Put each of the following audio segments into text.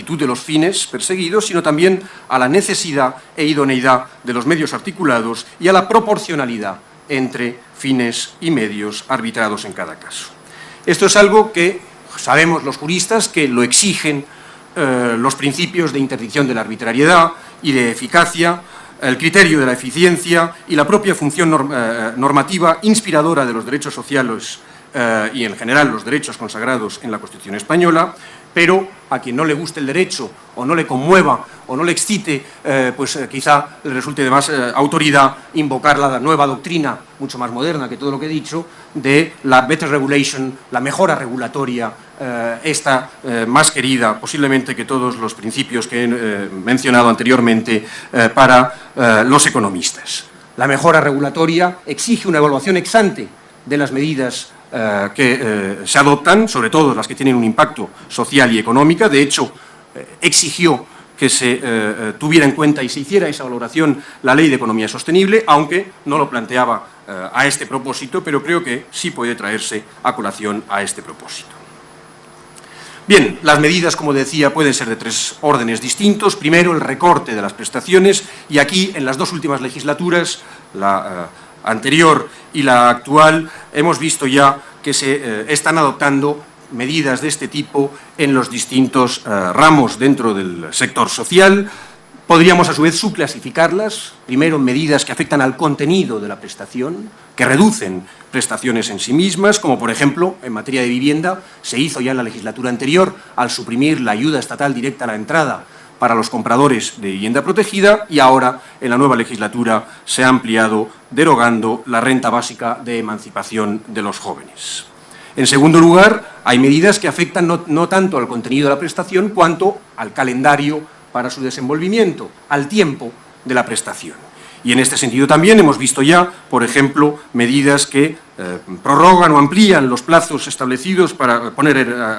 de los fines perseguidos, sino también a la necesidad e idoneidad de los medios articulados y a la proporcionalidad entre fines y medios arbitrados en cada caso. Esto es algo que sabemos los juristas que lo exigen los principios de interdicción de la arbitrariedad y de eficacia, el criterio de la eficiencia y la propia función normativa inspiradora de los derechos sociales y, en general, los derechos consagrados en la Constitución española, pero a quien no le guste el derecho o no le conmueva o no le excite, pues quizá le resulte de más autoridad invocar la nueva doctrina, mucho más moderna que todo lo que he dicho, de la better regulation, la mejora regulatoria, esta más querida posiblemente que todos los principios que he mencionado anteriormente para los economistas. La mejora regulatoria exige una evaluación ex ante de las medidas que se adoptan, sobre todo las que tienen un impacto social y económico. De hecho, exigió que se tuviera en cuenta y se hiciera esa valoración la Ley de Economía Sostenible, aunque no lo planteaba a este propósito, pero creo que sí puede traerse a colación a este propósito. Bien, las medidas, como decía, pueden ser de tres órdenes distintos. Primero, el recorte de las prestaciones, y aquí, en las dos últimas legislaturas, la anterior y la actual, hemos visto ya que se están adoptando medidas de este tipo en los distintos ramos dentro del sector social. Podríamos, a su vez, subclasificarlas, primero en medidas que afectan al contenido de la prestación, que reducen prestaciones en sí mismas, como por ejemplo, en materia de vivienda, se hizo ya en la legislatura anterior al suprimir la ayuda estatal directa a la entrada para los compradores de vivienda protegida, y ahora, en la nueva legislatura, se ha ampliado derogando la renta básica de emancipación de los jóvenes. En segundo lugar, hay medidas que afectan no tanto al contenido de la prestación cuanto al calendario para su desenvolvimiento, al tiempo de la prestación. Y en este sentido también hemos visto ya, por ejemplo, medidas que prorrogan o amplían los plazos establecidos para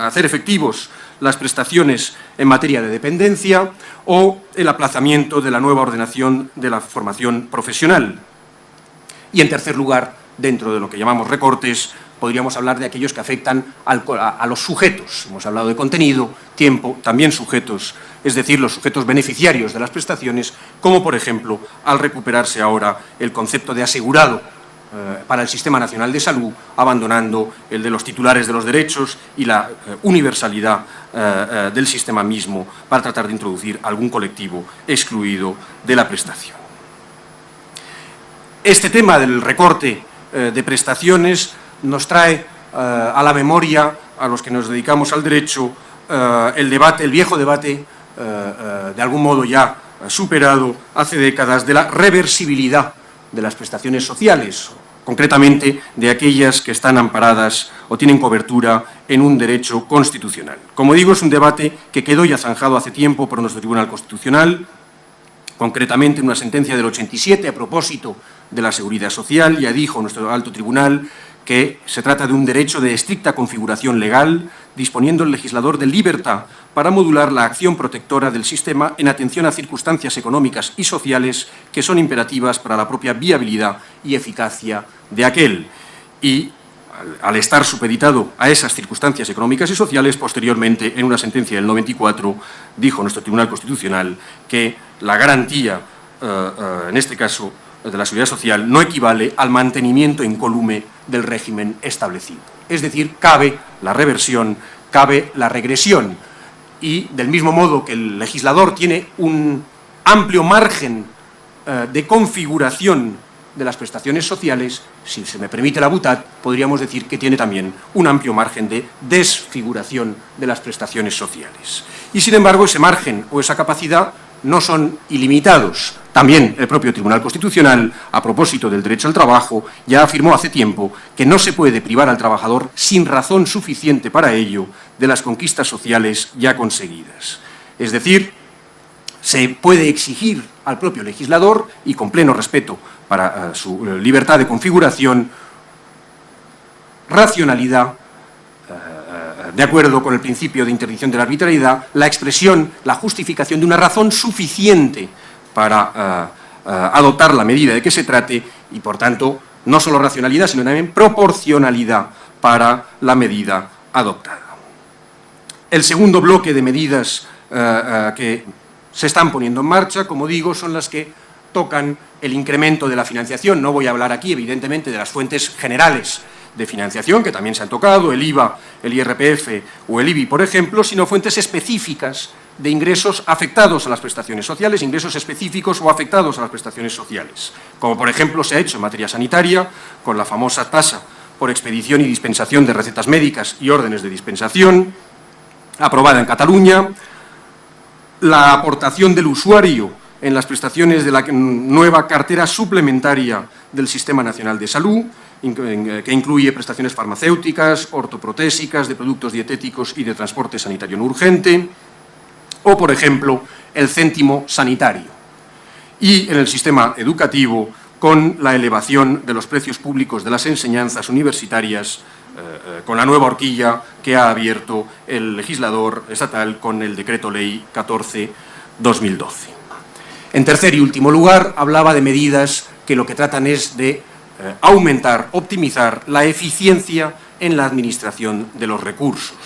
hacer efectivos las prestaciones en materia de dependencia o el aplazamiento de la nueva ordenación de la formación profesional. Y en tercer lugar, dentro de lo que llamamos recortes, podríamos hablar de aquellos que afectan a los sujetos. Hemos hablado de contenido, tiempo, también sujetos, es decir, los sujetos beneficiarios de las prestaciones, como por ejemplo al recuperarse ahora el concepto de asegurado para el Sistema Nacional de Salud, abandonando el de los titulares de los derechos y la universalidad del sistema mismo para tratar de introducir algún colectivo excluido de la prestación. Este tema del recorte de prestaciones nos trae a la memoria, a los que nos dedicamos al derecho, el viejo debate, de algún modo ya superado hace décadas, de la reversibilidad de las prestaciones sociales, concretamente de aquellas que están amparadas o tienen cobertura en un derecho constitucional. Como digo, es un debate que quedó ya zanjado hace tiempo por nuestro Tribunal Constitucional, concretamente en una sentencia del 87 a propósito de la seguridad social. Ya dijo nuestro alto tribunal que se trata de un derecho de estricta configuración legal, disponiendo el legislador de libertad para modular la acción protectora del sistema en atención a circunstancias económicas y sociales que son imperativas para la propia viabilidad y eficacia de aquel. Y al estar supeditado a esas circunstancias económicas y sociales, posteriormente, en una sentencia del 94, dijo nuestro Tribunal Constitucional que la garantía, en este caso, de la seguridad social, no equivale al mantenimiento incólume del régimen establecido. Es decir, cabe la reversión, cabe la regresión, y del mismo modo que el legislador tiene un amplio margen de configuración de las prestaciones sociales, si se me permite la butad, podríamos decir que tiene también un amplio margen de desfiguración de las prestaciones sociales. Y sin embargo, ese margen o esa capacidad no son ilimitados. También el propio Tribunal Constitucional, a propósito del derecho al trabajo, ya afirmó hace tiempo que no se puede privar al trabajador sin razón suficiente para ello de las conquistas sociales ya conseguidas. Es decir, se puede exigir al propio legislador, y con pleno respeto para su libertad de configuración, racionalidad, de acuerdo con el principio de interdicción de la arbitrariedad, la expresión, la justificación de una razón suficiente para adoptar la medida de que se trate, y por tanto no solo racionalidad, sino también proporcionalidad para la medida adoptada. El segundo bloque de medidas que se están poniendo en marcha, como digo, son las que tocan el incremento de la financiación. No voy a hablar aquí, evidentemente, de las fuentes generales de financiación, que también se han tocado, el IVA, el IRPF o el IBI, por ejemplo, sino fuentes específicas de ingresos afectados a las prestaciones sociales, ingresos específicos o afectados a las prestaciones sociales, como por ejemplo se ha hecho en materia sanitaria, con la famosa tasa por expedición y dispensación de recetas médicas y órdenes de dispensación, aprobada en Cataluña, la aportación del usuario en las prestaciones de la nueva cartera suplementaria del Sistema Nacional de Salud, que incluye prestaciones farmacéuticas, ortoprotésicas, de productos dietéticos y de transporte sanitario no urgente, o, por ejemplo, el céntimo sanitario. Y en el sistema educativo, con la elevación de los precios públicos de las enseñanzas universitarias, con la nueva horquilla que ha abierto el legislador estatal con el Decreto Ley 14/2012. En tercer y último lugar, hablaba de medidas que lo que tratan es de aumentar, optimizar la eficiencia en la administración de los recursos.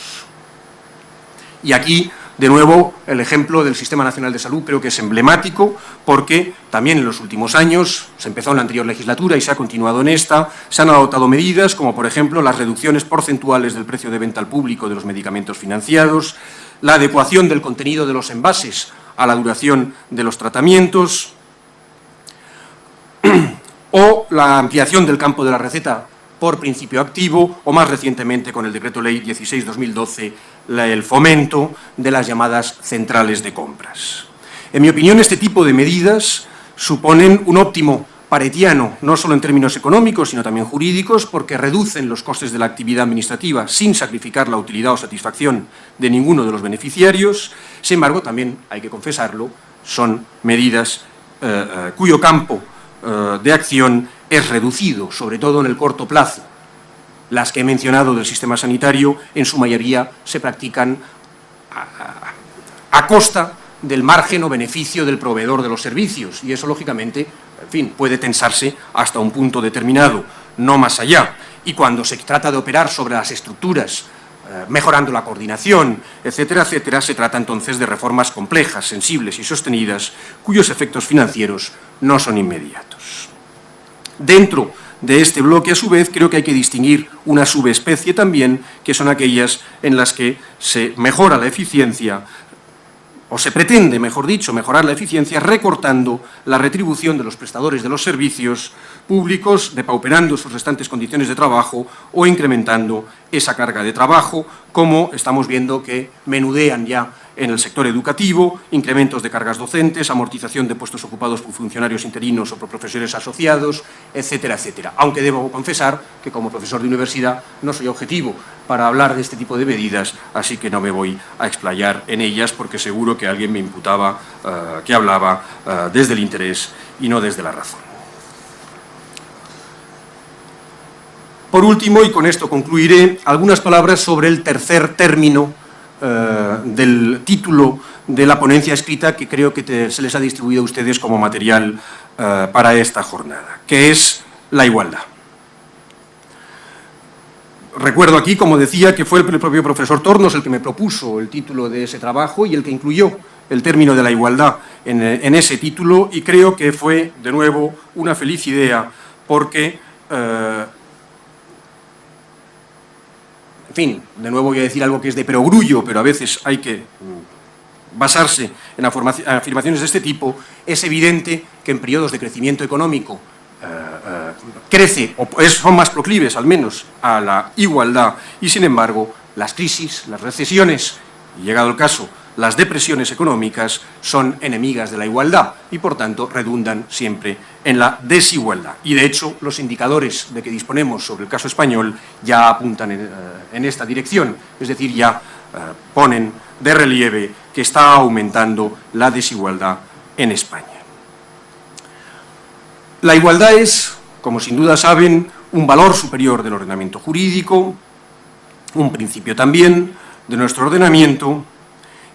Y aquí, de nuevo, el ejemplo del Sistema Nacional de Salud creo que es emblemático, porque también en los últimos años, se empezó en la anterior legislatura y se ha continuado en esta, se han adoptado medidas como, por ejemplo, las reducciones porcentuales del precio de venta al público de los medicamentos financiados, la adecuación del contenido de los envases a la duración de los tratamientos, o la ampliación del campo de la receta por principio activo, o más recientemente con el Decreto Ley 16/2012, el fomento de las llamadas centrales de compras. En mi opinión, este tipo de medidas suponen un óptimo paretiano, no solo en términos económicos, sino también jurídicos, porque reducen los costes de la actividad administrativa sin sacrificar la utilidad o satisfacción de ninguno de los beneficiarios. Sin embargo, también hay que confesarlo, son medidas cuyo campo de acción es reducido, sobre todo en el corto plazo. Las que he mencionado del sistema sanitario, en su mayoría, se practican a costa del margen o beneficio del proveedor de los servicios, y eso, lógicamente, en fin, puede tensarse hasta un punto determinado, no más allá. Y cuando se trata de operar sobre las estructuras, mejorando la coordinación, etcétera, etcétera, se trata entonces de reformas complejas, sensibles y sostenidas, cuyos efectos financieros no son inmediatos. Dentro de este bloque, a su vez, creo que hay que distinguir una subespecie también, que son aquellas en las que se mejora la eficiencia, o se pretende, mejor dicho, mejorar la eficiencia recortando la retribución de los prestadores de los servicios públicos, depauperando sus restantes condiciones de trabajo o incrementando esa carga de trabajo, como estamos viendo que menudean ya en el sector educativo, incrementos de cargas docentes, amortización de puestos ocupados por funcionarios interinos o por profesores asociados, etcétera, etcétera. Aunque debo confesar que como profesor de universidad no soy objetivo para hablar de este tipo de medidas, así que no me voy a explayar en ellas, porque seguro que alguien me imputaba que hablaba desde el interés y no desde la razón. Por último, y con esto concluiré, algunas palabras sobre el tercer término del título de la ponencia escrita, que creo que se les ha distribuido a ustedes como material para esta jornada, que es la igualdad. Recuerdo aquí, como decía, que fue el propio profesor Tornos el que me propuso el título de ese trabajo y el que incluyó el término de la igualdad en ese título, y creo que fue, de nuevo, una feliz idea, porque en fin, de nuevo voy a decir algo que es de perogrullo, pero a veces hay que basarse en afirmaciones de este tipo. Es evidente que en periodos de crecimiento económico crece, o son más proclives al menos a la igualdad, y sin embargo las crisis, las recesiones, y llegado el caso, las depresiones económicas son enemigas de la igualdad y, por tanto, redundan siempre en la desigualdad. Y, de hecho, los indicadores de que disponemos sobre el caso español ya apuntan en esta dirección, es decir, ya ponen de relieve que está aumentando la desigualdad en España. La igualdad es, como sin duda saben, un valor superior del ordenamiento jurídico, un principio también de nuestro ordenamiento,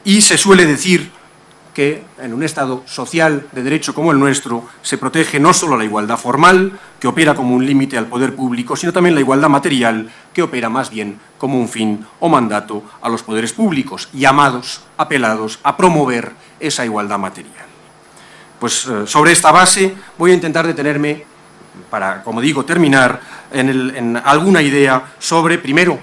y se suele decir que en un Estado social de derecho como el nuestro se protege no solo la igualdad formal, que opera como un límite al poder público, sino también la igualdad material, que opera más bien como un fin o mandato a los poderes públicos, llamados, apelados a promover esa igualdad material. Pues sobre esta base voy a intentar detenerme para, como digo, terminar en alguna idea sobre, primero,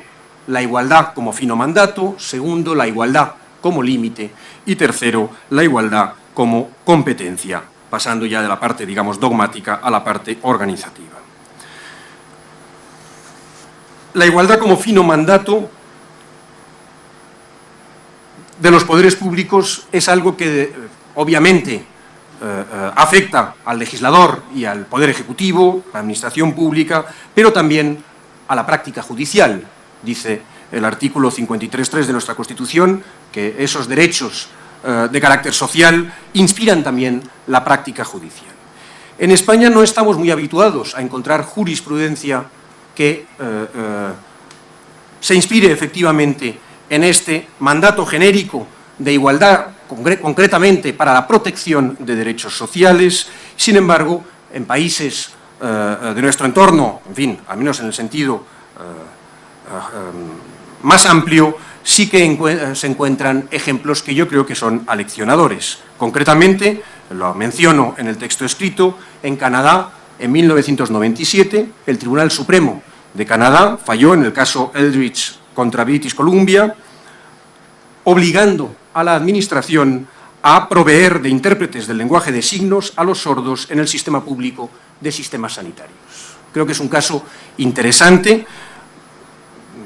la igualdad como fin o mandato, segundo, la igualdad como límite y tercero, la igualdad como competencia, pasando ya de la parte, digamos, dogmática a la parte organizativa. La igualdad como fin o mandato de los poderes públicos es algo que, obviamente, afecta al legislador y al Poder Ejecutivo, a la Administración Pública, pero también a la práctica judicial. Dice el artículo 53.3 de nuestra Constitución que esos derechos de carácter social inspiran también la práctica judicial. En España no estamos muy habituados a encontrar jurisprudencia que se inspire efectivamente en este mandato genérico de igualdad, concretamente para la protección de derechos sociales. Sin embargo, en países de nuestro entorno, en fin, al menos en el sentido más amplio, sí que se encuentran ejemplos que yo creo que son aleccionadores. Concretamente, lo menciono en el texto escrito, en Canadá, en 1997, el Tribunal Supremo de Canadá falló en el caso Eldridge contra British Columbia, obligando a la Administración a proveer de intérpretes del lenguaje de signos a los sordos en el sistema público de sistemas sanitarios. Creo que es un caso interesante.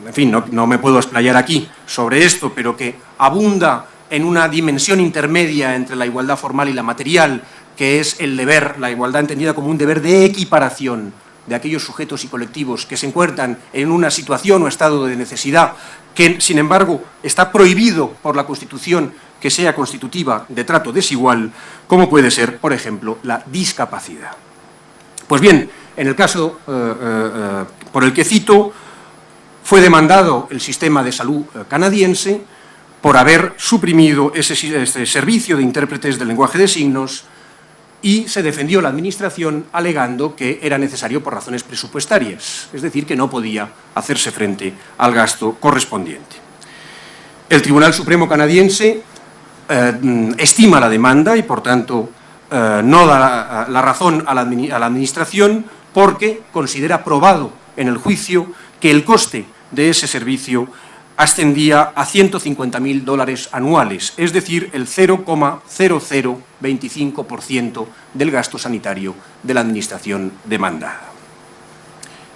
En fin, no me puedo explayar aquí sobre esto, pero que abunda en una dimensión intermedia entre la igualdad formal y la material, que es el deber, la igualdad entendida como un deber de equiparación de aquellos sujetos y colectivos que se encuentran en una situación o estado de necesidad, que, sin embargo, está prohibido por la Constitución que sea constitutiva de trato desigual, como puede ser, por ejemplo, la discapacidad. Pues bien, en el caso por el que cito, fue demandado el sistema de salud canadiense por haber suprimido este servicio de intérpretes del lenguaje de signos y se defendió la Administración alegando que era necesario por razones presupuestarias, es decir, que no podía hacerse frente al gasto correspondiente. El Tribunal Supremo canadiense estima la demanda y, por tanto, no da la razón a la Administración porque considera probado en el juicio que el coste de ese servicio ascendía a $150.000 anuales, es decir, el 0,0025% del gasto sanitario de la Administración demandada.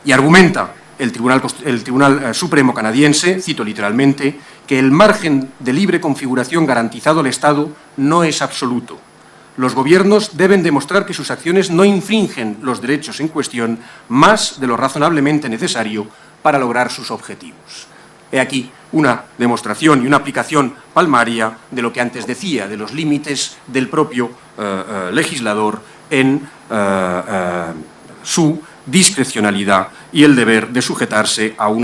Y argumenta el Tribunal Supremo canadiense, cito literalmente, que el margen de libre configuración garantizado al Estado no es absoluto. Los gobiernos deben demostrar que sus acciones no infringen los derechos en cuestión más de lo razonablemente necesario para lograr sus objetivos. He aquí una demostración y una aplicación palmaria de lo que antes decía, de los límites del propio legislador en su discrecionalidad y el deber de sujetarse a un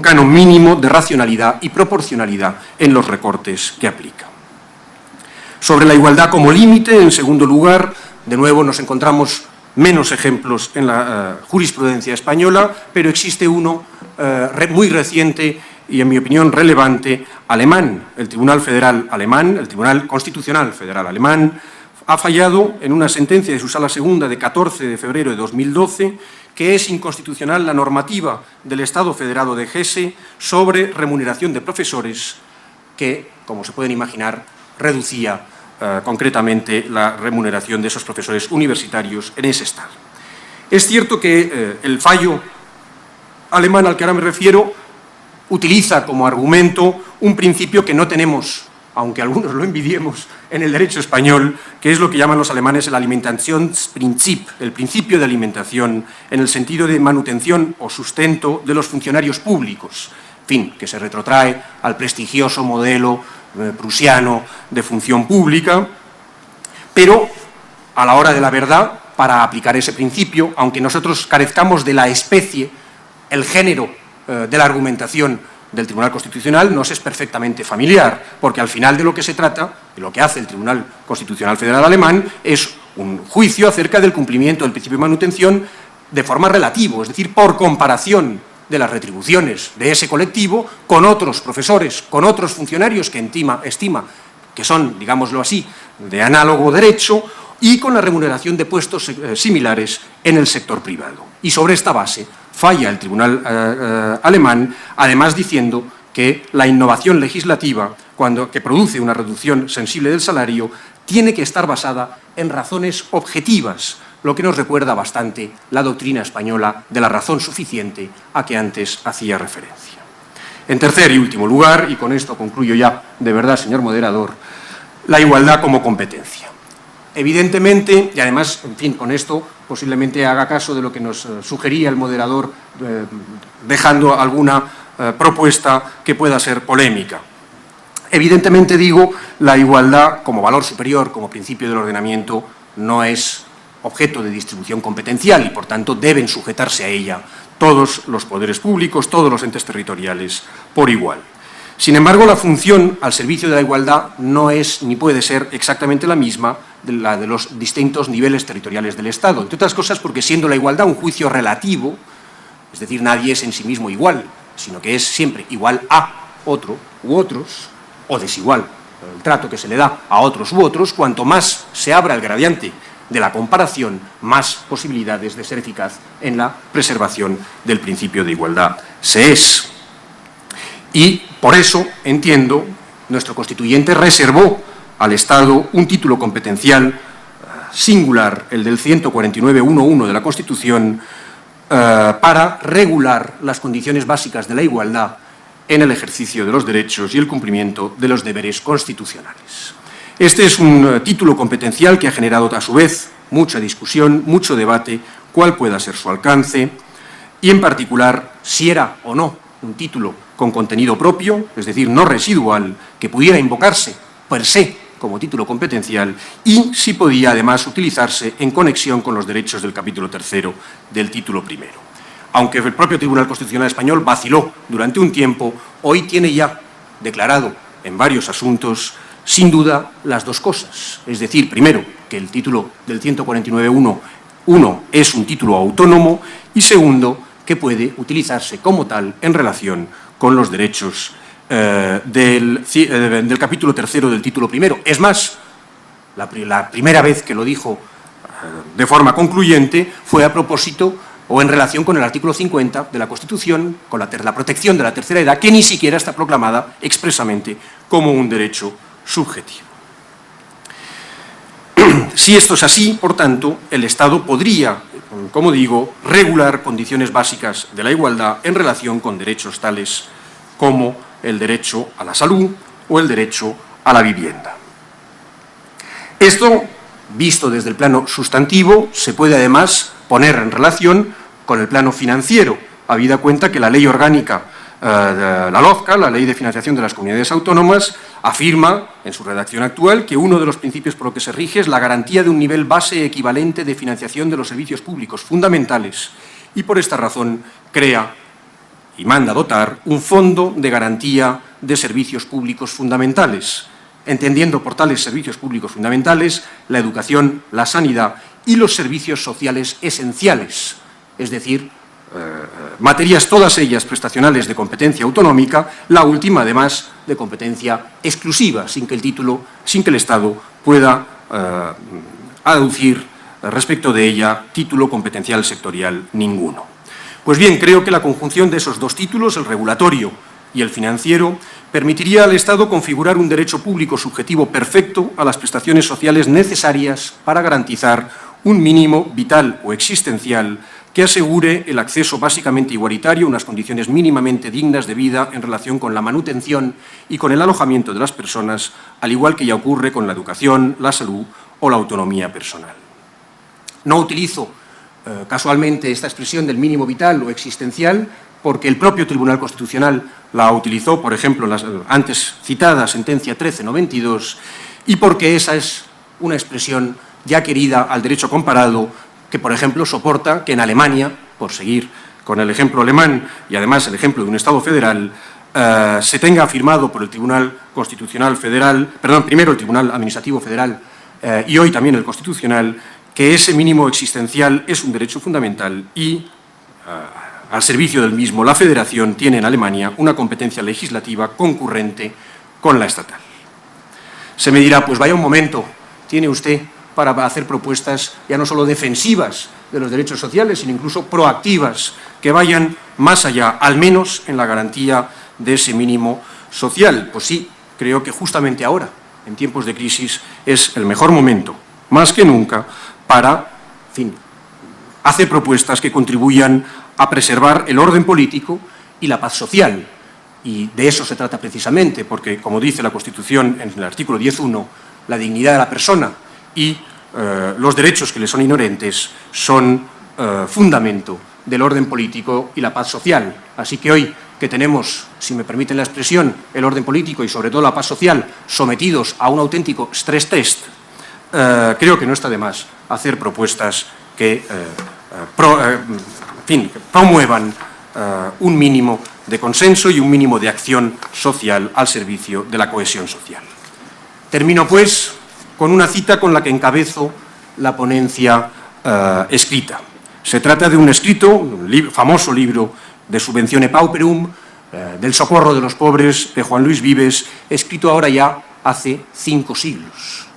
canon mínimo de racionalidad y proporcionalidad en los recortes que aplica. Sobre la igualdad como límite, en segundo lugar, de nuevo nos encontramos menos ejemplos en la jurisprudencia española, pero existe uno muy reciente y, en mi opinión, relevante, alemán. El Tribunal Federal alemán, el Tribunal Constitucional Federal alemán, ha fallado en una sentencia de su Sala Segunda de 14 de febrero de 2012 que es inconstitucional la normativa del Estado Federado de Hesse sobre remuneración de profesores que, como se pueden imaginar, reducía concretamente la remuneración de esos profesores universitarios en ese Estado. Es cierto que el fallo alemán al que ahora me refiero utiliza como argumento un principio que no tenemos, aunque algunos lo envidiemos, en el derecho español, que es lo que llaman los alemanes el Alimentationsprinzip, el principio de alimentación en el sentido de manutención o sustento de los funcionarios públicos, en fin, que se retrotrae al prestigioso modelo prusiano de función pública, pero a la hora de la verdad, para aplicar ese principio, aunque nosotros carezcamos de la especie, el género de la argumentación del Tribunal Constitucional nos es perfectamente familiar, porque al final de lo que se trata, de lo que hace el Tribunal Constitucional Federal Alemán, es un juicio acerca del cumplimiento del principio de manutención de forma relativa, es decir, por comparación de las retribuciones de ese colectivo con otros profesores, con otros funcionarios que estima que son, digámoslo así, de análogo derecho, y con la remuneración de puestos similares en el sector privado. Y sobre esta base falla el Tribunal alemán, además diciendo que la innovación legislativa, que produce una reducción sensible del salario, tiene que estar basada en razones objetivas, lo que nos recuerda bastante la doctrina española de la razón suficiente a que antes hacía referencia. En tercer y último lugar, y con esto concluyo ya de verdad, señor moderador, la igualdad como competencia. Evidentemente, y además, en fin, con esto posiblemente haga caso de lo que nos sugería el moderador, dejando alguna propuesta que pueda ser polémica. Evidentemente, digo, la igualdad como valor superior, como principio del ordenamiento, no es objeto de distribución competencial y, por tanto, deben sujetarse a ella todos los poderes públicos, todos los entes territoriales, por igual. Sin embargo, la función al servicio de la igualdad no es ni puede ser exactamente la misma de la de los distintos niveles territoriales del Estado, entre otras cosas porque, siendo la igualdad un juicio relativo, es decir, nadie es en sí mismo igual, sino que es siempre igual a otro u otros, o desigual el trato que se le da a otros u otros, cuanto más se abra el gradiente de la comparación, más posibilidades de ser eficaz en la preservación del principio de igualdad se es. Y por eso, entiendo, nuestro constituyente reservó al Estado un título competencial singular, el del 149.1.1 de la Constitución, para regular las condiciones básicas de la igualdad en el ejercicio de los derechos y el cumplimiento de los deberes constitucionales. Este es un título competencial que ha generado, a su vez, mucha discusión, mucho debate, cuál pueda ser su alcance y, en particular, si era o no un título con contenido propio, es decir, no residual, que pudiera invocarse per se como título competencial, y si podía, además, utilizarse en conexión con los derechos del capítulo tercero del título primero. Aunque el propio Tribunal Constitucional español vaciló durante un tiempo, hoy tiene ya declarado en varios asuntos, sin duda, las dos cosas. Es decir, primero, que el título del 149.1 es un título autónomo, y segundo, que puede utilizarse como tal en relación con los derechos del capítulo tercero del título primero. Es más, la primera vez que lo dijo de forma concluyente fue a propósito o en relación con el artículo 50 de la Constitución, con la protección de la tercera edad, que ni siquiera está proclamada expresamente como un derecho subjetivo. Si esto es así, por tanto, el Estado podría, como digo, regular condiciones básicas de la igualdad en relación con derechos tales como el derecho a la salud o el derecho a la vivienda. Esto, visto desde el plano sustantivo, se puede además poner en relación con el plano financiero, habida cuenta que la Ley Orgánica de la LOFCA, la Ley de Financiación de las Comunidades Autónomas, afirma en su redacción actual que uno de los principios por los que se rige es la garantía de un nivel base equivalente de financiación de los servicios públicos fundamentales, y por esta razón crea y manda dotar un fondo de garantía de servicios públicos fundamentales, entendiendo por tales servicios públicos fundamentales la educación, la sanidad y los servicios sociales esenciales, es decir, materias todas ellas prestacionales de competencia autonómica, la última además de competencia exclusiva, sin que el Estado pueda aducir respecto de ella título competencial sectorial ninguno. Pues bien, creo que la conjunción de esos dos títulos, el regulatorio y el financiero, permitiría al Estado configurar un derecho público subjetivo perfecto a las prestaciones sociales necesarias para garantizar un mínimo vital o existencial que asegure el acceso básicamente igualitario a unas condiciones mínimamente dignas de vida en relación con la manutención y con el alojamiento de las personas, al igual que ya ocurre con la educación, la salud o la autonomía personal. No utilizo casualmente esta expresión del mínimo vital o existencial porque el propio Tribunal Constitucional la utilizó, por ejemplo, en la antes citada sentencia 1392, y porque esa es una expresión ya querida al derecho comparado que, por ejemplo, soporta que en Alemania, por seguir con el ejemplo alemán y además el ejemplo de un Estado federal, se tenga afirmado por el Tribunal Constitucional Federal, primero el Tribunal Administrativo Federal y hoy también el Constitucional, que ese mínimo existencial es un derecho fundamental y al servicio del mismo la Federación tiene en Alemania una competencia legislativa concurrente con la estatal. Se me dirá, pues vaya un momento, tiene usted para hacer propuestas ya no solo defensivas de los derechos sociales, sino incluso proactivas, que vayan más allá, al menos en la garantía de ese mínimo social. Pues sí, creo que justamente ahora, en tiempos de crisis, es el mejor momento, más que nunca, para, en fin, hacer propuestas que contribuyan a preservar el orden político y la paz social. Y de eso se trata precisamente, porque, como dice la Constitución en el artículo 10.1, la dignidad de la persona y los derechos que le son inherentes son fundamento del orden político y la paz social. Así que hoy que tenemos, si me permiten la expresión, el orden político y sobre todo la paz social sometidos a un auténtico stress test, creo que no está de más hacer propuestas que promuevan un mínimo de consenso y un mínimo de acción social al servicio de la cohesión social. Termino, pues, con una cita con la que encabezo la ponencia escrita. Se trata de un escrito, un famoso libro de Subventione Pauperum, del socorro de los pobres, de Juan Luis Vives, escrito ahora ya hace 5 siglos.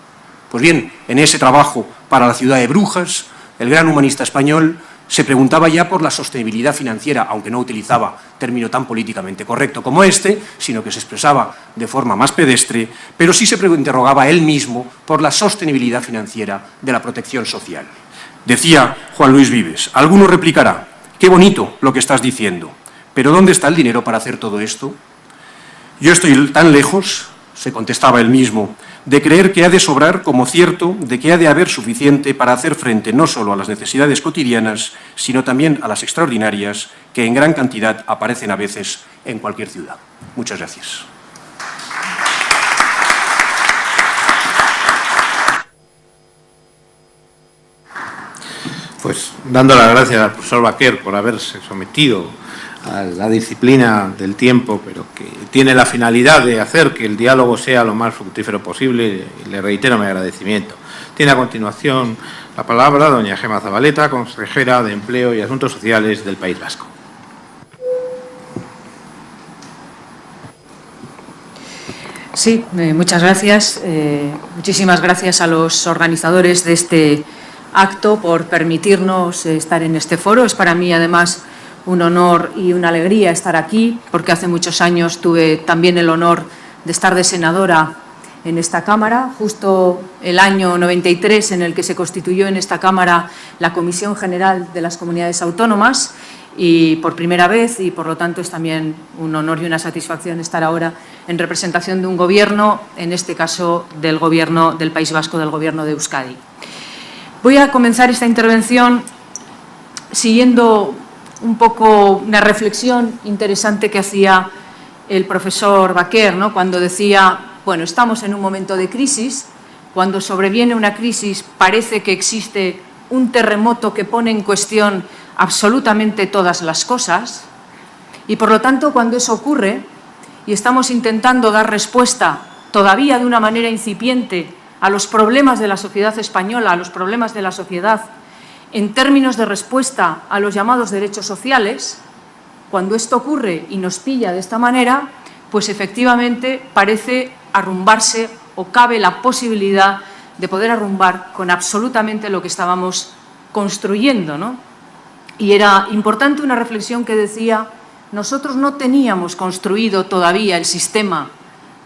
Pues bien, en ese trabajo para la ciudad de Brujas, el gran humanista español se preguntaba ya por la sostenibilidad financiera, aunque no utilizaba término tan políticamente correcto como este, sino que se expresaba de forma más pedestre, pero sí se interrogaba él mismo por la sostenibilidad financiera de la protección social. Decía Juan Luis Vives, alguno replicará, qué bonito lo que estás diciendo, pero ¿dónde está el dinero para hacer todo esto? Yo estoy tan lejos, se contestaba él mismo, de creer que ha de sobrar como cierto de que ha de haber suficiente para hacer frente no solo a las necesidades cotidianas, sino también a las extraordinarias que en gran cantidad aparecen a veces en cualquier ciudad. Muchas gracias. Pues dando las gracias al profesor Baquer por haberse sometido a la disciplina del tiempo, pero que tiene la finalidad de hacer que el diálogo sea lo más fructífero posible, y le reitero mi agradecimiento. Tiene a continuación la palabra doña Gemma Zabaleta, consejera de Empleo y Asuntos Sociales del País Vasco. Sí, muchas gracias. Muchísimas gracias a los organizadores de este acto por permitirnos estar en este foro. Es para mí, además, un honor y una alegría estar aquí, porque hace muchos años tuve también el honor de estar de senadora en esta Cámara, justo el año 93 en el que se constituyó en esta Cámara la Comisión General de las Comunidades Autónomas, y por primera vez, y por lo tanto es también un honor y una satisfacción estar ahora en representación de un gobierno, en este caso del Gobierno del País Vasco, del Gobierno de Euskadi. Voy a comenzar esta intervención siguiendo un poco una reflexión interesante que hacía el profesor Baquer, ¿no? Cuando decía, bueno, estamos en un momento de crisis, cuando sobreviene una crisis parece que existe un terremoto que pone en cuestión absolutamente todas las cosas, y por lo tanto cuando eso ocurre y estamos intentando dar respuesta todavía de una manera incipiente a los problemas de la sociedad española, a los problemas de la sociedad, en términos de respuesta a los llamados derechos sociales, cuando esto ocurre y nos pilla de esta manera, pues efectivamente parece arrumbarse o cabe la posibilidad de poder arrumbar con absolutamente lo que estábamos construyendo, ¿no? Y era importante una reflexión que decía, nosotros no teníamos construido todavía el sistema,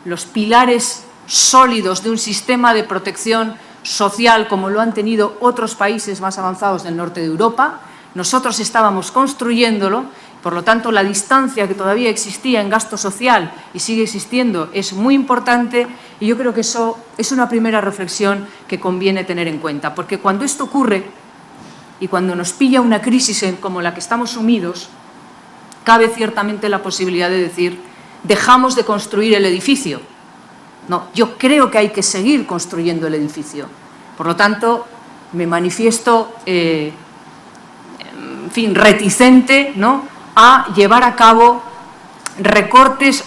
los pilares sólidos de un sistema de protección social como lo han tenido otros países más avanzados del norte de Europa. Nosotros estábamos construyéndolo, por lo tanto la distancia que todavía existía en gasto social y sigue existiendo es muy importante, y yo creo que eso es una primera reflexión que conviene tener en cuenta, porque cuando esto ocurre y cuando nos pilla una crisis como la que estamos sumidos, cabe ciertamente la posibilidad de decir, dejamos de construir el edificio. No, yo creo que hay que seguir construyendo el edificio. Por lo tanto, me manifiesto, en fin, reticente, ¿no?, a llevar a cabo recortes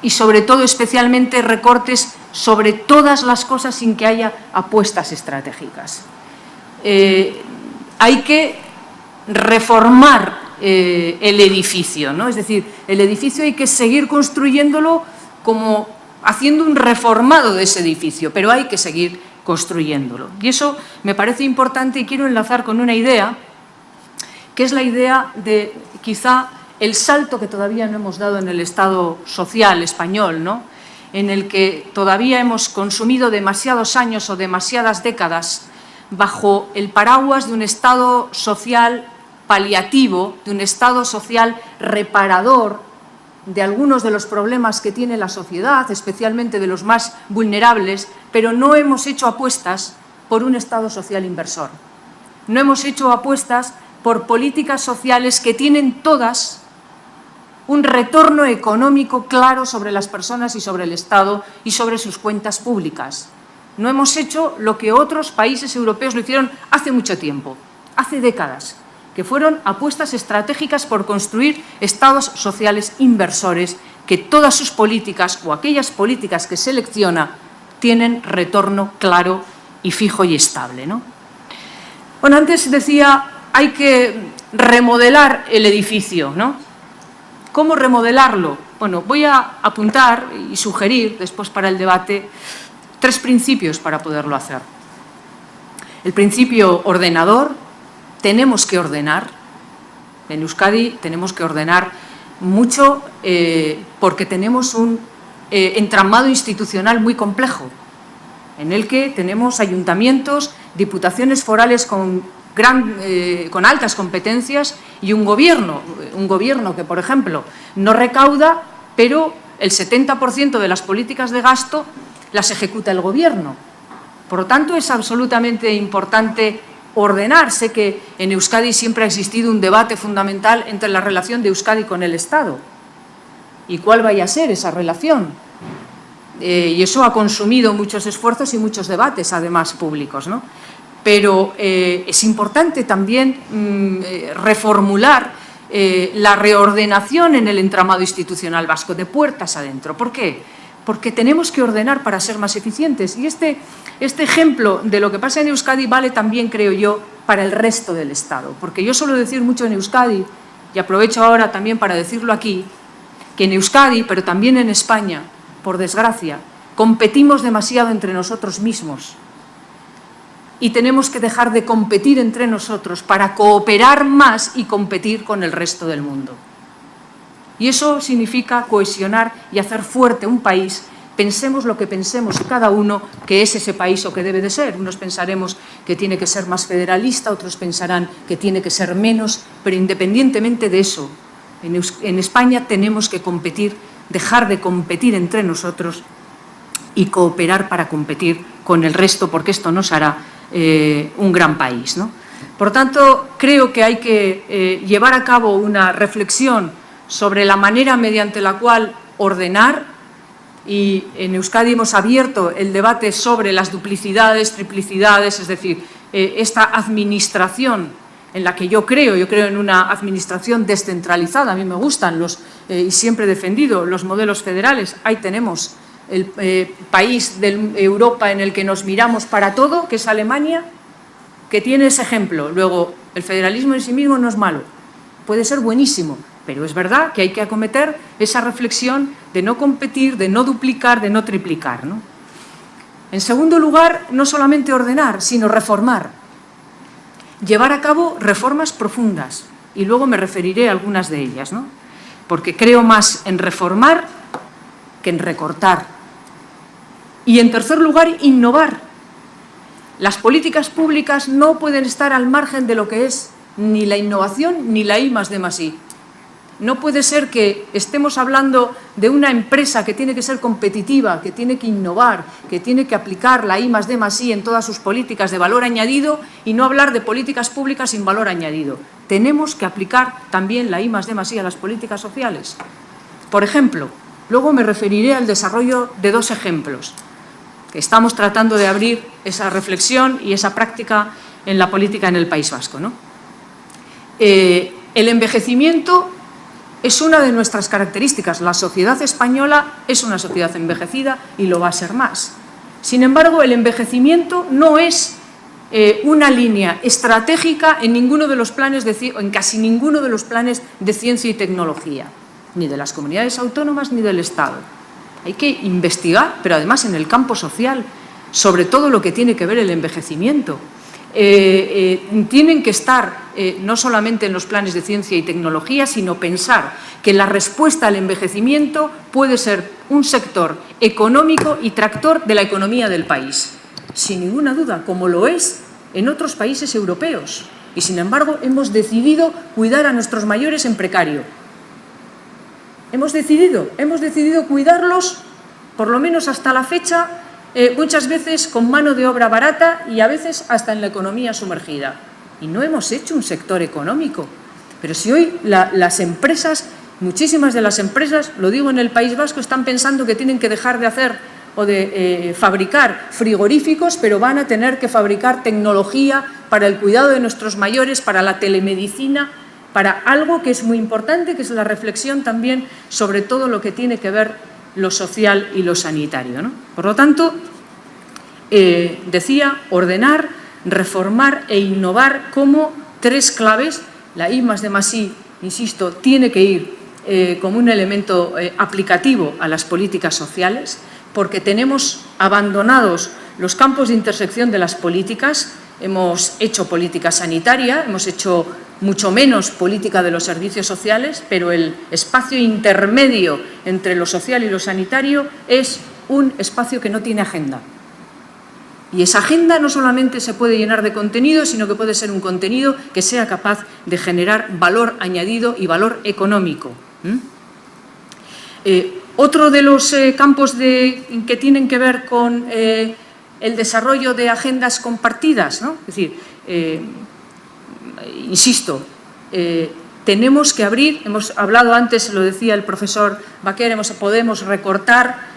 y sobre todo especialmente recortes sobre todas las cosas sin que haya apuestas estratégicas. Hay que reformar el edificio, ¿no? Es decir, el edificio hay que seguir construyéndolo como haciendo un reformado de ese edificio, pero hay que seguir construyéndolo. Y eso me parece importante y quiero enlazar con una idea, que es la idea de quizá el salto que todavía no hemos dado en el Estado social español, ¿no? En el que todavía hemos consumido demasiados años o demasiadas décadas bajo el paraguas de un Estado social paliativo, de un Estado social reparador de algunos de los problemas que tiene la sociedad, especialmente de los más vulnerables, pero no hemos hecho apuestas por un Estado social inversor. No hemos hecho apuestas por políticas sociales que tienen todas un retorno económico claro sobre las personas y sobre el Estado y sobre sus cuentas públicas. No hemos hecho lo que otros países europeos lo hicieron hace mucho tiempo, hace décadas, que fueron apuestas estratégicas por construir estados sociales inversores, que todas sus políticas o aquellas políticas que selecciona tienen retorno claro y fijo y estable, ¿no? Bueno, antes decía, hay que remodelar el edificio, ¿no? ¿Cómo remodelarlo? Bueno, voy a apuntar y sugerir después para el debate 3 principios para poderlo hacer. El principio ordenador. Tenemos que ordenar. En Euskadi tenemos que ordenar mucho porque tenemos un entramado institucional muy complejo, en el que tenemos ayuntamientos, diputaciones forales con altas competencias y un gobierno que, por ejemplo, no recauda, pero el 70% de las políticas de gasto las ejecuta el gobierno. Por lo tanto, es absolutamente importante ordenar. Sé que en Euskadi siempre ha existido un debate fundamental entre la relación de Euskadi con el Estado y cuál vaya a ser esa relación. Y eso ha consumido muchos esfuerzos y muchos debates, además, públicos, ¿no? Pero es importante también reformular la reordenación en el entramado institucional vasco, de puertas adentro. ¿Por qué? Porque tenemos que ordenar para ser más eficientes. Y este ejemplo de lo que pasa en Euskadi vale también, creo yo, para el resto del Estado. Porque yo suelo decir mucho en Euskadi, y aprovecho ahora también para decirlo aquí, que en Euskadi, pero también en España, por desgracia, competimos demasiado entre nosotros mismos. Y tenemos que dejar de competir entre nosotros para cooperar más y competir con el resto del mundo. Y eso significa cohesionar y hacer fuerte un país. Pensemos lo que pensemos cada uno que es ese país o que debe de ser. Unos pensaremos que tiene que ser más federalista, otros pensarán que tiene que ser menos, pero independientemente de eso, en España tenemos que competir, dejar de competir entre nosotros y cooperar para competir con el resto, porque esto nos hará un gran país, ¿no? Por tanto, creo que hay que llevar a cabo una reflexión sobre la manera mediante la cual ordenar, y en Euskadi hemos abierto el debate sobre las duplicidades, triplicidades, es decir, esta administración en la que yo creo en una administración descentralizada. A mí me gustan y siempre he defendido los modelos federales. Ahí tenemos el país de Europa en el que nos miramos para todo, que es Alemania, que tiene ese ejemplo. Luego, el federalismo en sí mismo no es malo, puede ser buenísimo, pero es verdad que hay que acometer esa reflexión de no competir, de no duplicar, de no triplicar, ¿no? En segundo lugar, no solamente ordenar, sino reformar. Llevar a cabo reformas profundas, y luego me referiré a algunas de ellas, ¿no? Porque creo más en reformar que en recortar. Y en tercer lugar, innovar. Las políticas públicas no pueden estar al margen de lo que es ni la innovación ni la I+D+I. No puede ser que estemos hablando de una empresa que tiene que ser competitiva, que tiene que innovar, que tiene que aplicar la I+D+I en todas sus políticas de valor añadido y no hablar de políticas públicas sin valor añadido. Tenemos que aplicar también la I+D+I a las políticas sociales. Por ejemplo, luego me referiré al desarrollo de 2 ejemplos, que estamos tratando de abrir esa reflexión y esa práctica en la política en el País Vasco, ¿no? El envejecimiento Es una de nuestras características. La sociedad española es una sociedad envejecida y lo va a ser más. Sin embargo, el envejecimiento no es una línea estratégica en ninguno de los planes en casi ninguno de los planes de ciencia y tecnología, ni de las comunidades autónomas ni del Estado. Hay que investigar, pero además en el campo social, sobre todo lo que tiene que ver el envejecimiento. Tienen que estar no solamente en los planes de ciencia y tecnología, sino pensar que la respuesta al envejecimiento puede ser un sector económico y tractor de la economía del país, sin ninguna duda, como lo es en otros países europeos. Y, sin embargo, hemos decidido cuidar a nuestros mayores en precario. Hemos decidido cuidarlos, por lo menos hasta la fecha, muchas veces con mano de obra barata y a veces hasta en la economía sumergida. Y no hemos hecho un sector económico. Pero si hoy las empresas, muchísimas de las empresas, lo digo en el País Vasco, están pensando que tienen que dejar de hacer o de fabricar frigoríficos, pero van a tener que fabricar tecnología para el cuidado de nuestros mayores, para la telemedicina, para algo que es muy importante, que es la reflexión también sobre todo lo que tiene que ver lo social y lo sanitario, ¿no? Por lo tanto, decía, ordenar, reformar e innovar como tres claves. La I+D+I, insisto, tiene que ir como un elemento aplicativo a las políticas sociales, porque tenemos abandonados los campos de intersección de las políticas. Hemos hecho política sanitaria, hemos hecho mucho menos política de los servicios sociales, pero el espacio intermedio entre lo social y lo sanitario es un espacio que no tiene agenda. Y esa agenda no solamente se puede llenar de contenido, sino que puede ser un contenido que sea capaz de generar valor añadido y valor económico. Otro de los campos que tienen que ver con el desarrollo de agendas compartidas, ¿no? Es decir, insisto, tenemos que abrir, hemos hablado antes, lo decía el profesor Baquer, podemos recortar,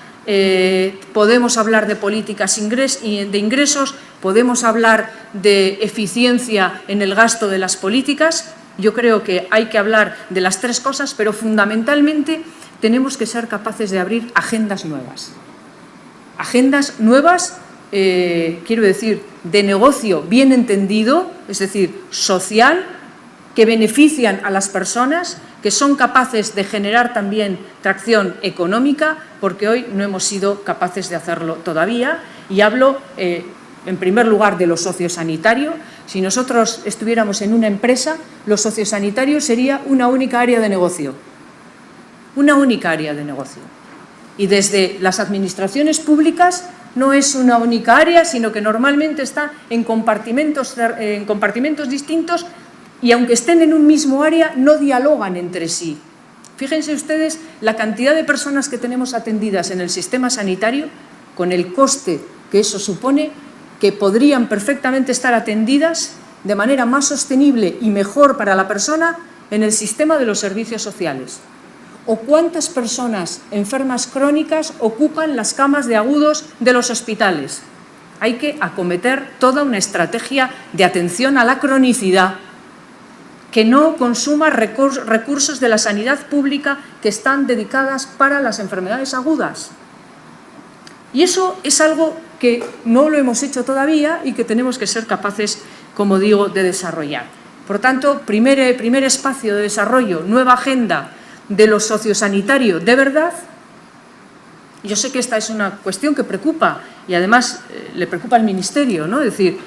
podemos hablar de políticas de ingresos, podemos hablar de eficiencia en el gasto de las políticas. Yo creo que hay que hablar de las tres cosas, pero fundamentalmente tenemos que ser capaces de abrir agendas nuevas. Agendas nuevas, quiero decir, de negocio bien entendido, es decir, social, que benefician a las personas, que son capaces de generar también tracción económica, porque hoy no hemos sido capaces de hacerlo todavía. Y hablo, en primer lugar, de lo sociosanitario. Si nosotros estuviéramos en una empresa, lo sociosanitario sería una única área de negocio. Una única área de negocio. Y desde las administraciones públicas no es una única área, sino que normalmente está en compartimentos distintos, y aunque estén en un mismo área, no dialogan entre sí. Fíjense ustedes la cantidad de personas que tenemos atendidas en el sistema sanitario, con el coste que eso supone, que podrían perfectamente estar atendidas de manera más sostenible y mejor para la persona en el sistema de los servicios sociales. ¿O cuántas personas enfermas crónicas ocupan las camas de agudos de los hospitales? Hay que acometer toda una estrategia de atención a la cronicidad que no consuma recursos de la sanidad pública que están dedicadas para las enfermedades agudas. Y eso es algo que no lo hemos hecho todavía y que tenemos que ser capaces, como digo, de desarrollar. Por tanto, primer espacio de desarrollo, nueva agenda de lo sociosanitario de verdad. Yo sé que esta es una cuestión que preocupa y además le preocupa al Ministerio, ¿no? Es decir,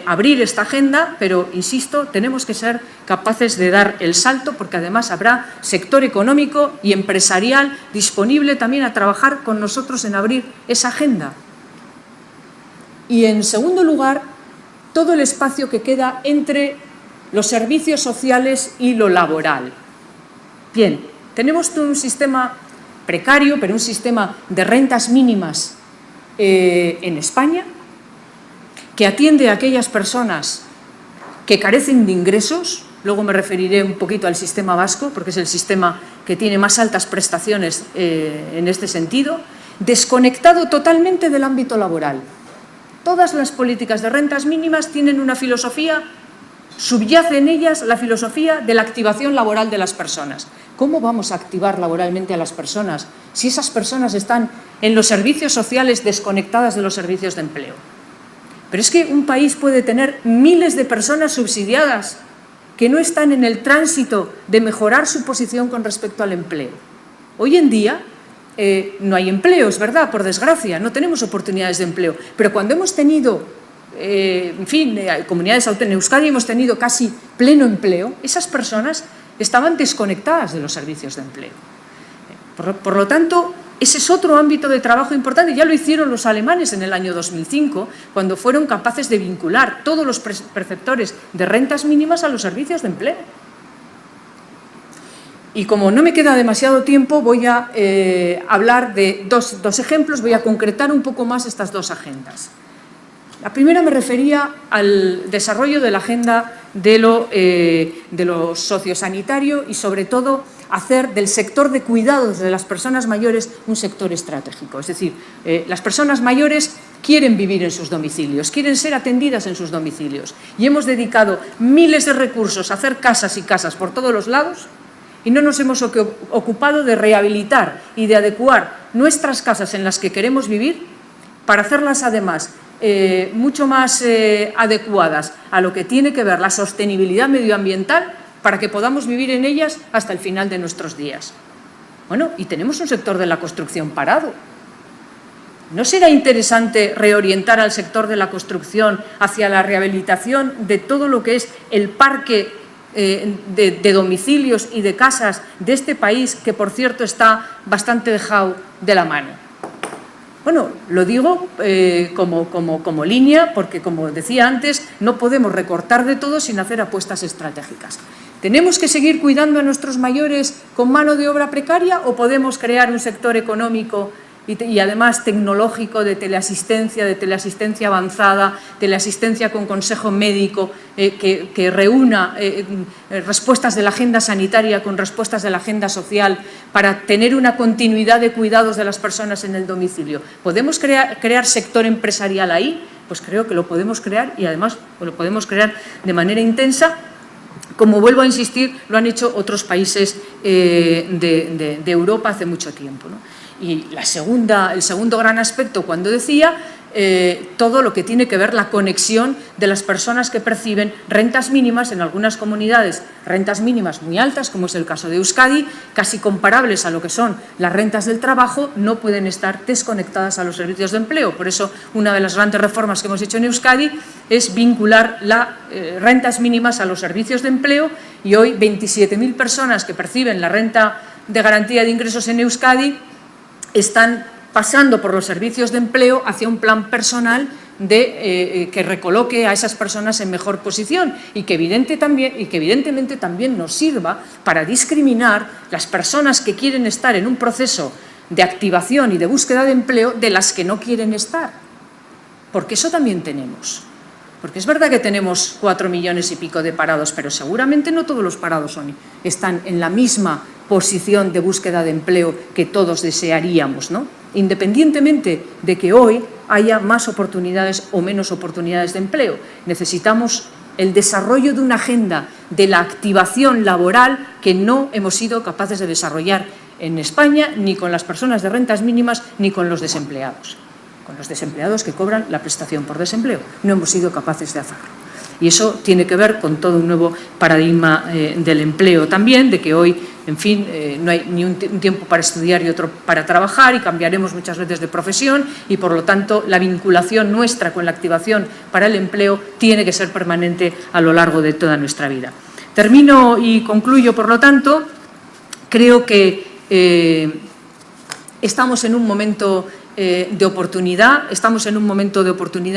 abrir esta agenda, pero insisto, tenemos que ser capaces de dar el salto, porque además habrá sector económico y empresarial disponible también a trabajar con nosotros en abrir esa agenda. Y en segundo lugar, todo el espacio que queda entre los servicios sociales y lo laboral. Bien, tenemos un sistema precario, pero un sistema de rentas mínimas en España, que atiende a aquellas personas que carecen de ingresos. Luego me referiré un poquito al sistema vasco, porque es el sistema que tiene más altas prestaciones en este sentido, desconectado totalmente del ámbito laboral. Todas las políticas de rentas mínimas tienen una filosofía subyace en ellas la filosofía de la activación laboral de las personas. ¿Cómo vamos a activar laboralmente a las personas si esas personas están en los servicios sociales desconectadas de los servicios de empleo? Pero es que un país puede tener miles de personas subsidiadas que no están en el tránsito de mejorar su posición con respecto al empleo. Hoy en día no hay empleo, es verdad, por desgracia, no tenemos oportunidades de empleo, pero cuando hemos tenido, comunidades autónomas, en Euskadi hemos tenido casi pleno empleo, esas personas estaban desconectadas de los servicios de empleo. Por lo tanto, ese es otro ámbito de trabajo importante. Ya lo hicieron los alemanes en el año 2005, cuando fueron capaces de vincular todos los perceptores de rentas mínimas a los servicios de empleo. Y como no me queda demasiado tiempo, voy a hablar de dos ejemplos, voy a concretar un poco más estas dos agendas. La primera me refería al desarrollo de la agenda de lo sociosanitario y, sobre todo, hacer del sector de cuidados de las personas mayores un sector estratégico. Es decir, las personas mayores quieren vivir en sus domicilios, quieren ser atendidas en sus domicilios. Y hemos dedicado miles de recursos a hacer casas y casas por todos los lados y no nos hemos ocupado de rehabilitar y de adecuar nuestras casas en las que queremos vivir para hacerlas, además, mucho más adecuadas a lo que tiene que ver la sostenibilidad medioambiental para que podamos vivir en ellas hasta el final de nuestros días. Bueno, y tenemos un sector de la construcción parado. ¿No será interesante reorientar al sector de la construcción hacia la rehabilitación de todo lo que es el parque de domicilios y de casas de este país, que, por cierto, está bastante dejado de la mano? Bueno, lo digo como línea porque, como decía antes, no podemos recortar de todo sin hacer apuestas estratégicas. ¿Tenemos que seguir cuidando a nuestros mayores con mano de obra precaria o podemos crear un sector económico y además tecnológico de teleasistencia avanzada, teleasistencia con consejo médico, que reúna respuestas de la agenda sanitaria con respuestas de la agenda social para tener una continuidad de cuidados de las personas en el domicilio? ¿Podemos crear sector empresarial ahí? Pues creo que lo podemos crear y además lo podemos crear de manera intensa. Como vuelvo a insistir, lo han hecho otros países de Europa hace mucho tiempo, ¿no? Y el segundo gran aspecto, cuando decía todo lo que tiene que ver la conexión de las personas que perciben rentas mínimas, en algunas comunidades rentas mínimas muy altas, como es el caso de Euskadi, casi comparables a lo que son las rentas del trabajo, no pueden estar desconectadas a los servicios de empleo. Por eso, una de las grandes reformas que hemos hecho en Euskadi es vincular las rentas mínimas a los servicios de empleo, y hoy 27.000 personas que perciben la renta de garantía de ingresos en Euskadi están pasando por los servicios de empleo hacia un plan personal que recoloque a esas personas en mejor posición y que evidentemente también nos sirva para discriminar las personas que quieren estar en un proceso de activación y de búsqueda de empleo de las que no quieren estar. Porque eso también tenemos. Porque es verdad que tenemos 4 millones y pico de parados, pero seguramente no todos los parados están en la misma posición de búsqueda de empleo que todos desearíamos, ¿no? Independientemente de que hoy haya más oportunidades o menos oportunidades de empleo, necesitamos el desarrollo de una agenda de la activación laboral que no hemos sido capaces de desarrollar en España, ni con las personas de rentas mínimas, ni con los desempleados. Con los desempleados que cobran la prestación por desempleo. No hemos sido capaces de hacerlo. Y eso tiene que ver con todo un nuevo paradigma del empleo también, de que hoy, en fin, no hay ni un tiempo para estudiar y otro para trabajar, y cambiaremos muchas veces de profesión, y por lo tanto la vinculación nuestra con la activación para el empleo tiene que ser permanente a lo largo de toda nuestra vida. Termino y concluyo, por lo tanto. Creo que estamos en un momento de oportunidad,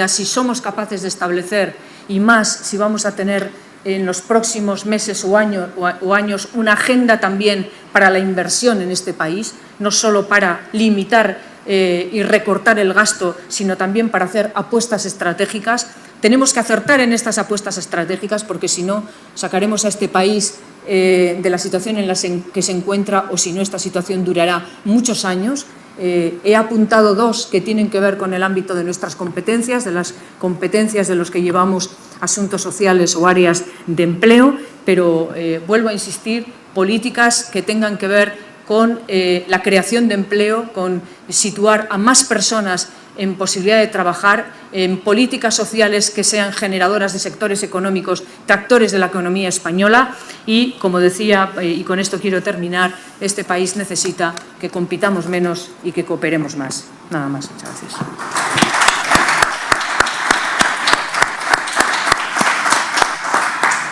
si somos capaces de establecer, y más si vamos a tener en los próximos meses o años una agenda también para la inversión en este país, no solo para limitar y recortar el gasto, sino también para hacer apuestas estratégicas. Tenemos que acertar en estas apuestas estratégicas, porque si no, sacaremos a este país de la situación en la que se encuentra, o si no, esta situación durará muchos años. He apuntado dos que tienen que ver con el ámbito de nuestras competencias, de las competencias de los que llevamos asuntos sociales o áreas de empleo, pero vuelvo a insistir, políticas que tengan que ver con la creación de empleo, con situar a más personas en posibilidad de trabajar, en políticas sociales que sean generadoras de sectores económicos, tractores de la economía española y, como decía, y con esto quiero terminar, este país necesita que compitamos menos y que cooperemos más. Nada más. Muchas gracias.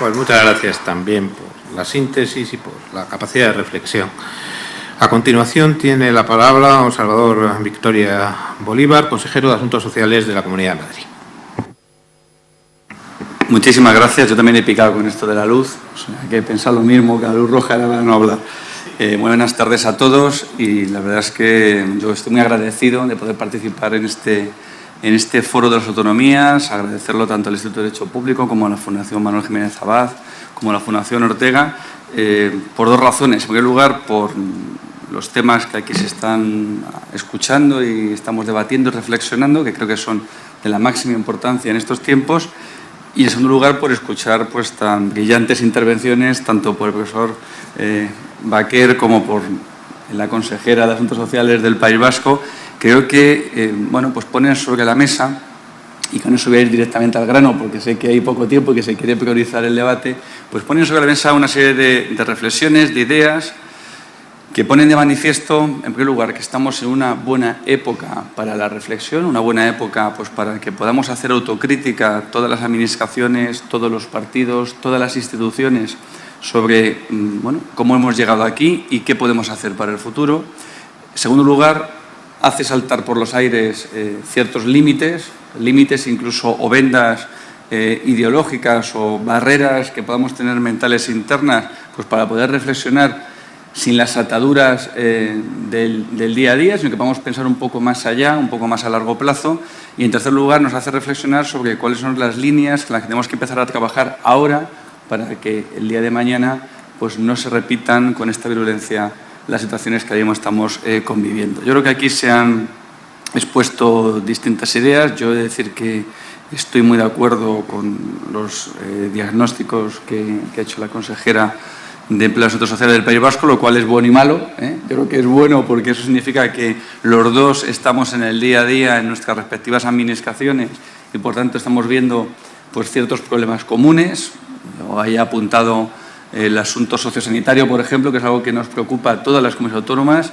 Pues muchas gracias también por la síntesis y por la capacidad de reflexión. A continuación tiene la palabra don Salvador Victoria Bolívar, consejero de Asuntos Sociales de la Comunidad de Madrid. Muchísimas gracias. Yo también he picado con esto de la luz. O sea, hay que pensar lo mismo, que la luz roja era no hablar. Muy buenas tardes a todos y la verdad es que yo estoy muy agradecido de poder participar en este foro de las autonomías, agradecerlo tanto al Instituto de Derecho Público como a la Fundación Manuel Jiménez Abad, como a la Fundación Ortega, por dos razones. En primer lugar, por los temas que aquí se están escuchando y estamos debatiendo y reflexionando, que creo que son de la máxima importancia en estos tiempos. Y en segundo lugar, por escuchar pues tan brillantes intervenciones, tanto por el profesor Baquer como por la consejera de Asuntos Sociales del País Vasco. Creo que pues ponen sobre la mesa, y con eso voy a ir directamente al grano porque sé que hay poco tiempo y que se quiere priorizar el debate, pues ponen sobre la mesa una serie de reflexiones, de ideas, que ponen de manifiesto, en primer lugar, que estamos en una buena época para la reflexión, una buena época pues, para que podamos hacer autocrítica todas las administraciones, todos los partidos, todas las instituciones sobre cómo hemos llegado aquí y qué podemos hacer para el futuro. En segundo lugar, hace saltar por los aires ciertos límites incluso o vendas ideológicas o barreras que podamos tener mentales internas, pues para poder reflexionar sin las ataduras del día a día, sino que podamos pensar un poco más allá, un poco más a largo plazo. Y en tercer lugar, nos hace reflexionar sobre cuáles son las líneas en las que tenemos que empezar a trabajar ahora para que el día de mañana pues, no se repitan con esta virulencia las situaciones que ahora mismo estamos conviviendo. Yo creo que aquí se han expuesto distintas ideas. Yo he de decir que estoy muy de acuerdo con los diagnósticos que ha hecho la consejera de Empleo y Asuntos Sociales del País Vasco, lo cual es bueno y malo. Yo creo que es bueno porque eso significa que los dos estamos en el día a día en nuestras respectivas administraciones y, por tanto, estamos viendo pues, ciertos problemas comunes. Yo ahí he apuntado el asunto sociosanitario, por ejemplo, que es algo que nos preocupa a todas las comunidades autónomas.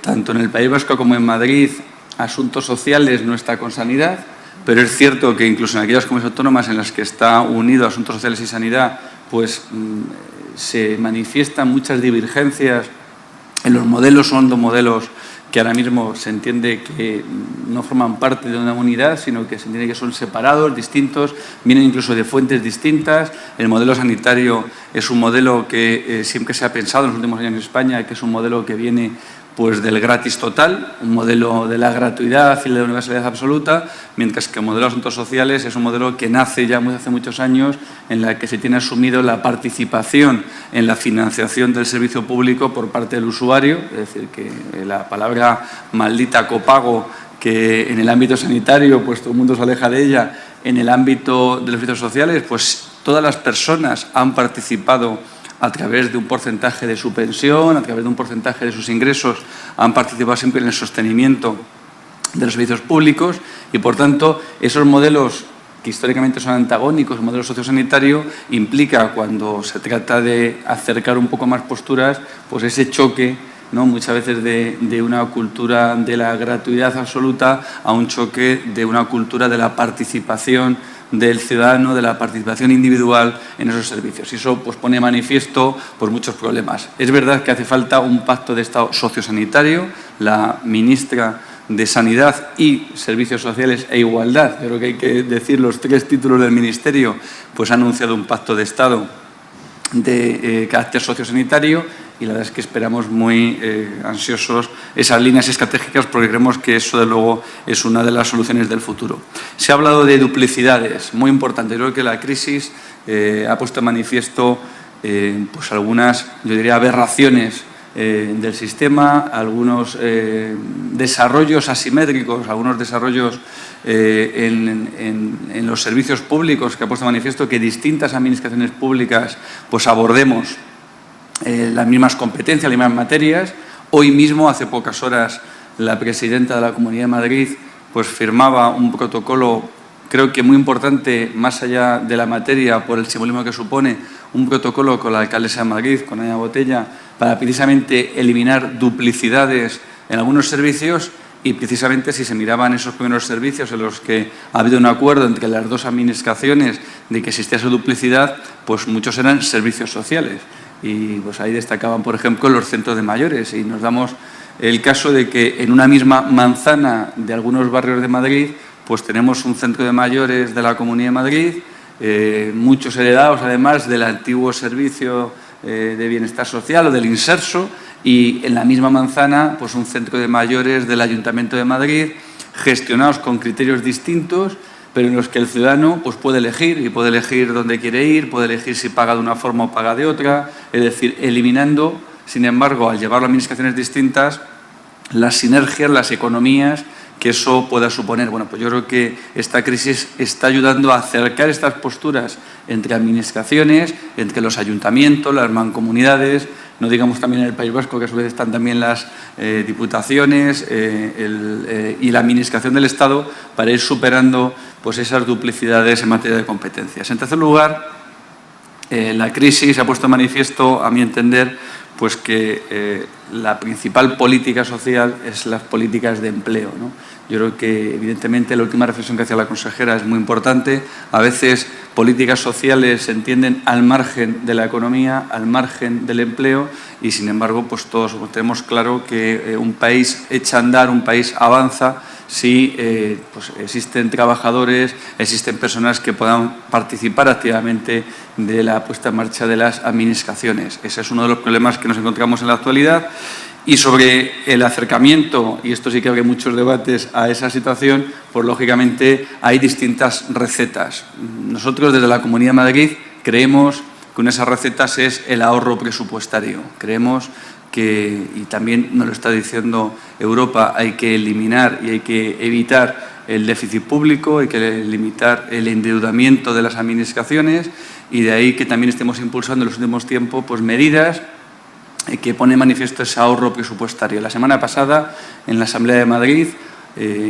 Tanto en el País Vasco como en Madrid, asuntos sociales no está con sanidad, pero es cierto que incluso en aquellas comunidades autónomas en las que está unido asuntos sociales y sanidad, pues se manifiestan muchas divergencias en los modelos. Son dos modelos que ahora mismo se entiende que no forman parte de una unidad, sino que se entiende que son separados, distintos, vienen incluso de fuentes distintas. El modelo sanitario es un modelo que siempre se ha pensado en los últimos años en España, que es un modelo que viene pues del gratis total, un modelo de la gratuidad y de la universalidad absoluta, mientras que el modelo de asuntos sociales es un modelo que nace ya hace muchos años, en la que se tiene asumido la participación en la financiación del servicio público por parte del usuario, es decir, que la palabra maldita copago, que en el ámbito sanitario pues todo el mundo se aleja de ella, en el ámbito de los servicios sociales pues todas las personas han participado a través de un porcentaje de su pensión, a través de un porcentaje de sus ingresos, han participado siempre en el sostenimiento de los servicios públicos y, por tanto, esos modelos que históricamente son antagónicos, el modelo sociosanitario, implica, cuando se trata de acercar un poco más posturas, pues ese choque, ¿no?, muchas veces de una cultura de la gratuidad absoluta a un choque de una cultura de la participación del ciudadano, de la participación individual en esos servicios. Y eso pues, pone de manifiesto pues, muchos problemas. Es verdad que hace falta un pacto de Estado sociosanitario. La ministra de Sanidad y Servicios Sociales e Igualdad, creo que hay que decir los tres títulos del Ministerio, pues ha anunciado un pacto de Estado de carácter sociosanitario y la verdad es que esperamos muy ansiosos esas líneas estratégicas porque creemos que eso, de luego, es una de las soluciones del futuro. Se ha hablado de duplicidades, muy importante. Yo creo que la crisis ha puesto de manifiesto pues algunas, yo diría, aberraciones del sistema, algunos desarrollos asimétricos, algunos desarrollos en los servicios públicos, que ha puesto de manifiesto que distintas administraciones públicas pues abordemos las mismas competencias, las mismas materias. Hoy mismo, hace pocas horas, la presidenta de la Comunidad de Madrid pues firmaba un protocolo, creo que muy importante, más allá de la materia, por el simbolismo que supone, un protocolo con la alcaldesa de Madrid, con Ana Botella, para precisamente eliminar duplicidades en algunos servicios. Y precisamente si se miraban esos primeros servicios en los que ha habido un acuerdo entre las dos administraciones de que existía esa duplicidad, pues muchos eran servicios sociales. Y pues ahí destacaban, por ejemplo, los centros de mayores. Y nos damos el caso de que en una misma manzana de algunos barrios de Madrid, pues tenemos un centro de mayores de la Comunidad de Madrid, muchos heredados además del antiguo servicio de bienestar social o del Inserso, y en la misma manzana pues un centro de mayores del Ayuntamiento de Madrid, gestionados con criterios distintos, pero en los que el ciudadano pues puede elegir, y puede elegir dónde quiere ir, puede elegir si paga de una forma o paga de otra, es decir, eliminando, sin embargo, al llevarlo a administraciones distintas, las sinergias, las economías que eso pueda suponer. Bueno, pues yo creo que esta crisis está ayudando a acercar estas posturas entre administraciones, entre los ayuntamientos, las mancomunidades, no digamos también en el País Vasco, que a su vez están también las diputaciones y la administración del Estado, para ir superando pues esas duplicidades en materia de competencias. En tercer lugar, la crisis ha puesto de manifiesto, a mi entender, pues que la principal política social es las políticas de empleo, ¿no? Yo creo que, evidentemente, la última reflexión que hacía la consejera es muy importante. A veces políticas sociales se entienden al margen de la economía, al margen del empleo, y, sin embargo, pues todos tenemos claro que un país echa a andar, un país avanza si pues existen trabajadores, existen personas que puedan participar activamente de la puesta en marcha de las administraciones. Ese es uno de los problemas que nos encontramos en la actualidad. Y sobre el acercamiento, y esto sí que hay muchos debates a esa situación, pues lógicamente hay distintas recetas. Nosotros desde la Comunidad de Madrid creemos que una de esas recetas es el ahorro presupuestario. Creemos que, y también nos lo está diciendo Europa, hay que eliminar y hay que evitar el déficit público, hay que limitar el endeudamiento de las administraciones, y de ahí que también estemos impulsando en los últimos tiempos pues medidas que pone en manifiesto ese ahorro presupuestario. La semana pasada, en la Asamblea de Madrid,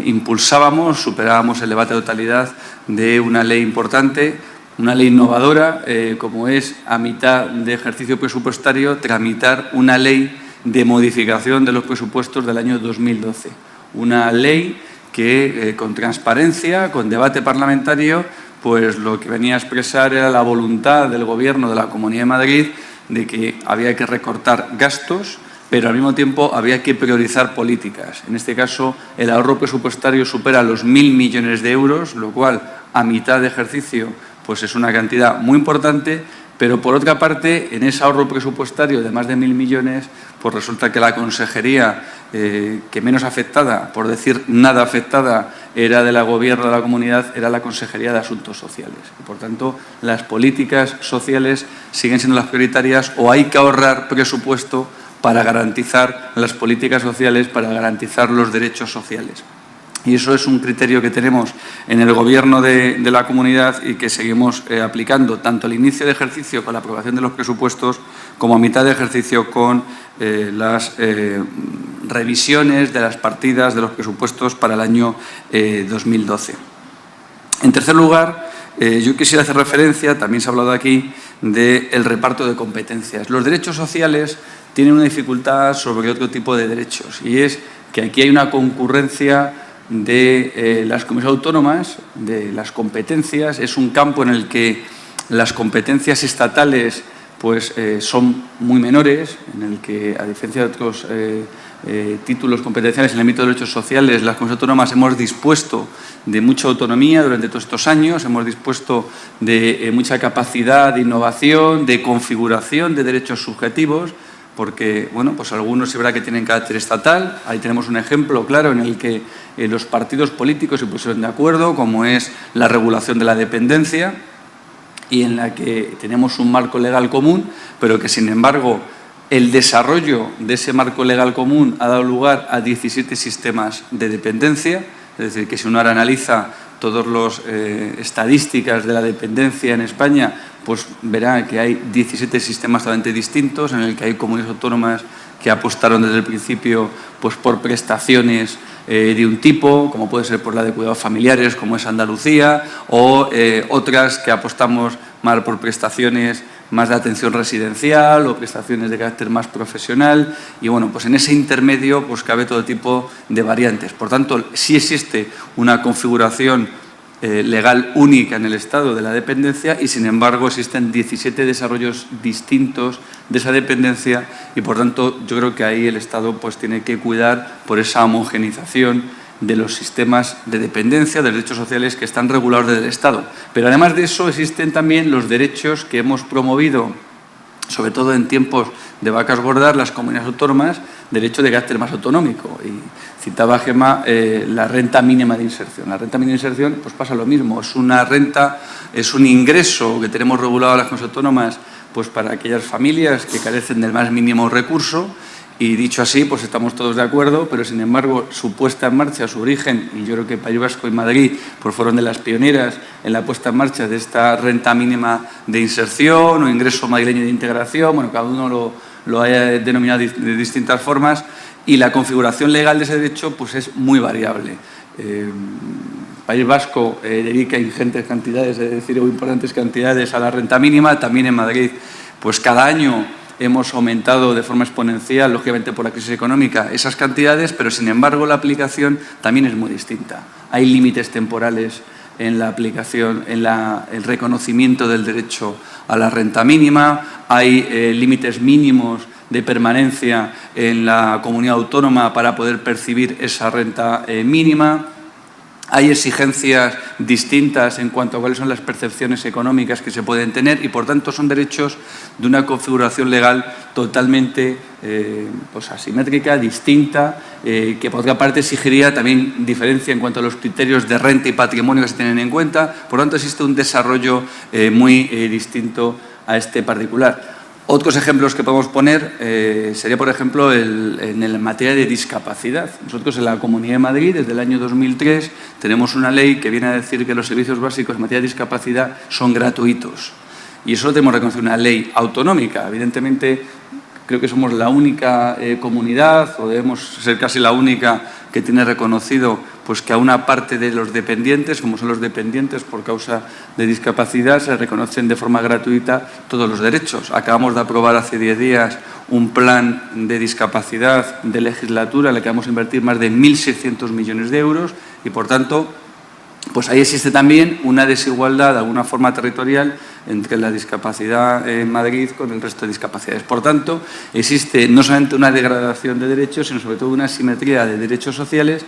impulsábamos, superábamos el debate de totalidad de una ley importante, una ley innovadora, como es, a mitad de ejercicio presupuestario, tramitar una ley de modificación de los presupuestos del año 2012. Una ley que, con transparencia, con debate parlamentario, pues lo que venía a expresar era la voluntad del Gobierno de la Comunidad de Madrid de que había que recortar gastos, pero al mismo tiempo había que priorizar políticas. En este caso, el ahorro presupuestario supera los 1.000 millones de euros, lo cual, a mitad de ejercicio, pues es una cantidad muy importante, pero por otra parte, en ese ahorro presupuestario de más de 1.000 millones, pues resulta que la consejería que menos afectada, por decir nada afectada, era de la Gobierno de la Comunidad, era la Consejería de Asuntos Sociales. Y, por tanto, las políticas sociales siguen siendo las prioritarias, o hay que ahorrar presupuesto para garantizar las políticas sociales, para garantizar los derechos sociales. Y eso es un criterio que tenemos en el Gobierno de la Comunidad y que seguimos aplicando tanto al inicio de ejercicio con la aprobación de los presupuestos, como a mitad de ejercicio con las revisiones de las partidas de los presupuestos para el año 2012. En tercer lugar, yo quisiera hacer referencia, también se ha hablado aquí, del reparto de competencias. Los derechos sociales tienen una dificultad sobre otro tipo de derechos, y es que aquí hay una concurrencia de las comunidades autónomas, de las competencias. Es un campo en el que las competencias estatales pues, son muy menores, en el que, a diferencia de otros títulos competenciales en el ámbito de derechos sociales, las comunidades autónomas hemos dispuesto de mucha autonomía durante todos estos años, hemos dispuesto de mucha capacidad de innovación, de configuración de derechos subjetivos, porque, bueno, pues algunos es verdad que tienen carácter estatal. Ahí tenemos un ejemplo claro en el que los partidos políticos se pusieron de acuerdo, como es la regulación de la dependencia, y en la que tenemos un marco legal común, pero que, sin embargo, El desarrollo de ese marco legal común ha dado lugar a 17 sistemas de dependencia, es decir, que si uno ahora analiza todas las estadísticas de la dependencia en España, pues verá que hay 17 sistemas totalmente distintos, en el que hay comunidades autónomas que apostaron desde el principio pues, por prestaciones de un tipo, como puede ser por la de cuidados familiares, como es Andalucía, o otras que apostamos más por prestaciones más de atención residencial o prestaciones de carácter más profesional. Y bueno, pues en ese intermedio pues cabe todo tipo de variantes. Por tanto, sí existe una configuración legal única en el Estado de la dependencia y, sin embargo, existen 17 desarrollos distintos de esa dependencia y, por tanto, yo creo que ahí el Estado pues tiene que cuidar por esa homogenización de los sistemas de dependencia, de derechos sociales que están regulados desde el Estado. Pero, además de eso, existen también los derechos que hemos promovido, sobre todo en tiempos de vacas gordas, las comunidades autónomas, derechos de carácter más autonómico. Y citaba Gemma la renta mínima de inserción. La renta mínima de inserción pues pasa lo mismo. Es una renta, es un ingreso que tenemos regulado las comunidades autónomas pues para aquellas familias que carecen del más mínimo recurso. Y dicho así, pues estamos todos de acuerdo, pero sin embargo su puesta en marcha, su origen, y yo creo que País Vasco y Madrid pues fueron de las pioneras en la puesta en marcha de esta renta mínima de inserción o ingreso madrileño de integración, bueno, cada uno lo haya denominado de distintas formas, y la configuración legal de ese derecho pues es muy variable. País Vasco dedica ingentes cantidades, es decir, importantes cantidades a la renta mínima, también en Madrid pues cada año hemos aumentado de forma exponencial, lógicamente por la crisis económica, esas cantidades, pero sin embargo la aplicación también es muy distinta. Hay límites temporales en la aplicación, en el reconocimiento del derecho a la renta mínima, hay límites mínimos de permanencia en la comunidad autónoma para poder percibir esa renta mínima. Hay exigencias distintas en cuanto a cuáles son las percepciones económicas que se pueden tener y, por tanto, son derechos de una configuración legal totalmente pues asimétrica, distinta, que por otra parte exigiría también diferencia en cuanto a los criterios de renta y patrimonio que se tienen en cuenta. Por tanto, existe un desarrollo muy distinto a este particular. Otros ejemplos que podemos poner sería, por ejemplo, en materia de discapacidad. Nosotros en la Comunidad de Madrid, desde el año 2003, tenemos una ley que viene a decir que los servicios básicos en materia de discapacidad son gratuitos. Y eso lo tenemos reconocido en una ley autonómica. Evidentemente, creo que somos la única comunidad, o debemos ser casi la única, que tiene reconocido pues que a una parte de los dependientes, como son los dependientes por causa de discapacidad, se reconocen de forma gratuita todos los derechos. Acabamos de aprobar hace 10 días un plan de discapacidad de legislatura en el que vamos a invertir más de 1.600 millones de euros y, por tanto, pues ahí existe también una desigualdad de alguna forma territorial entre la discapacidad en Madrid con el resto de discapacidades. Por tanto, existe no solamente una degradación de derechos, sino sobre todo una asimetría de derechos sociales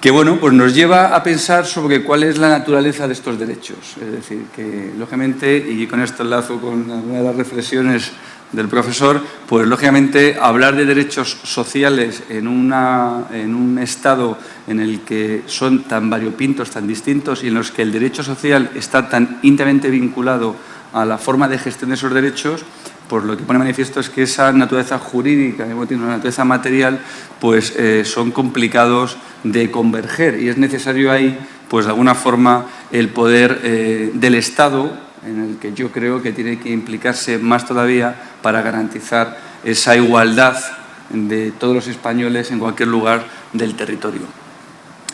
que, bueno, pues nos lleva a pensar sobre cuál es la naturaleza de estos derechos. Es decir, que lógicamente, y con esto enlazo con alguna de las reflexiones del profesor, pues lógicamente hablar de derechos sociales en un Estado en el que son tan variopintos, tan distintos y en los que el derecho social está tan íntimamente vinculado a la forma de gestión de esos derechos, pues lo que pone manifiesto es que esa naturaleza jurídica, una naturaleza material, pues son complicados de converger y es necesario ahí, pues de alguna forma, el poder del Estado, en el que yo creo que tiene que implicarse más todavía para garantizar esa igualdad de todos los españoles en cualquier lugar del territorio.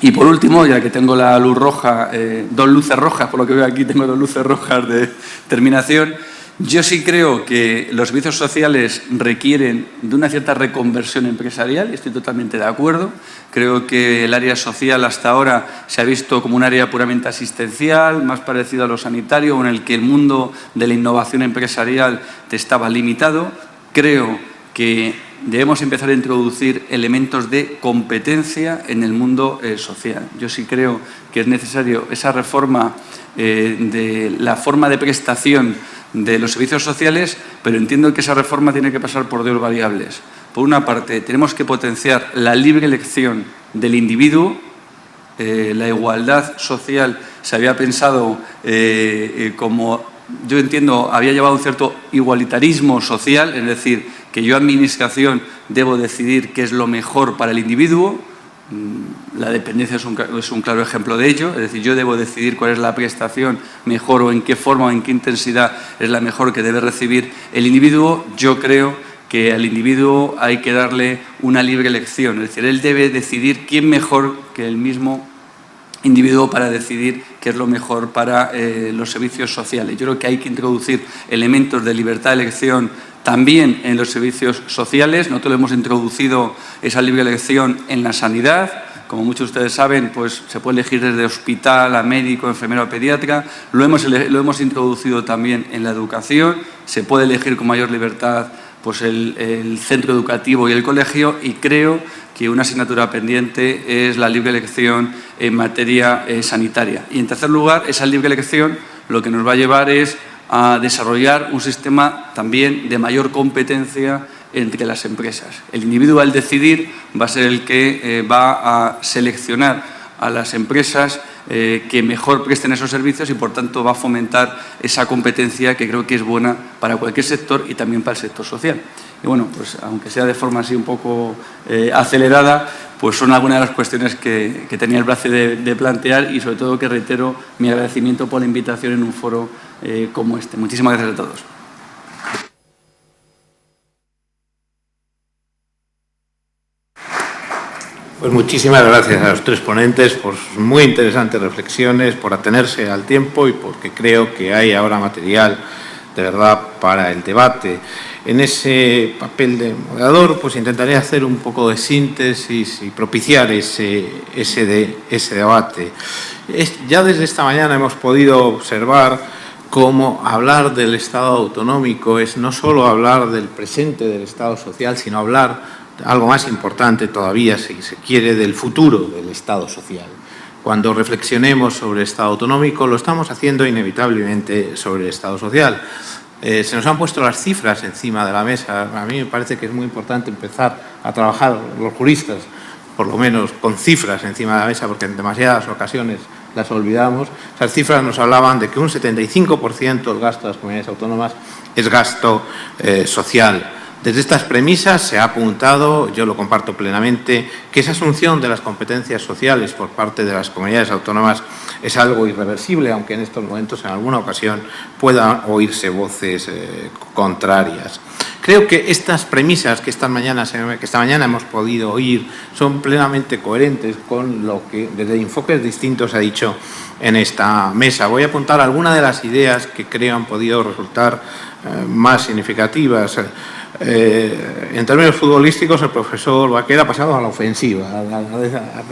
Y por último, ya que tengo la luz roja, 2 luces rojas, por lo que veo aquí tengo 2 luces rojas de terminación, yo sí creo que los servicios sociales requieren de una cierta reconversión empresarial, y estoy totalmente de acuerdo. Creo que el área social hasta ahora se ha visto como un área puramente asistencial, más parecido a lo sanitario, en el que el mundo de la innovación empresarial estaba limitado. Creo que debemos empezar a introducir elementos de competencia en el mundo social. Yo sí creo que es necesario esa reforma de la forma de prestación de los servicios sociales, pero entiendo que esa reforma tiene que pasar por 2 variables. Por una parte, tenemos que potenciar la libre elección del individuo. La igualdad social se había pensado como yo entiendo, había llevado un cierto igualitarismo social, es decir, que yo, administración, debo decidir qué es lo mejor para el individuo. La dependencia es un claro ejemplo de ello, es decir, yo debo decidir cuál es la prestación mejor o en qué forma o en qué intensidad es la mejor que debe recibir el individuo. Yo creo que al individuo hay que darle una libre elección, es decir, él debe decidir quién mejor que el mismo individuo para decidir qué es lo mejor para los servicios sociales. Yo creo que hay que introducir elementos de libertad de elección también en los servicios sociales. Nosotros hemos introducido esa libre elección en la sanidad. Como muchos de ustedes saben, pues se puede elegir desde hospital a médico, enfermero a pediatra. Lo hemos introducido también en la educación. Se puede elegir con mayor libertad pues el centro educativo y el colegio, y creo que una asignatura pendiente es la libre elección en materia sanitaria. Y en tercer lugar, esa libre elección lo que nos va a llevar es a desarrollar un sistema también de mayor competencia entre las empresas. El individuo, al decidir, va a ser el que va a seleccionar a las empresas que mejor presten esos servicios y, por tanto, va a fomentar esa competencia que creo que es buena para cualquier sector y también para el sector social. Y bueno, pues aunque sea de forma así un poco acelerada, pues son algunas de las cuestiones que tenía el placer de plantear, y sobre todo que reitero mi agradecimiento por la invitación en un foro como este. Muchísimas gracias a todos. Pues muchísimas gracias a los tres ponentes por sus muy interesantes reflexiones, por atenerse al tiempo y porque creo que hay ahora material de verdad para el debate. En ese papel de moderador, pues intentaré hacer un poco de síntesis y propiciar ese debate. Ya desde esta mañana hemos podido observar cómo hablar del Estado autonómico es no solo hablar del presente del Estado social, sino hablar, algo más importante todavía, si se quiere, del futuro del Estado social. Cuando reflexionemos sobre el Estado autonómico, lo estamos haciendo inevitablemente sobre el Estado social. Se nos han puesto las cifras encima de la mesa. A mí me parece que es muy importante empezar a trabajar los juristas, por lo menos con cifras encima de la mesa, porque en demasiadas ocasiones las olvidamos. Esas cifras nos hablaban de que un 75% del gasto de las comunidades autónomas es gasto social. Desde estas premisas se ha apuntado, yo lo comparto plenamente, que esa asunción de las competencias sociales por parte de las comunidades autónomas es algo irreversible, aunque en estos momentos en alguna ocasión puedan oírse voces contrarias. Creo que estas premisas que esta mañana hemos podido oír son plenamente coherentes con lo que desde enfoques distintos se ha dicho en esta mesa. Voy a apuntar algunas de las ideas que creo han podido resultar más significativas. En términos futbolísticos, el profesor Baquer ha pasado a la ofensiva.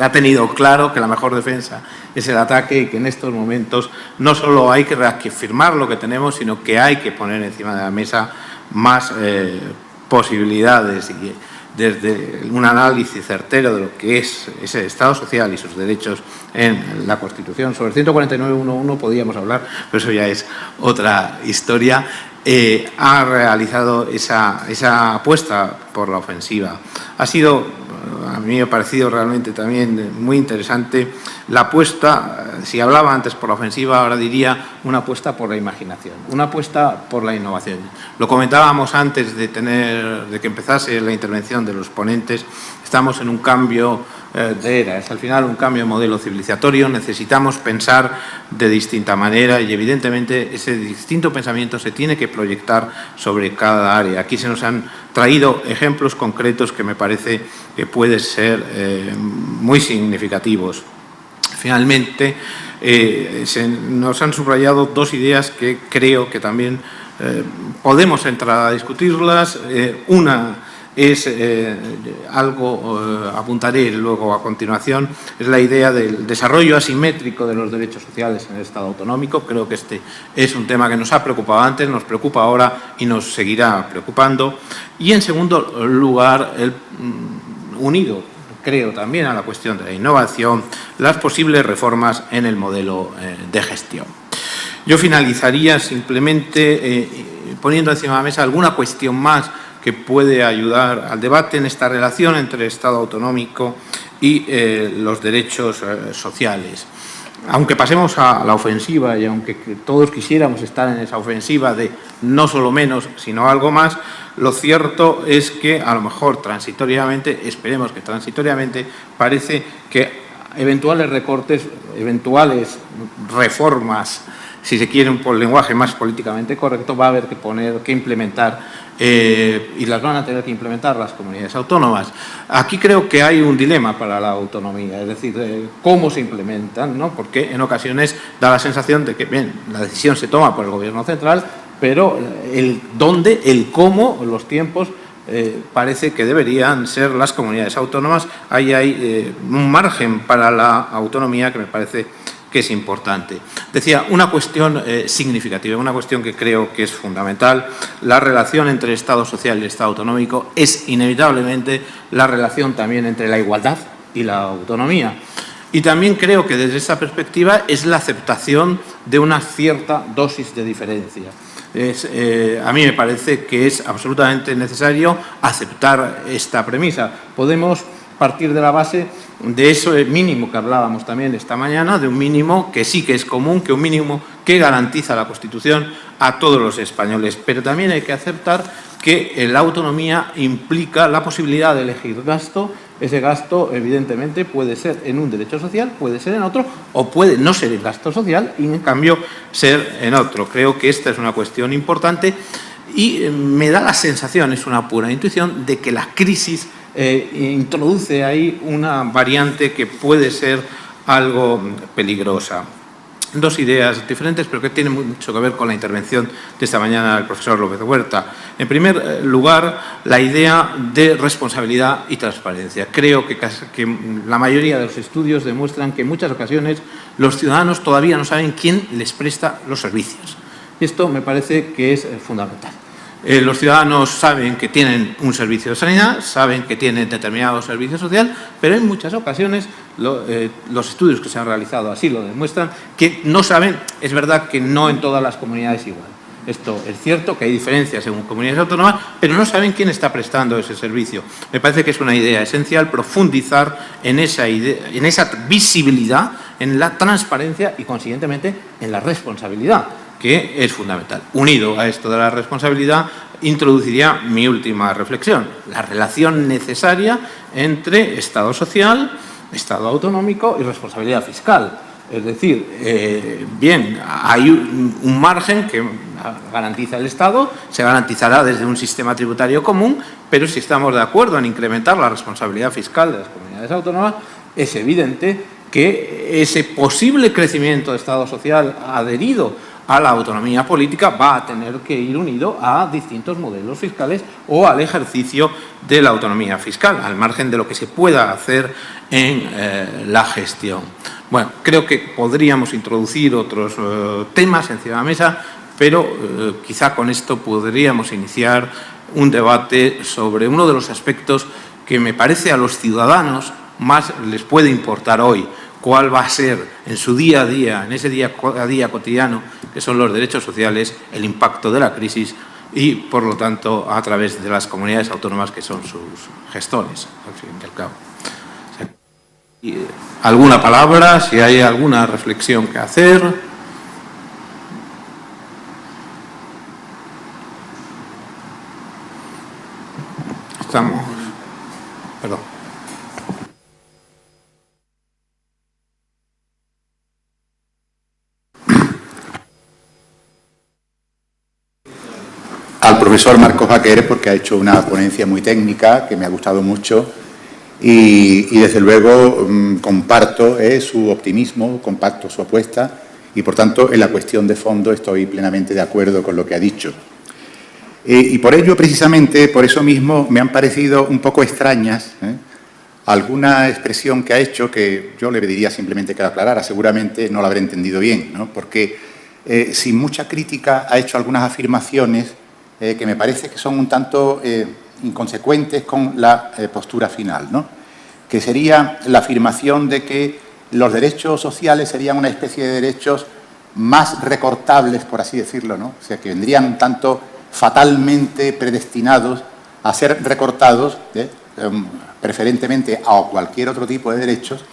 Ha tenido claro que la mejor defensa es el ataque y que en estos momentos no solo hay que reafirmar lo que tenemos, sino que hay que poner encima de la mesa más posibilidades, y desde un análisis certero de lo que es ese Estado social y sus derechos en la Constitución. Sobre el 149.1.1 podíamos hablar, pero eso ya es otra historia. Ha realizado esa apuesta por la ofensiva. Ha sido, a mí me ha parecido realmente también muy interesante la apuesta, si hablaba antes por la ofensiva, ahora diría una apuesta por la imaginación, una apuesta por la innovación. Lo comentábamos antes de que empezase la intervención de los ponentes. Estamos en un cambio de era, es al final un cambio de modelo civilizatorio. Necesitamos pensar de distinta manera y evidentemente ese distinto pensamiento se tiene que proyectar sobre cada área. Aquí se nos han traído ejemplos concretos que me parece que pueden ser muy significativos. Finalmente, nos han subrayado dos ideas que creo que también podemos entrar a discutirlas. Una es apuntaré luego a continuación, es la idea del desarrollo asimétrico de los derechos sociales en el Estado autonómico. Creo que este es un tema que nos ha preocupado antes, nos preocupa ahora y nos seguirá preocupando. Y en segundo lugar, unido, creo, también a la cuestión de la innovación, las posibles reformas en el modelo de gestión. Yo finalizaría simplemente poniendo encima de la mesa alguna cuestión más que puede ayudar al debate en esta relación entre Estado autonómico y los derechos sociales. Aunque pasemos a la ofensiva y aunque todos quisiéramos estar en esa ofensiva de no solo menos, sino algo más, lo cierto es que a lo mejor transitoriamente, esperemos que transitoriamente, parece que eventuales recortes, eventuales reformas, si se quiere un lenguaje más políticamente correcto, va a haber que implementar y las van a tener que implementar las comunidades autónomas. Aquí creo que hay un dilema para la autonomía, es decir, cómo se implementan, ¿no? Porque en ocasiones da la sensación de que, bien, la decisión se toma por el Gobierno central, pero el dónde, el cómo, los tiempos, parece que deberían ser las comunidades autónomas. Ahí hay un margen para la autonomía que me parece que es importante. Decía, una cuestión significativa, una cuestión que creo que es fundamental, la relación entre el Estado social y el Estado autonómico es inevitablemente la relación también entre la igualdad y la autonomía. Y también creo que desde esa perspectiva es la aceptación de una cierta dosis de diferencia. A mí me parece que es absolutamente necesario aceptar esta premisa. Podemos partir de la base de eso mínimo que hablábamos también esta mañana, de un mínimo que sí que es común, que un mínimo que garantiza la Constitución a todos los españoles. Pero también hay que aceptar que la autonomía implica la posibilidad de elegir gasto. Ese gasto, evidentemente, puede ser en un derecho social, puede ser en otro, o puede no ser en gasto social y, en cambio, ser en otro. Creo que esta es una cuestión importante y me da la sensación, es una pura intuición, de que la crisis introduce ahí una variante que puede ser algo peligrosa. Dos ideas diferentes, pero que tienen mucho que ver con la intervención de esta mañana del profesor López Huerta. En primer lugar, la idea de responsabilidad y transparencia. Creo que la mayoría de los estudios demuestran que en muchas ocasiones los ciudadanos todavía no saben quién les presta los servicios. Y esto me parece que es fundamental. Los ciudadanos saben que tienen un servicio de sanidad, saben que tienen determinado servicio social, pero en muchas ocasiones los estudios que se han realizado así lo demuestran, que no saben, es verdad que no en todas las comunidades igual. Esto es cierto, que hay diferencias según comunidades autónomas, pero no saben quién está prestando ese servicio. Me parece que es una idea esencial profundizar en esa idea, en esa visibilidad, en la transparencia y, consiguientemente, en la responsabilidad, que es fundamental. Unido a esto de la responsabilidad, introduciría mi última reflexión, la relación necesaria entre Estado social, Estado autonómico y responsabilidad fiscal. Es decir, bien, hay un margen que garantiza el Estado, se garantizará desde un sistema tributario común, pero si estamos de acuerdo en incrementar la responsabilidad fiscal de las comunidades autónomas, es evidente que ese posible crecimiento de Estado social adherido a la autonomía política va a tener que ir unido a distintos modelos fiscales o al ejercicio de la autonomía fiscal, al margen de lo que se pueda hacer en la gestión. Bueno, creo que podríamos introducir otros temas encima de la mesa, pero quizá con esto podríamos iniciar un debate sobre uno de los aspectos que me parece a los ciudadanos más les puede importar hoy. Cuál va a ser en su día a día, en ese día a día cotidiano, que son los derechos sociales, el impacto de la crisis y, por lo tanto, a través de las comunidades autónomas que son sus gestores, al fin y al cabo. ¿Alguna palabra? Si hay alguna reflexión que hacer. Estamos. Perdón. Al profesor Marcos Baquer, porque ha hecho una ponencia muy técnica que me ha gustado mucho y desde luego comparto su optimismo, comparto su apuesta y por tanto en la cuestión de fondo estoy plenamente de acuerdo con lo que ha dicho. Y por ello, precisamente, por eso mismo me han parecido un poco extrañas alguna expresión que ha hecho que yo le pediría simplemente que la aclarara, seguramente no la habré entendido bien, ¿no? Porque sin mucha crítica ha hecho algunas afirmaciones que me parece que son un tanto inconsecuentes con la postura final, ¿no? Que sería la afirmación de que los derechos sociales serían una especie de derechos más recortables, por así decirlo, ¿no? O sea, que vendrían un tanto fatalmente predestinados a ser recortados preferentemente a cualquier otro tipo de derechos,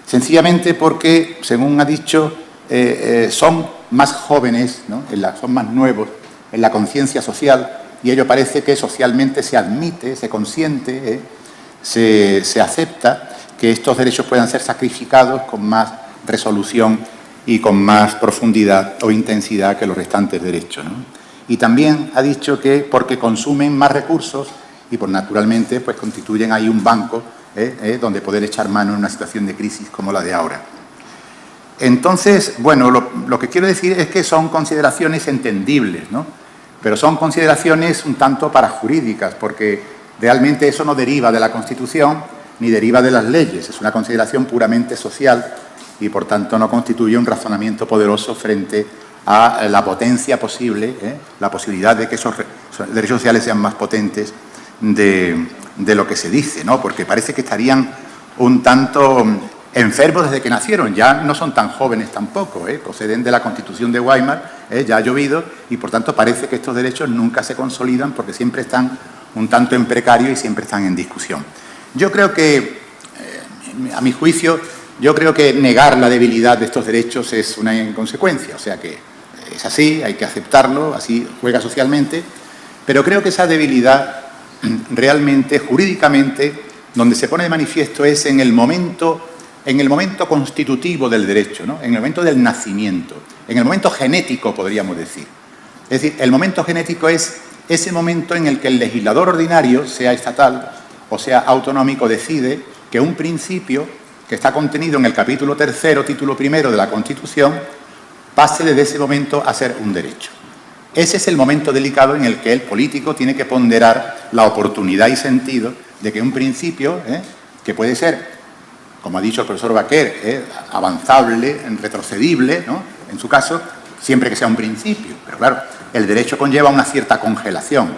sencillamente porque, según ha dicho, son más jóvenes, ¿no? Son más nuevos en la conciencia social, y ello parece que socialmente se admite, se consiente, se acepta que estos derechos puedan ser sacrificados con más resolución y con más profundidad o intensidad que los restantes derechos, ¿no? Y también ha dicho que porque consumen más recursos y pues naturalmente pues constituyen ahí un banco donde poder echar mano en una situación de crisis como la de ahora. Entonces, bueno, lo que quiero decir es que son consideraciones entendibles, ¿no? Pero son consideraciones un tanto parajurídicas, porque realmente eso no deriva de la Constitución ni deriva de las leyes, es una consideración puramente social y por tanto no constituye un razonamiento poderoso frente a la potencia posible, la posibilidad de que esos derechos sociales sean más potentes de lo que se dice, ¿no? Porque parece que estarían un tanto enfermos desde que nacieron, ya no son tan jóvenes tampoco, proceden de la Constitución de Weimar, ya ha llovido y por tanto parece que estos derechos nunca se consolidan porque siempre están un tanto en precario y siempre están en discusión. Yo creo que, a mi juicio, yo creo que negar la debilidad de estos derechos es una inconsecuencia, o sea que es así, hay que aceptarlo, así juega socialmente, pero creo que esa debilidad realmente, jurídicamente, donde se pone de manifiesto es en el momento constitutivo del derecho, ¿no? En el momento del nacimiento, en el momento genético, podríamos decir. Es decir, el momento genético es ese momento en el que el legislador ordinario, sea estatal o sea autonómico, decide que un principio que está contenido en el capítulo 3, título 1 de la Constitución, pase desde ese momento a ser un derecho. Ese es el momento delicado en el que el político tiene que ponderar la oportunidad y sentido de que un principio, que puede ser, como ha dicho el profesor Baquer, avanzable, retrocedible, ¿no? En su caso, siempre que sea un principio. Pero claro, el derecho conlleva una cierta congelación.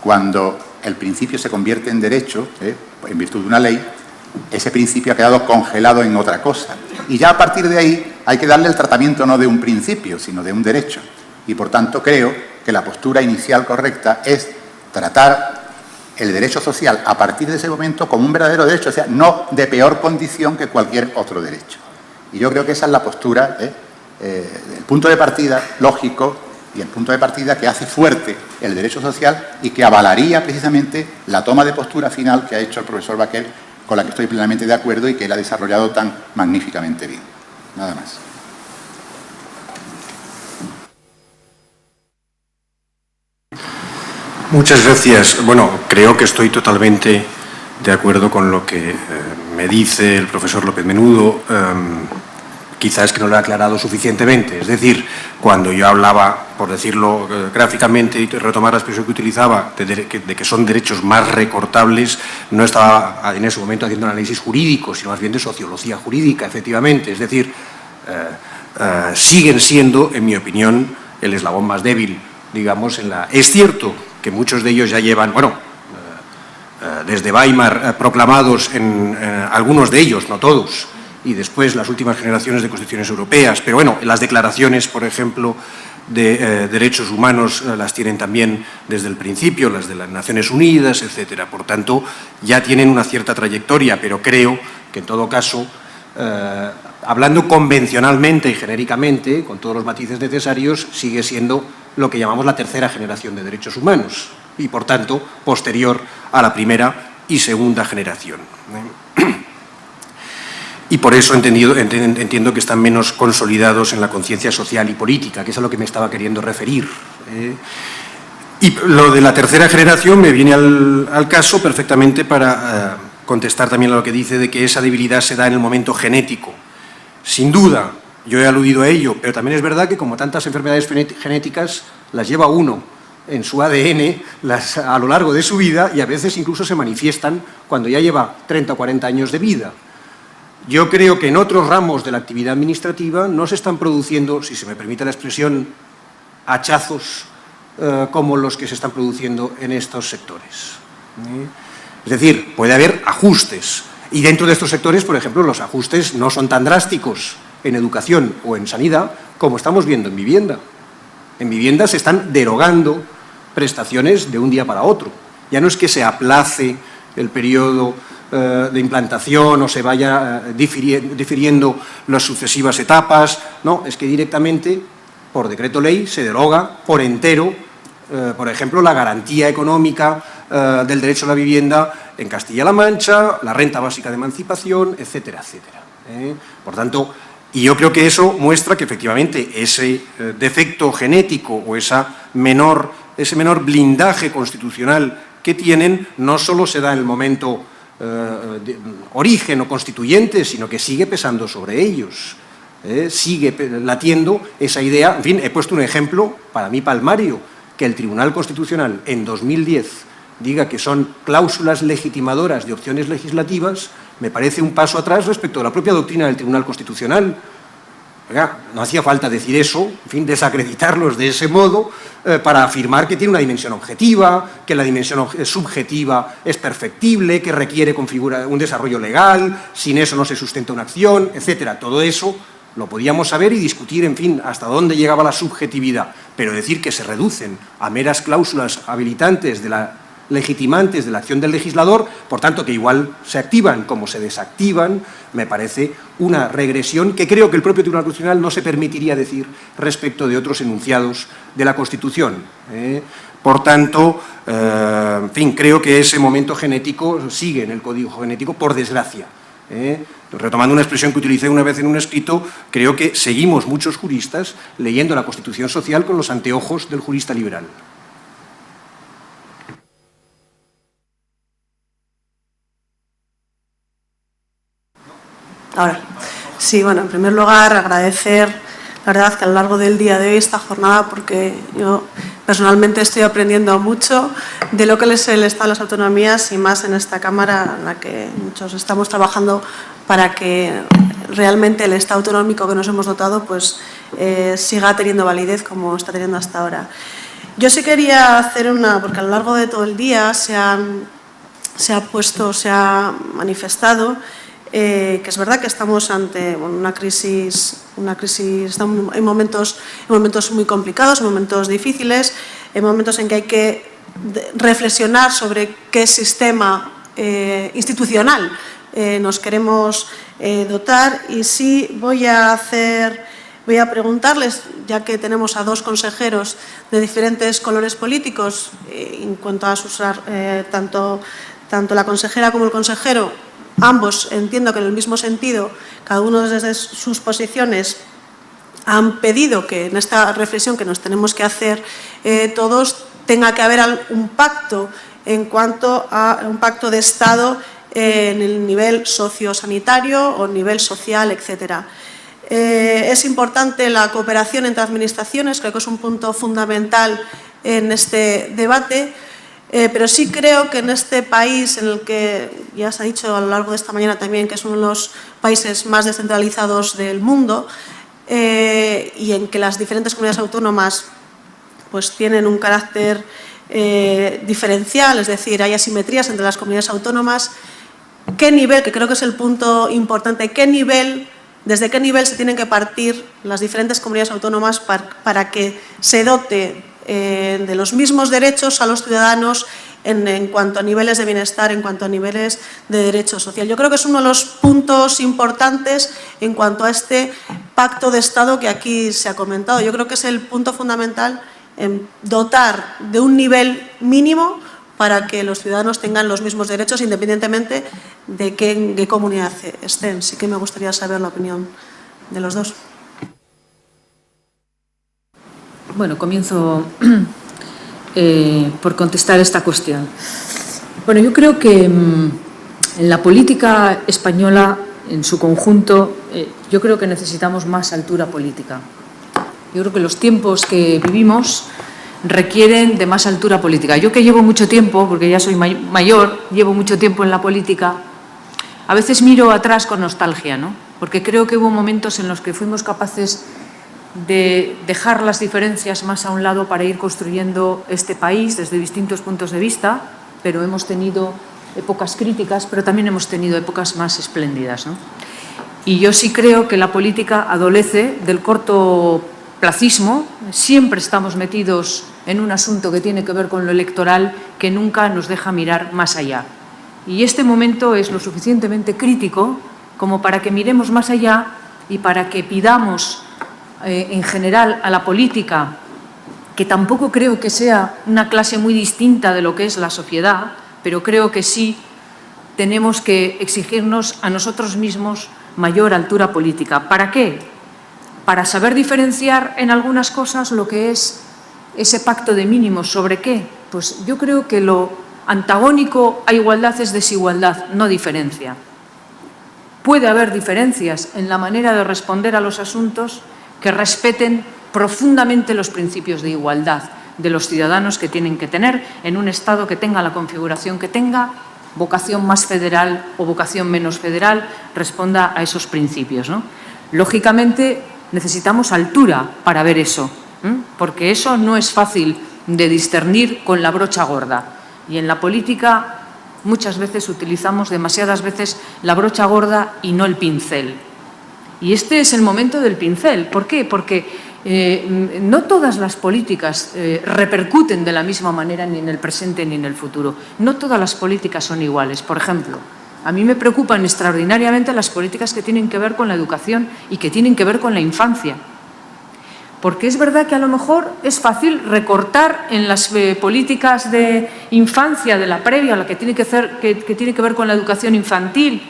Cuando el principio se convierte en derecho, en virtud de una ley, ese principio ha quedado congelado en otra cosa. Y ya a partir de ahí hay que darle el tratamiento no de un principio, sino de un derecho. Y por tanto creo que la postura inicial correcta es tratar el derecho social a partir de ese momento como un verdadero derecho, o sea, no de peor condición que cualquier otro derecho. Y yo creo que esa es la postura, el punto de partida lógico y el punto de partida que hace fuerte el derecho social y que avalaría precisamente la toma de postura final que ha hecho el profesor Baquer, con la que estoy plenamente de acuerdo y que él ha desarrollado tan magníficamente bien. Nada más. Muchas gracias. Bueno, creo que estoy totalmente de acuerdo con lo que me dice el profesor López Menudo. Quizás que no lo he aclarado suficientemente. Es decir, cuando yo hablaba, por decirlo gráficamente y retomar la expresión que utilizaba, de que son derechos más recortables, no estaba en ese momento haciendo un análisis jurídico, sino más bien de sociología jurídica, efectivamente. Es decir, siguen siendo, en mi opinión, el eslabón más débil, digamos, Es cierto que muchos de ellos ya llevan, desde Weimar, proclamados en algunos de ellos, no todos, y después las últimas generaciones de constituciones europeas, pero bueno, las declaraciones, por ejemplo, de derechos humanos las tienen también desde el principio, las de las Naciones Unidas, etcétera. Por tanto, ya tienen una cierta trayectoria, pero creo que en todo caso, hablando convencionalmente y genéricamente, con todos los matices necesarios, sigue siendo lo que llamamos la tercera generación de derechos humanos y, por tanto, posterior a la primera y segunda generación. Y por eso entiendo que están menos consolidados en la conciencia social y política, que es a lo que me estaba queriendo referir. Y lo de la tercera generación me viene al caso perfectamente para contestar también a lo que dice de que esa debilidad se da en el momento genético. Sin duda, yo he aludido a ello, pero también es verdad que como tantas enfermedades genéticas las lleva uno en su ADN a lo largo de su vida y a veces incluso se manifiestan cuando ya lleva 30 o 40 años de vida. Yo creo que en otros ramos de la actividad administrativa no se están produciendo, si se me permite la expresión, hachazos como los que se están produciendo en estos sectores. Es decir, puede haber ajustes. Y dentro de estos sectores, por ejemplo, los ajustes no son tan drásticos en educación o en sanidad como estamos viendo en vivienda. En vivienda se están derogando prestaciones de un día para otro. Ya no es que se aplace el periodo de implantación o se vaya difiriendo las sucesivas etapas. No, es que directamente, por decreto ley, se deroga por entero, por ejemplo, la garantía económica del derecho a la vivienda en Castilla-La Mancha, la renta básica de emancipación, etcétera, etcétera. Por tanto, y yo creo que eso muestra que efectivamente ese defecto genético o ese menor blindaje constitucional que tienen no solo se da en el momento de origen o constituyente, sino que sigue pesando sobre ellos. Sigue latiendo esa idea. En fin, he puesto un ejemplo para mí palmario, que el Tribunal Constitucional en 2010 diga que son cláusulas legitimadoras de opciones legislativas, me parece un paso atrás respecto a la propia doctrina del Tribunal Constitucional. Oiga, no hacía falta decir eso, en fin, desacreditarlos de ese modo para afirmar que tiene una dimensión objetiva, que la dimensión subjetiva es perfectible, que requiere un desarrollo legal, sin eso no se sustenta una acción, etcétera. Todo eso lo podíamos saber y discutir, en fin, hasta dónde llegaba la subjetividad, pero decir que se reducen a meras cláusulas habilitantes legitimantes de la acción del legislador, por tanto que igual se activan como se desactivan, me parece una regresión que creo que el propio Tribunal Constitucional no se permitiría decir respecto de otros enunciados de la Constitución. Por tanto, en fin, creo que ese momento genético sigue en el Código Genético, por desgracia. Retomando una expresión que utilicé una vez en un escrito, creo que seguimos muchos juristas leyendo la Constitución social con los anteojos del jurista liberal. Ahora, sí, bueno, en primer lugar agradecer, la verdad, que a lo largo del día de hoy esta jornada, porque yo personalmente estoy aprendiendo mucho de lo que es el Estado de las Autonomías y más en esta Cámara en la que muchos estamos trabajando para que realmente el Estado autonómico que nos hemos dotado pues siga teniendo validez como está teniendo hasta ahora. Yo sí quería hacer porque a lo largo de todo el día se ha manifestado que es verdad que estamos ante una crisis, estamos en momentos muy complicados, en momentos difíciles, en momentos en que hay que reflexionar sobre qué sistema institucional nos queremos dotar. Y sí voy a preguntarles, ya que tenemos a dos consejeros de diferentes colores políticos, en cuanto a tanto la consejera como el consejero, ambos, entiendo que en el mismo sentido, cada uno desde sus posiciones, han pedido que en esta reflexión que nos tenemos que hacer todos tenga que haber un pacto en cuanto a un pacto de Estado en el nivel sociosanitario o nivel social, etcétera. Es importante la cooperación entre administraciones, creo que es un punto fundamental en este debate. Pero sí creo que en este país, en el que ya se ha dicho a lo largo de esta mañana también que es uno de los países más descentralizados del mundo y en que las diferentes comunidades autónomas pues tienen un carácter diferencial, es decir, hay asimetrías entre las comunidades autónomas, ¿qué nivel, que creo que es el punto importante, desde qué nivel se tienen que partir las diferentes comunidades autónomas para que se dote de los mismos derechos a los ciudadanos en cuanto a niveles de bienestar, en cuanto a niveles de derecho social? Yo creo que es uno de los puntos importantes en cuanto a este pacto de Estado que aquí se ha comentado. Yo creo que es el punto fundamental en dotar de un nivel mínimo para que los ciudadanos tengan los mismos derechos independientemente de en qué comunidad estén. Sí que me gustaría saber la opinión de los dos. Bueno, comienzo por contestar esta cuestión. Bueno, yo creo que en la política española, en su conjunto, yo creo que necesitamos más altura política. Yo creo que los tiempos que vivimos requieren de más altura política. Yo que llevo mucho tiempo, porque ya soy mayor, llevo mucho tiempo en la política, a veces miro atrás con nostalgia, ¿no? Porque creo que hubo momentos en los que fuimos capaces de dejar las diferencias más a un lado para ir construyendo este país desde distintos puntos de vista, pero hemos tenido épocas críticas, pero también hemos tenido épocas más espléndidas, ¿no? Y yo sí creo que la política adolece del cortoplacismo, siempre estamos metidos en un asunto que tiene que ver con lo electoral que nunca nos deja mirar más allá. Y este momento es lo suficientemente crítico como para que miremos más allá y para que pidamos en general a la política, que tampoco creo que sea una clase muy distinta de lo que es la sociedad, pero creo que sí tenemos que exigirnos a nosotros mismos mayor altura política. ¿Para qué? Para saber diferenciar en algunas cosas lo que es ese pacto de mínimos. ¿Sobre qué? Pues yo creo que lo antagónico a igualdad es desigualdad, no diferencia. Puede haber diferencias en la manera de responder a los asuntos que respeten profundamente los principios de igualdad de los ciudadanos que tienen que tener en un Estado que tenga la configuración que tenga, vocación más federal o vocación menos federal, responda a esos principios, ¿no? Lógicamente, necesitamos altura para ver eso, porque eso no es fácil de discernir con la brocha gorda. Y en la política muchas veces utilizamos, demasiadas veces, la brocha gorda y no el pincel. Y este es el momento del pincel. ¿Por qué? Porque no todas las políticas repercuten de la misma manera ni en el presente ni en el futuro. No todas las políticas son iguales. Por ejemplo, a mí me preocupan extraordinariamente las políticas que tienen que ver con la educación y que tienen que ver con la infancia. Porque es verdad que a lo mejor es fácil recortar en las políticas de infancia, de la previa, la que tiene que ver con la educación infantil,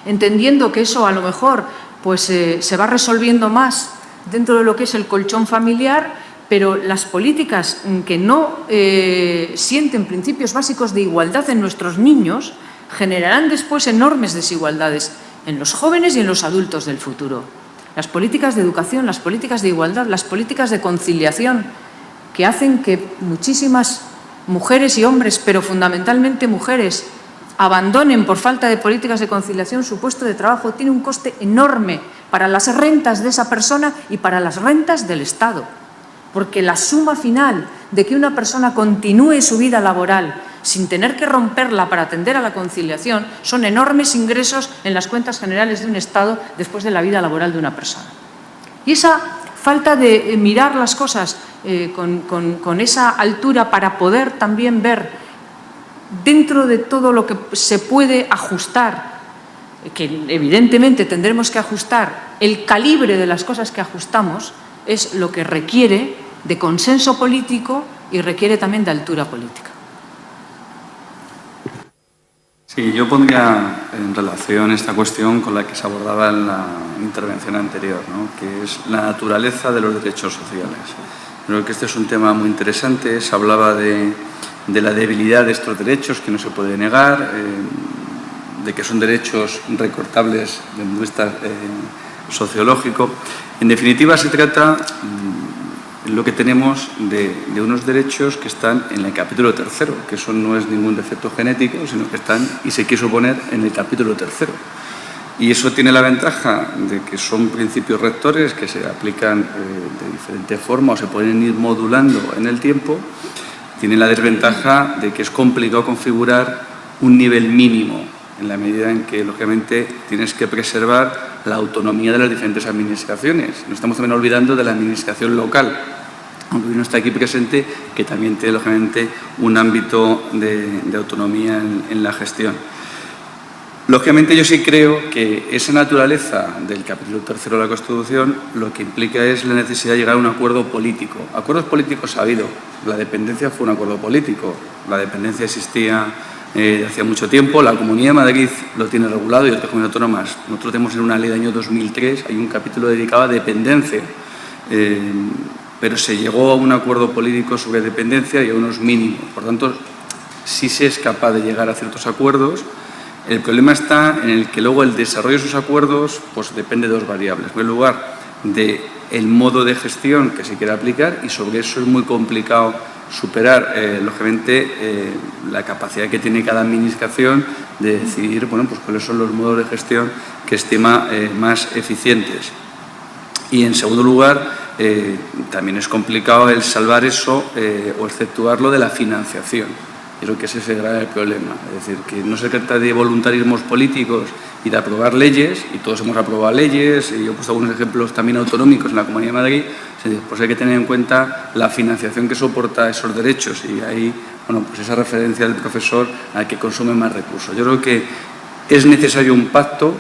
entendiendo que eso a lo mejor pues, se va resolviendo más dentro de lo que es el colchón familiar, pero las políticas que no sienten principios básicos de igualdad en nuestros niños generarán después enormes desigualdades en los jóvenes y en los adultos del futuro. Las políticas de educación, las políticas de igualdad, las políticas de conciliación, que hacen que muchísimas mujeres y hombres, pero fundamentalmente mujeres, abandonen por falta de políticas de conciliación su puesto de trabajo, tiene un coste enorme para las rentas de esa persona y para las rentas del Estado. Porque la suma final de que una persona continúe su vida laboral sin tener que romperla para atender a la conciliación son enormes ingresos en las cuentas generales de un Estado después de la vida laboral de una persona. Y esa falta de mirar las cosas con esa altura para poder también ver dentro de todo lo que se puede ajustar, que evidentemente tendremos que ajustar, el calibre de las cosas que ajustamos es lo que requiere de consenso político y requiere también de altura política. Sí, yo pondría en relación esta cuestión con la que se abordaba en la intervención anterior, ¿no? Que es la naturaleza de los derechos sociales. Creo que este es un tema muy interesante. Se hablaba de la debilidad de estos derechos, que no se puede negar, de que son derechos recortables desde un punto de vista sociológico. En definitiva, se trata lo que tenemos de unos derechos que están en el capítulo 3, que eso no es ningún defecto genético, sino que están, y se quiso poner, en el capítulo 3. Y eso tiene la ventaja de que son principios rectores que se aplican de diferente forma o se pueden ir modulando en el tiempo. Tiene la desventaja de que es complicado configurar un nivel mínimo, en la medida en que, lógicamente, tienes que preservar la autonomía de las diferentes administraciones. No estamos también olvidando de la administración local, aunque no está aquí presente, que también tiene, lógicamente, un ámbito de autonomía en la gestión. Lógicamente, yo sí creo que esa naturaleza del capítulo 3 de la Constitución lo que implica es la necesidad de llegar a un acuerdo político. Acuerdos políticos ha habido. La dependencia fue un acuerdo político. La dependencia existía de hacía mucho tiempo. La Comunidad de Madrid lo tiene regulado y otras comunidades autónomas. Nosotros tenemos en una ley del año 2003, hay un capítulo dedicado a dependencia, pero se llegó a un acuerdo político sobre dependencia y a unos mínimos. Por tanto, sí se es capaz de llegar a ciertos acuerdos. El problema está en el que luego el desarrollo de esos acuerdos pues depende de dos variables. En primer lugar, del modo de gestión que se quiera aplicar, y sobre eso es muy complicado superar, lógicamente, la capacidad que tiene cada administración de decidir, bueno, pues cuáles son los modos de gestión que estima más eficientes. Y, en segundo lugar, también es complicado el salvar eso o exceptuarlo de la financiación. Creo que ese es el grave problema. Es decir, que no se trata de voluntarismos políticos y de aprobar leyes, y todos hemos aprobado leyes, y yo he puesto algunos ejemplos también autonómicos en la Comunidad de Madrid, pues hay que tener en cuenta la financiación que soporta esos derechos, y ahí bueno, pues esa referencia del profesor al que consume más recursos. Yo creo que es necesario un pacto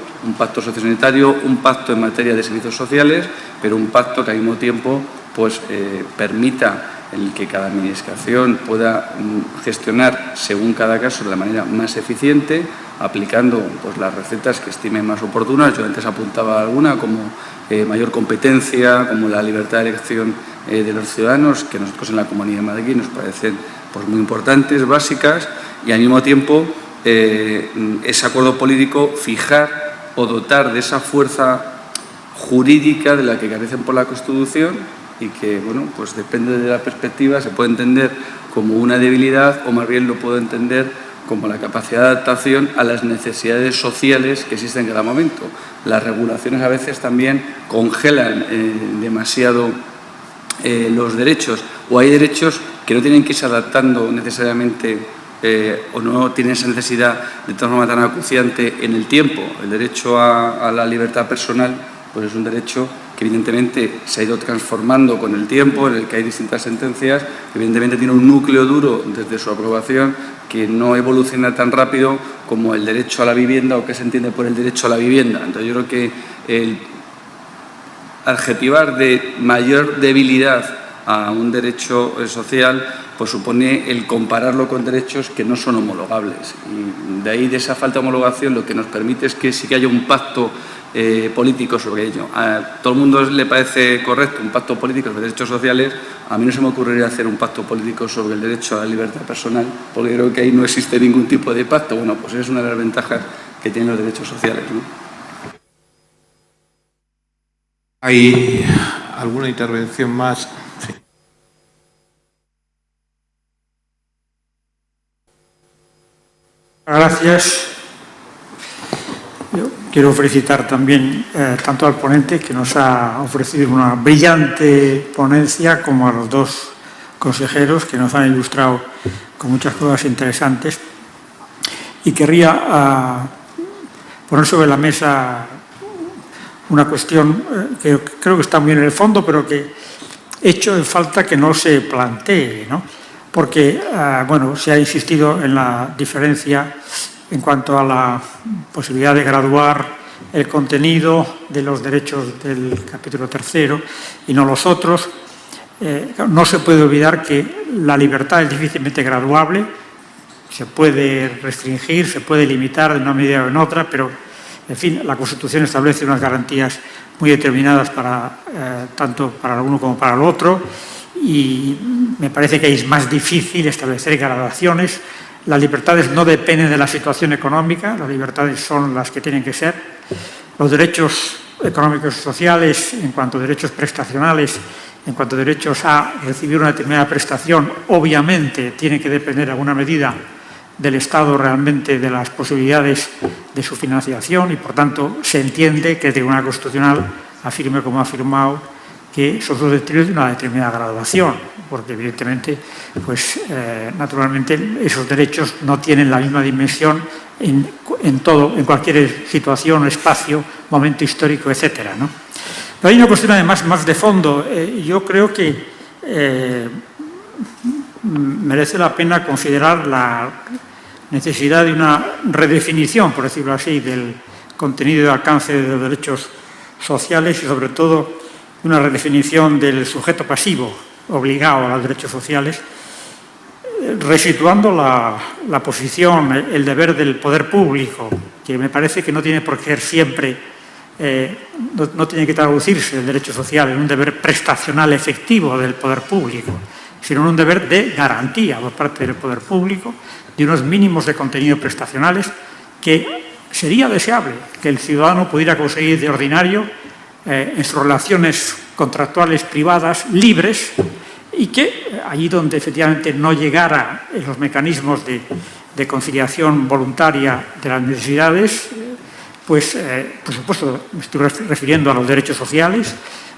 sociosanitario, un pacto en materia de servicios sociales, pero un pacto que al mismo tiempo pues, permita el que cada administración pueda gestionar según cada caso de la manera más eficiente, aplicando pues, las recetas que estime más oportunas. Yo antes apuntaba alguna, como mayor competencia, como la libertad de elección de los ciudadanos, que nosotros en la Comunidad de Madrid nos parecen pues, muy importantes, básicas, y al mismo tiempo ese acuerdo político fijar o dotar de esa fuerza jurídica de la que carecen por la Constitución y que, bueno, pues depende de la perspectiva, se puede entender como una debilidad o más bien lo puedo entender como la capacidad de adaptación a las necesidades sociales que existen en cada momento. Las regulaciones a veces también congelan demasiado los derechos, o hay derechos que no tienen que irse adaptando necesariamente o no tienen esa necesidad de tal forma tan acuciante en el tiempo. El derecho a la libertad personal pues es un derecho que evidentemente se ha ido transformando con el tiempo, en el que hay distintas sentencias, evidentemente tiene un núcleo duro desde su aprobación que no evoluciona tan rápido como el derecho a la vivienda o qué se entiende por el derecho a la vivienda. Entonces yo creo que el adjetivar de mayor debilidad a un derecho social pues supone el compararlo con derechos que no son homologables. Y de ahí, de esa falta de homologación, lo que nos permite es que sí que haya un pacto político sobre ello. A todo el mundo le parece correcto un pacto político sobre derechos sociales. A mí no se me ocurriría hacer un pacto político sobre el derecho a la libertad personal, porque creo que ahí no existe ningún tipo de pacto. Bueno, pues es una de las ventajas que tienen los derechos sociales, ¿no? ¿Hay alguna intervención más? Sí. Gracias. Yo quiero felicitar también tanto al ponente, que nos ha ofrecido una brillante ponencia, como a los dos consejeros, que nos han ilustrado con muchas cosas interesantes. Y querría poner sobre la mesa una cuestión que creo que está muy en el fondo, pero que echo en falta que no se plantee, ¿no? Porque, bueno, se ha insistido en la diferencia en cuanto a la posibilidad de graduar el contenido de los derechos del capítulo 3 y no los otros. No se puede olvidar que la libertad es difícilmente graduable, se puede restringir, se puede limitar de una medida o en otra, pero, en fin, la Constitución establece unas garantías muy determinadas tanto para lo uno como para lo otro, y me parece que es más difícil establecer graduaciones. Las libertades no dependen de la situación económica, las libertades son las que tienen que ser. Los derechos económicos y sociales, en cuanto a derechos prestacionales, en cuanto a derechos a recibir una determinada prestación, obviamente tienen que depender en alguna medida del Estado realmente, de las posibilidades de su financiación, y por tanto se entiende que el Tribunal Constitucional afirme, como ha afirmado, que son susceptibles de una determinada graduación, porque evidentemente, pues naturalmente esos derechos no tienen la misma dimensión en cualquier situación, espacio, momento histórico, etcétera, ¿no? Pero hay una cuestión además más de fondo. Yo creo que merece la pena considerar la necesidad de una redefinición, por decirlo así, del contenido y alcance de los derechos sociales, y sobre todo una redefinición del sujeto pasivo obligado a los derechos sociales, resituando la posición, el deber del poder público, que me parece que no tiene por qué ser siempre, no tiene que traducirse el derecho social en un deber prestacional efectivo del poder público, sino en un deber de garantía por parte del poder público de unos mínimos de contenido prestacionales que sería deseable que el ciudadano pudiera conseguir de ordinario en sus relaciones contractuales privadas libres, y que allí donde efectivamente no llegara en los mecanismos de conciliación voluntaria de las necesidades, pues por supuesto me estoy refiriendo a los derechos sociales,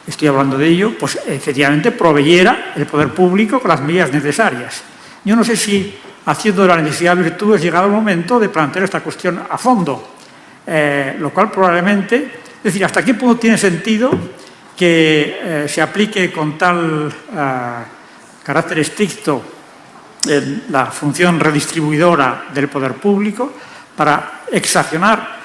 estoy hablando de ello, pues efectivamente proveyera el poder público con las medidas necesarias. Yo no sé si, haciendo de la necesidad virtud, es llegado el momento de plantear esta cuestión a fondo, lo cual probablemente, es decir, hasta qué punto tiene sentido que se aplique con tal carácter estricto la función redistribuidora del poder público para exaccionar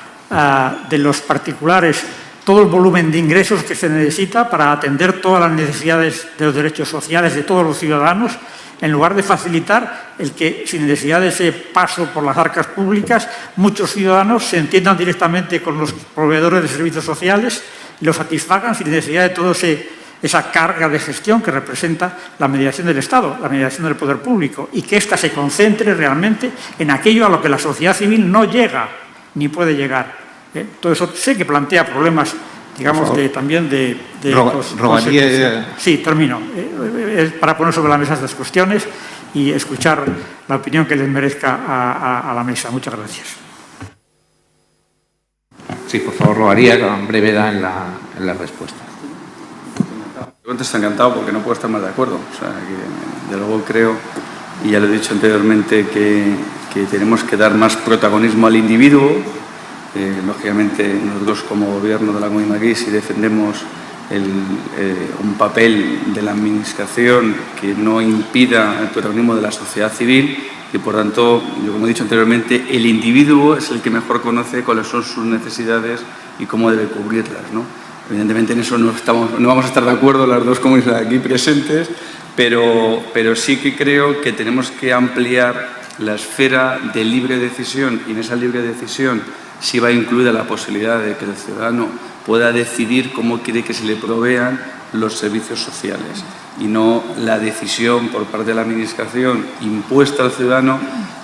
de los particulares todo el volumen de ingresos que se necesita para atender todas las necesidades de los derechos sociales de todos los ciudadanos, en lugar de facilitar el que, sin necesidad de ese paso por las arcas públicas, muchos ciudadanos se entiendan directamente con los proveedores de servicios sociales y los satisfagan sin necesidad de toda esa carga de gestión que representa la mediación del Estado, la mediación del poder público, y que ésta se concentre realmente en aquello a lo que la sociedad civil no llega ni puede llegar. Todo eso sé que plantea problemas, digamos, también de rogaría... Sí, termino. Para poner sobre la mesa estas cuestiones y escuchar la opinión que les merezca a la mesa. Muchas gracias. Sí, por favor, rogaría con brevedad en la respuesta. Yo contesto encantado porque no puedo estar más de acuerdo. O sea, que de luego creo, y ya lo he dicho anteriormente, que tenemos que dar más protagonismo al individuo. Lógicamente, nosotros como gobierno de la Comunidad de Madrid, si defendemos un papel de la Administración que no impida el protagonismo de la sociedad civil y, por tanto, yo como he dicho anteriormente, el individuo es el que mejor conoce cuáles son sus necesidades y cómo debe cubrirlas, ¿no? Evidentemente en eso no vamos a estar de acuerdo las dos comunidades aquí presentes, pero sí que creo que tenemos que ampliar la esfera de libre decisión, y en esa libre decisión sí va incluida la posibilidad de que el ciudadano pueda decidir cómo quiere que se le provean los servicios sociales, y no la decisión por parte de la Administración impuesta al ciudadano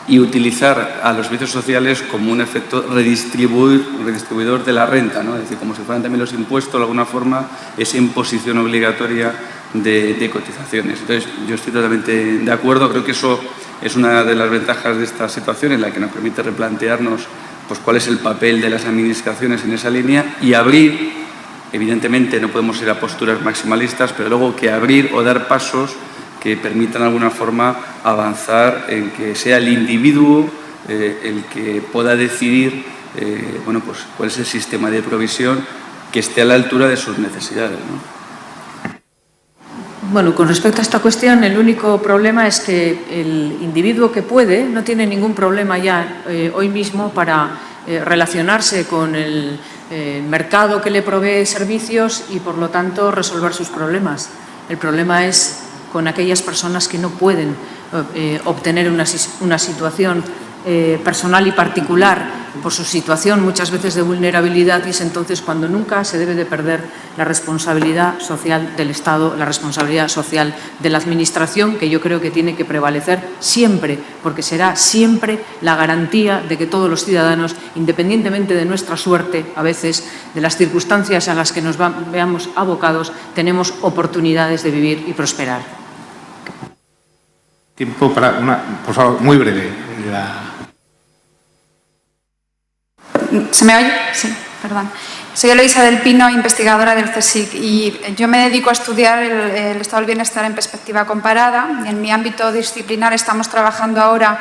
y utilizar a los servicios sociales como un efecto redistribuidor de la renta, ¿no? Es decir, como si fueran también los impuestos, de alguna forma, esa imposición obligatoria de cotizaciones. Entonces, yo estoy totalmente de acuerdo. Creo que eso es una de las ventajas de esta situación, en la que nos permite replantearnos pues cuál es el papel de las administraciones en esa línea y abrir. Evidentemente no podemos ir a posturas maximalistas, pero luego que abrir o dar pasos que permitan de alguna forma avanzar en que sea el individuo el que pueda decidir bueno, pues, cuál es el sistema de provisión que esté a la altura de sus necesidades, ¿no? Bueno, con respecto a esta cuestión, el único problema es que el individuo que puede no tiene ningún problema ya hoy mismo para relacionarse con el mercado que le provee servicios y, por lo tanto, resolver sus problemas. El problema es con aquellas personas que no pueden obtener una situación personal y particular por su situación muchas veces de vulnerabilidad, y es entonces cuando nunca se debe de perder la responsabilidad social del Estado, la responsabilidad social de la Administración, que yo creo que tiene que prevalecer siempre, porque será siempre la garantía de que todos los ciudadanos, independientemente de nuestra suerte, a veces de las circunstancias a las que nos veamos abocados, tenemos oportunidades de vivir y prosperar. Tiempo para una, por favor, muy breve. ¿Se me oye? Sí, perdón. Soy Eloisa del Pino, investigadora del CSIC, y yo me dedico a estudiar el estado del bienestar en perspectiva comparada. En mi ámbito disciplinar estamos trabajando ahora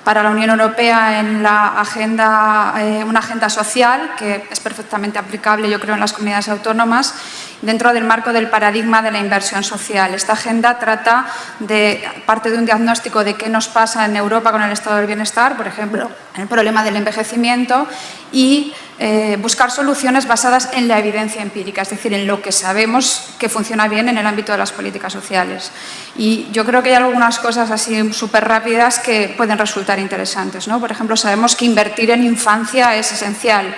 para la Unión Europea en la agenda, una agenda social que es perfectamente aplicable, yo creo, en las comunidades autónomas, dentro del marco del paradigma de la inversión social. Esta agenda parte de un diagnóstico de qué nos pasa en Europa con el estado del bienestar, por ejemplo, el problema del envejecimiento, y buscar soluciones basadas en la evidencia empírica, es decir, en lo que sabemos que funciona bien en el ámbito de las políticas sociales. Y yo creo que hay algunas cosas así súper rápidas que pueden resultar interesantes, ¿no? Por ejemplo, sabemos que invertir en infancia es esencial.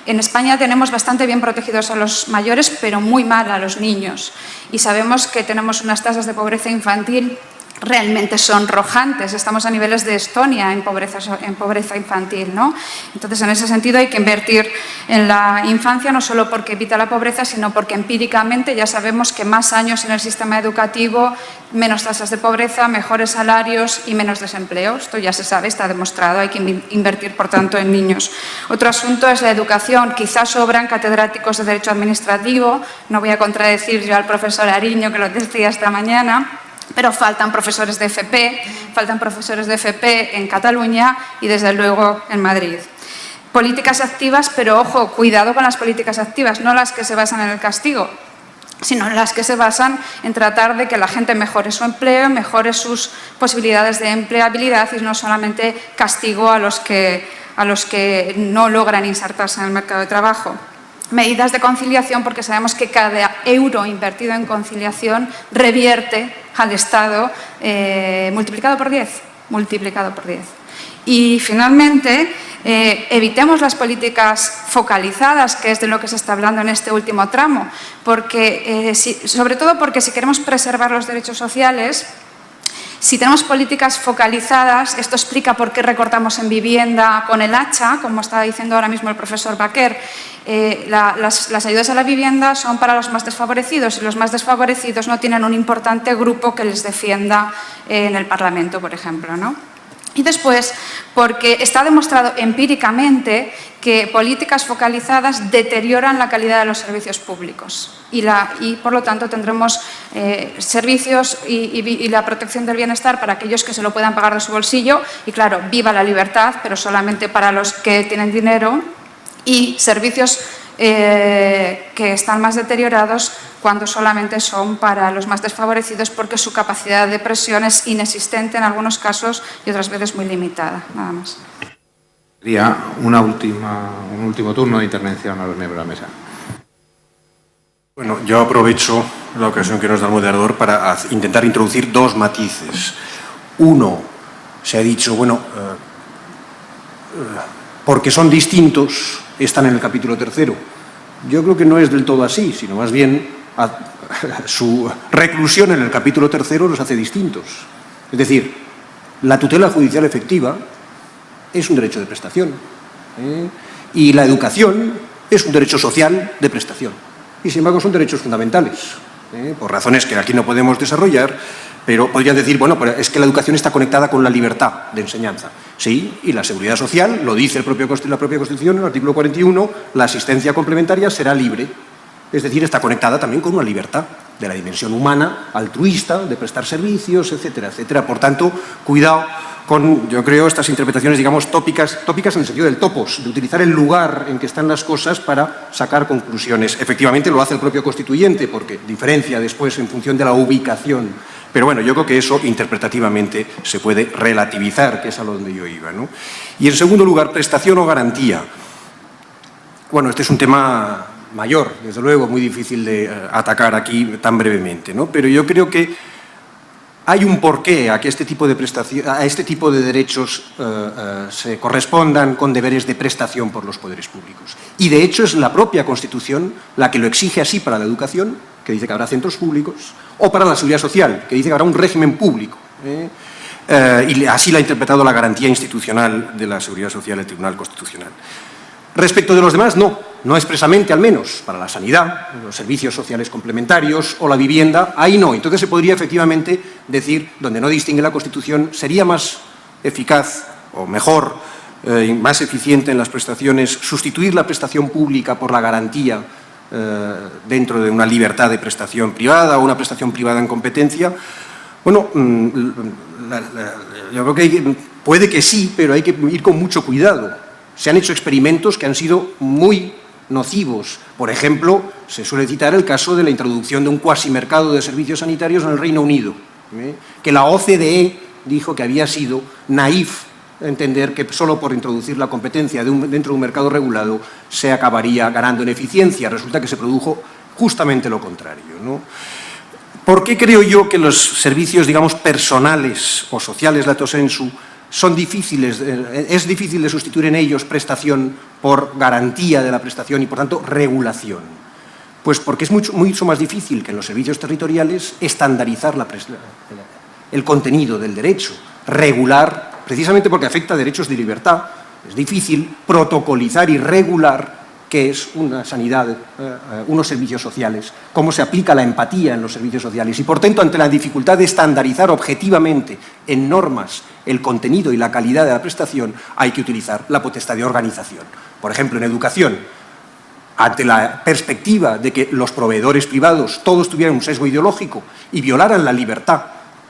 En España tenemos bastante bien protegidos a los mayores, pero muy mal a los niños. Y sabemos que tenemos unas tasas de pobreza infantil realmente sonrojantes. Estamos a niveles de Estonia en pobreza infantil, ¿no? Entonces, en ese sentido hay que invertir en la infancia, no solo porque evita la pobreza, sino porque empíricamente ya sabemos que más años en el sistema educativo, menos tasas de pobreza, mejores salarios y menos desempleo. Esto ya se sabe, está demostrado. Hay que invertir, por tanto, en niños. Otro asunto es la educación. Quizás sobran catedráticos de Derecho Administrativo. No voy a contradecir yo al profesor Ariño, que lo decía esta mañana, pero faltan profesores de FP, en Cataluña y, desde luego, en Madrid. Políticas activas, pero ojo, cuidado con las políticas activas, no las que se basan en el castigo. sino en las que se basan en tratar de que la gente mejore su empleo, mejore sus posibilidades de empleabilidad y no solamente castigo a los que no logran insertarse en el mercado de trabajo. Medidas de conciliación, porque sabemos que cada euro invertido en conciliación revierte al Estado multiplicado por 10. Y finalmente, evitemos las políticas focalizadas, que es de lo que se está hablando en este último tramo, porque, sobre todo porque si queremos preservar los derechos sociales, si tenemos políticas focalizadas, esto explica por qué recortamos en vivienda con el hacha, como estaba diciendo ahora mismo el profesor Baquer. Las ayudas a la vivienda son para los más desfavorecidos y los más desfavorecidos no tienen un importante grupo que les defienda en el Parlamento, por ejemplo, ¿no? Y después, porque está demostrado empíricamente que políticas focalizadas deterioran la calidad de los servicios públicos y por lo tanto tendremos servicios y la protección del bienestar para aquellos que se lo puedan pagar de su bolsillo y, claro, viva la libertad, pero solamente para los que tienen dinero, y servicios que están más deteriorados cuando solamente son para los más desfavorecidos porque su capacidad de presión es inexistente en algunos casos y otras veces muy limitada. Nada más. Sería un último turno de intervención a los miembros de la mesa. Bueno, yo aprovecho la ocasión que nos da el moderador para intentar introducir dos matices. Uno, se ha dicho, bueno, porque son distintos, están en el capítulo tercero. Yo creo que no es del todo así, sino más bien su reclusión en el capítulo tercero los hace distintos. Es decir, la tutela judicial efectiva es un derecho de prestación, y la educación es un derecho social de prestación. Y sin embargo son derechos fundamentales, por razones que aquí no podemos desarrollar, pero podrían decir, bueno, pero es que la educación está conectada con la libertad de enseñanza. Sí, y la seguridad social, lo dice la propia Constitución, en el artículo 41, la asistencia complementaria será libre. Es decir, está conectada también con una libertad de la dimensión humana, altruista, de prestar servicios, etcétera, etcétera. Por tanto, cuidado con, yo creo, estas interpretaciones, digamos, tópicas en el sentido del topos, de utilizar el lugar en que están las cosas para sacar conclusiones. Efectivamente, lo hace el propio constituyente, porque diferencia después en función de la ubicación. Pero bueno, yo creo que eso interpretativamente se puede relativizar, que es a donde yo iba, ¿no? Y en segundo lugar, prestación o garantía. Bueno, este es un tema mayor, desde luego, muy difícil de atacar aquí tan brevemente, ¿no? Pero yo creo que hay un porqué a que este tipo de derechos se correspondan con deberes de prestación por los poderes públicos. Y de hecho es la propia Constitución la que lo exige así para la educación, que dice que habrá centros públicos, o para la seguridad social, que dice que habrá un régimen público. Y así la ha interpretado la garantía institucional de la seguridad social el Tribunal Constitucional. Respecto de los demás, no expresamente al menos, para la sanidad, los servicios sociales complementarios o la vivienda, ahí no. Entonces se podría efectivamente decir, donde no distingue la Constitución, sería más eficaz o mejor, más eficiente en las prestaciones, sustituir la prestación pública por la garantía dentro de una libertad de prestación privada o una prestación privada en competencia. Bueno, yo creo que puede que sí, pero hay que ir con mucho cuidado. Se han hecho experimentos que han sido muy nocivos. Por ejemplo, se suele citar el caso de la introducción de un cuasimercado de servicios sanitarios en el Reino Unido, que la OCDE dijo que había sido naif entender que solo por introducir la competencia dentro de un mercado regulado se acabaría ganando en eficiencia. Resulta que se produjo justamente lo contrario, ¿no? ¿Por qué creo yo que los servicios, digamos, personales o sociales lato sensu son difíciles, es difícil de sustituir en ellos prestación por garantía de la prestación y, por tanto, regulación? Pues porque es mucho más difícil que en los servicios territoriales estandarizar el contenido del derecho, regular, precisamente porque afecta a derechos de libertad. Es difícil protocolizar y regular qué es una sanidad, unos servicios sociales, cómo se aplica la empatía en los servicios sociales. Y, por tanto, ante la dificultad de estandarizar objetivamente en normas el contenido y la calidad de la prestación, hay que utilizar la potestad de organización. Por ejemplo, en educación, ante la perspectiva de que los proveedores privados todos tuvieran un sesgo ideológico y violaran la libertad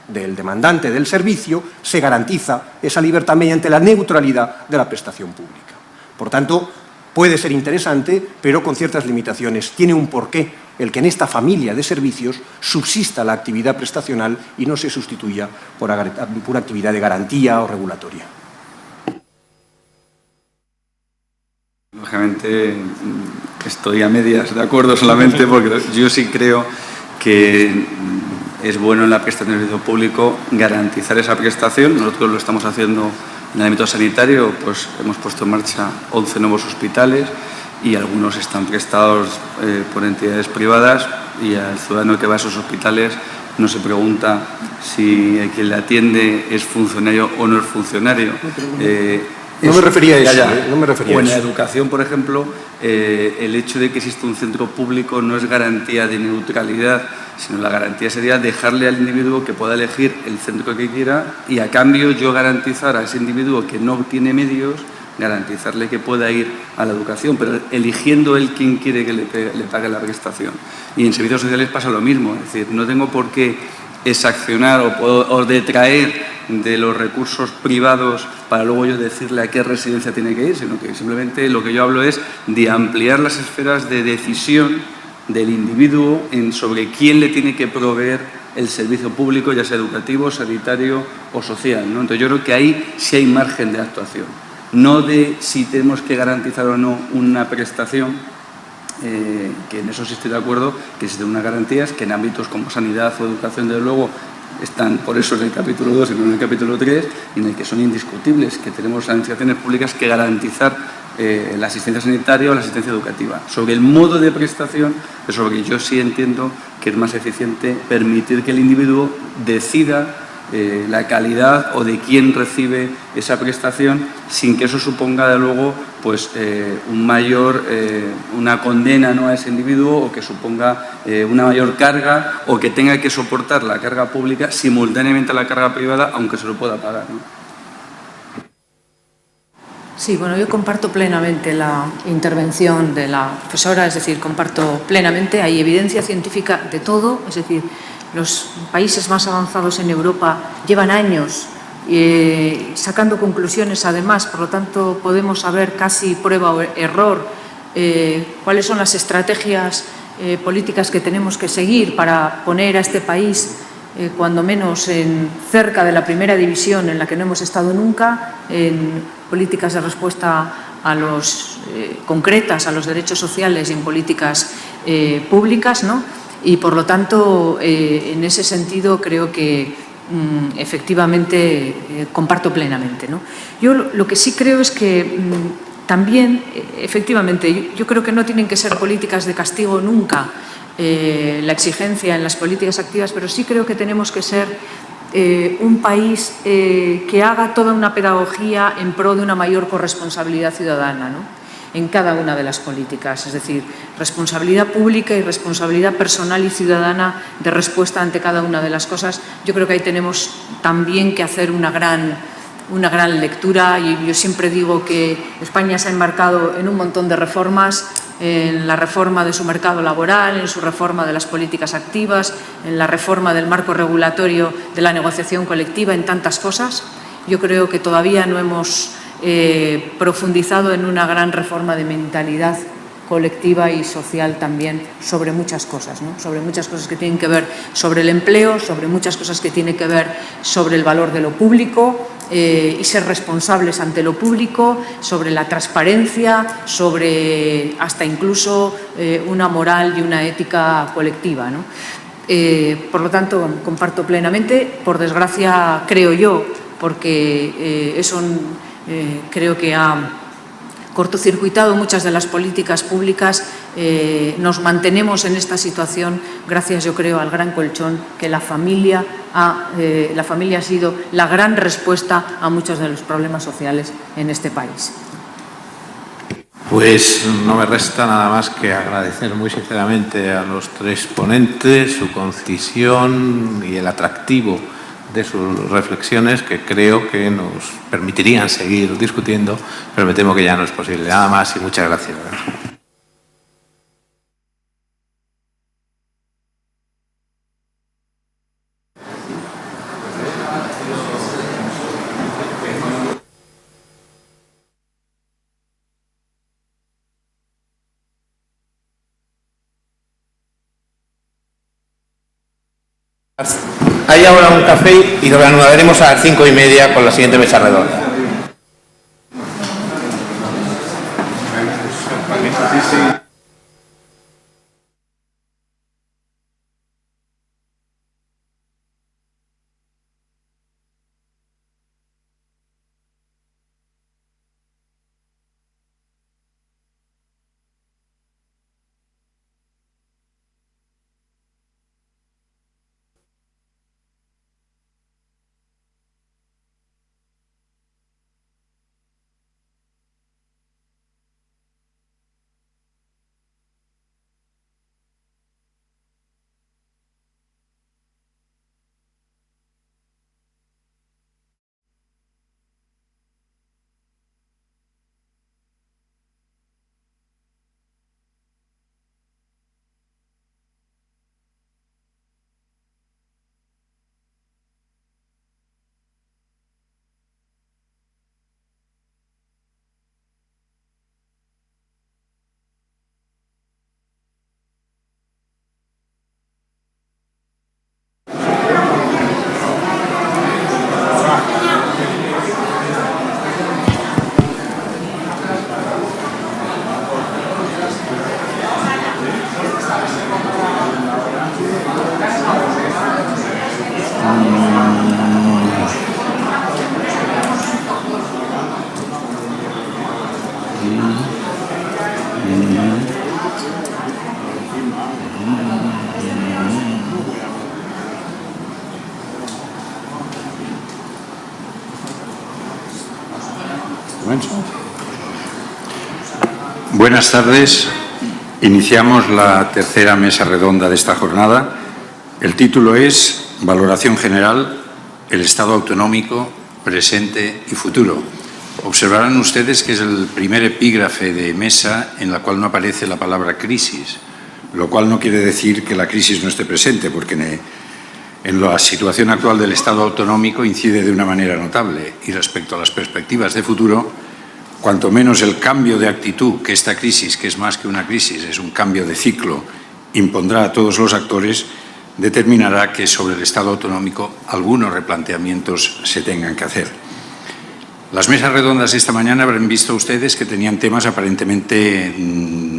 del demandante del servicio, se garantiza esa libertad mediante la neutralidad de la prestación pública. Por tanto, puede ser interesante, pero con ciertas limitaciones. Tiene un porqué el que en esta familia de servicios subsista la actividad prestacional y no se sustituya por actividad de garantía o regulatoria. Lógicamente estoy a medias de acuerdo solamente porque yo sí creo que es bueno en la prestación de servicio público garantizar esa prestación. Nosotros lo estamos haciendo en el ámbito sanitario, pues hemos puesto en marcha 11 nuevos hospitales y algunos están prestados por entidades privadas y al ciudadano que va a esos hospitales no se pregunta si el que le atiende es funcionario o no es funcionario. No me refería a eso. Ya. No me refería o en a la eso. educación, por ejemplo, el hecho de que exista un centro público no es garantía de neutralidad, sino la garantía sería dejarle al individuo que pueda elegir el centro que quiera y a cambio yo garantizar a ese individuo que no tiene medios, garantizarle que pueda ir a la educación, pero eligiendo él quién quiere que le pague la prestación. Y en servicios sociales pasa lo mismo, es decir, no tengo por qué exaccionar o detraer de los recursos privados para luego yo decirle a qué residencia tiene que ir, sino que simplemente lo que yo hablo es de ampliar las esferas de decisión del individuo sobre quién le tiene que proveer el servicio público, ya sea educativo, sanitario o social, ¿no? Entonces yo creo que ahí sí hay margen de actuación, no de si tenemos que garantizar o no una prestación, que en eso sí estoy de acuerdo, que existen unas garantías que en ámbitos como sanidad o educación, desde luego, están por eso en el capítulo 2 y no en el capítulo 3, y en el que son indiscutibles, que tenemos las administraciones públicas que garantizar la asistencia sanitaria o la asistencia educativa. Sobre el modo de prestación, es sobre que yo sí entiendo que es más eficiente permitir que el individuo decida la calidad o de quién recibe esa prestación sin que eso suponga de luego pues una condena, ¿no?, a ese individuo o que suponga una mayor carga o que tenga que soportar la carga pública simultáneamente a la carga privada aunque se lo pueda pagar, ¿no? Sí, bueno, yo comparto plenamente la intervención de la profesora, es decir, comparto plenamente, hay evidencia científica de todo, es decir, los países más avanzados en Europa llevan años sacando conclusiones además, por lo tanto podemos saber casi prueba o error cuáles son las estrategias políticas que tenemos que seguir para poner a este país cuando menos cerca de la primera división en la que no hemos estado nunca, en políticas de respuesta a concretas a los derechos sociales y en políticas públicas, ¿no? Y por lo tanto, en ese sentido creo que efectivamente comparto plenamente, ¿no? Yo lo que sí creo es que también, efectivamente, yo creo que no tienen que ser políticas de castigo nunca la exigencia en las políticas activas, pero sí creo que tenemos que ser un país que haga toda una pedagogía en pro de una mayor corresponsabilidad ciudadana, ¿no?, en cada una de las políticas, es decir, responsabilidad pública y responsabilidad personal y ciudadana de respuesta ante cada una de las cosas. Yo creo que ahí tenemos también que hacer una gran lectura y yo siempre digo que España se ha enmarcado en un montón de reformas, en la reforma de su mercado laboral, en su reforma de las políticas activas, en la reforma del marco regulatorio de la negociación colectiva, en tantas cosas. Yo creo que todavía no hemos profundizado en una gran reforma de mentalidad colectiva y social también sobre muchas cosas, ¿no?, sobre muchas cosas que tienen que ver sobre el empleo, sobre muchas cosas que tienen que ver sobre el valor de lo público y ser responsables ante lo público, sobre la transparencia, sobre hasta incluso una moral y una ética colectiva, ¿no? Por lo tanto, comparto plenamente, por desgracia creo yo, porque eso creo que ha cortocircuitado muchas de las políticas públicas, nos mantenemos en esta situación gracias, yo creo, al gran colchón que la familia ha sido la gran respuesta a muchos de los problemas sociales en este país. Pues no me resta nada más que agradecer muy sinceramente a los tres ponentes su concisión y el atractivo de sus reflexiones, que creo que nos permitirían seguir discutiendo, pero me temo que ya no es posible. Nada más y muchas gracias. Hay ahora un café y nos reanudaremos a las 5:30 con la siguiente mesa redonda. Buenas tardes. Iniciamos la tercera mesa redonda de esta jornada. El título es Valoración general, el Estado autonómico, presente y futuro. Observarán ustedes que es el primer epígrafe de mesa en la cual no aparece la palabra crisis, lo cual no quiere decir que la crisis no esté presente, porque en la situación actual del Estado autonómico incide de una manera notable y respecto a las perspectivas de futuro, cuanto menos el cambio de actitud que esta crisis, que es más que una crisis, es un cambio de ciclo, impondrá a todos los actores, determinará que sobre el Estado autonómico algunos replanteamientos se tengan que hacer. Las mesas redondas de esta mañana habrán visto ustedes que tenían temas aparentemente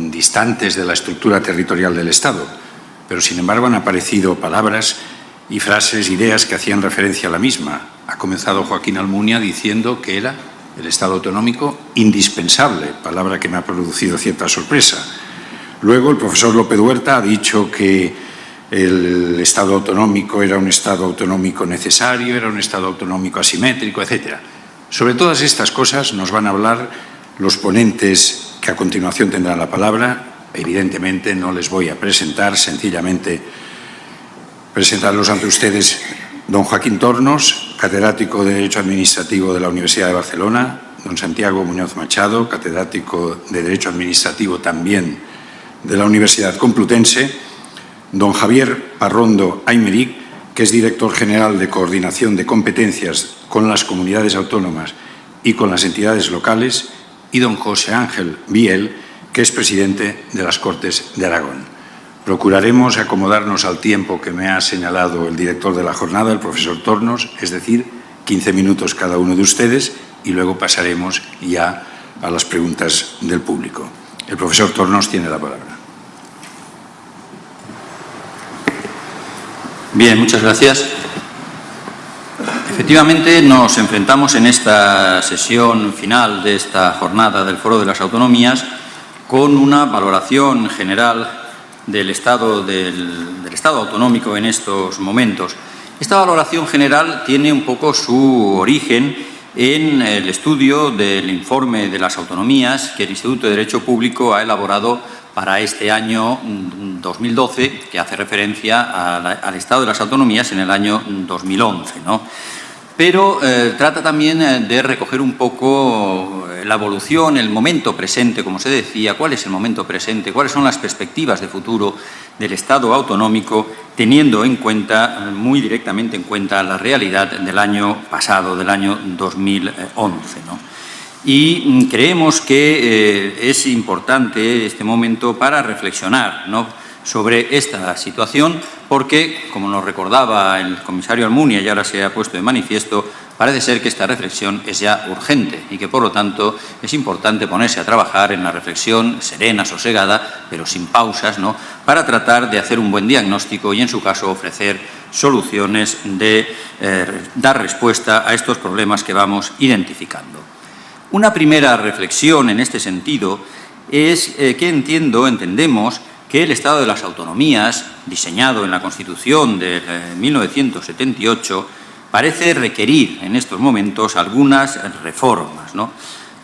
distantes de la estructura territorial del Estado, pero sin embargo han aparecido palabras y frases, ideas que hacían referencia a la misma. Ha comenzado Joaquín Almunia diciendo que era el Estado autonómico indispensable, palabra que me ha producido cierta sorpresa. Luego el profesor López Huerta ha dicho que el Estado autonómico era un Estado autonómico necesario, era un Estado autonómico asimétrico, etc. Sobre todas estas cosas nos van a hablar los ponentes que a continuación tendrán la palabra. Evidentemente no les voy a presentar, sencillamente presentarlos ante ustedes. Don Joaquín Tornos, catedrático de Derecho Administrativo de la Universidad de Barcelona. Don Santiago Muñoz Machado, catedrático de Derecho Administrativo también de la Universidad Complutense. Don Javier Parrondo Aymeric, que es director general de Coordinación de Competencias con las comunidades autónomas y con las entidades locales. Y don José Ángel Biel, que es presidente de las Cortes de Aragón. Procuraremos acomodarnos al tiempo que me ha señalado el director de la jornada, el profesor Tornos, es decir, 15 minutos cada uno de ustedes, y luego pasaremos ya a las preguntas del público. El profesor Tornos tiene la palabra. Bien, muchas gracias. Efectivamente, nos enfrentamos en esta sesión final de esta jornada del Foro de las Autonomías con una valoración general del Estado autonómico en estos momentos. Esta valoración general tiene un poco su origen en el estudio del informe de las autonomías que el Instituto de Derecho Público ha elaborado para este año 2012, que hace referencia al Estado de las autonomías en el año 2011, ¿no? Pero trata también de recoger un poco la evolución, el momento presente, como se decía, cuál es el momento presente, cuáles son las perspectivas de futuro del Estado autonómico, teniendo en cuenta, muy directamente en cuenta, la realidad del año pasado, del año 2011, ¿no? Y creemos que es importante este momento para reflexionar, ¿no?, sobre esta situación porque, como nos recordaba el comisario Almunia y ahora se ha puesto de manifiesto, parece ser que esta reflexión es ya urgente y que, por lo tanto, es importante ponerse a trabajar en la reflexión serena, sosegada, pero sin pausas, ¿no?, para tratar de hacer un buen diagnóstico y, en su caso, ofrecer soluciones de dar respuesta a estos problemas que vamos identificando. Una primera reflexión en este sentido es que entendemos que el Estado de las Autonomías, diseñado en la Constitución de 1978, parece requerir en estos momentos algunas reformas, ¿no?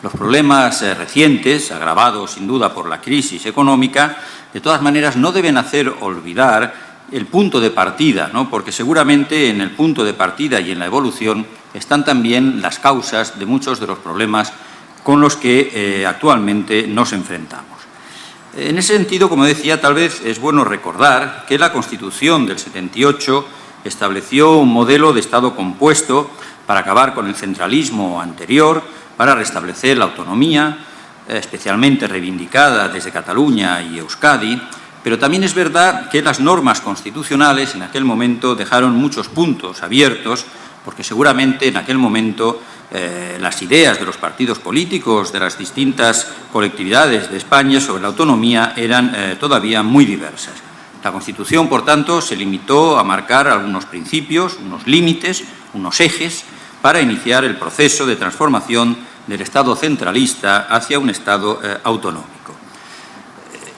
Los problemas recientes, agravados sin duda por la crisis económica, de todas maneras no deben hacer olvidar el punto de partida, ¿no?, porque seguramente en el punto de partida y en la evolución están también las causas de muchos de los problemas con los que actualmente nos enfrentamos. En ese sentido, como decía, tal vez es bueno recordar que la Constitución del 78 estableció un modelo de Estado compuesto para acabar con el centralismo anterior, para restablecer la autonomía, especialmente reivindicada desde Cataluña y Euskadi, pero también es verdad que las normas constitucionales en aquel momento dejaron muchos puntos abiertos, porque seguramente en aquel momento las ideas de los partidos políticos de las distintas colectividades de España sobre la autonomía eran todavía muy diversas. La Constitución, por tanto, se limitó a marcar algunos principios, unos límites, unos ejes, para iniciar el proceso de transformación del Estado centralista hacia un Estado autonómico.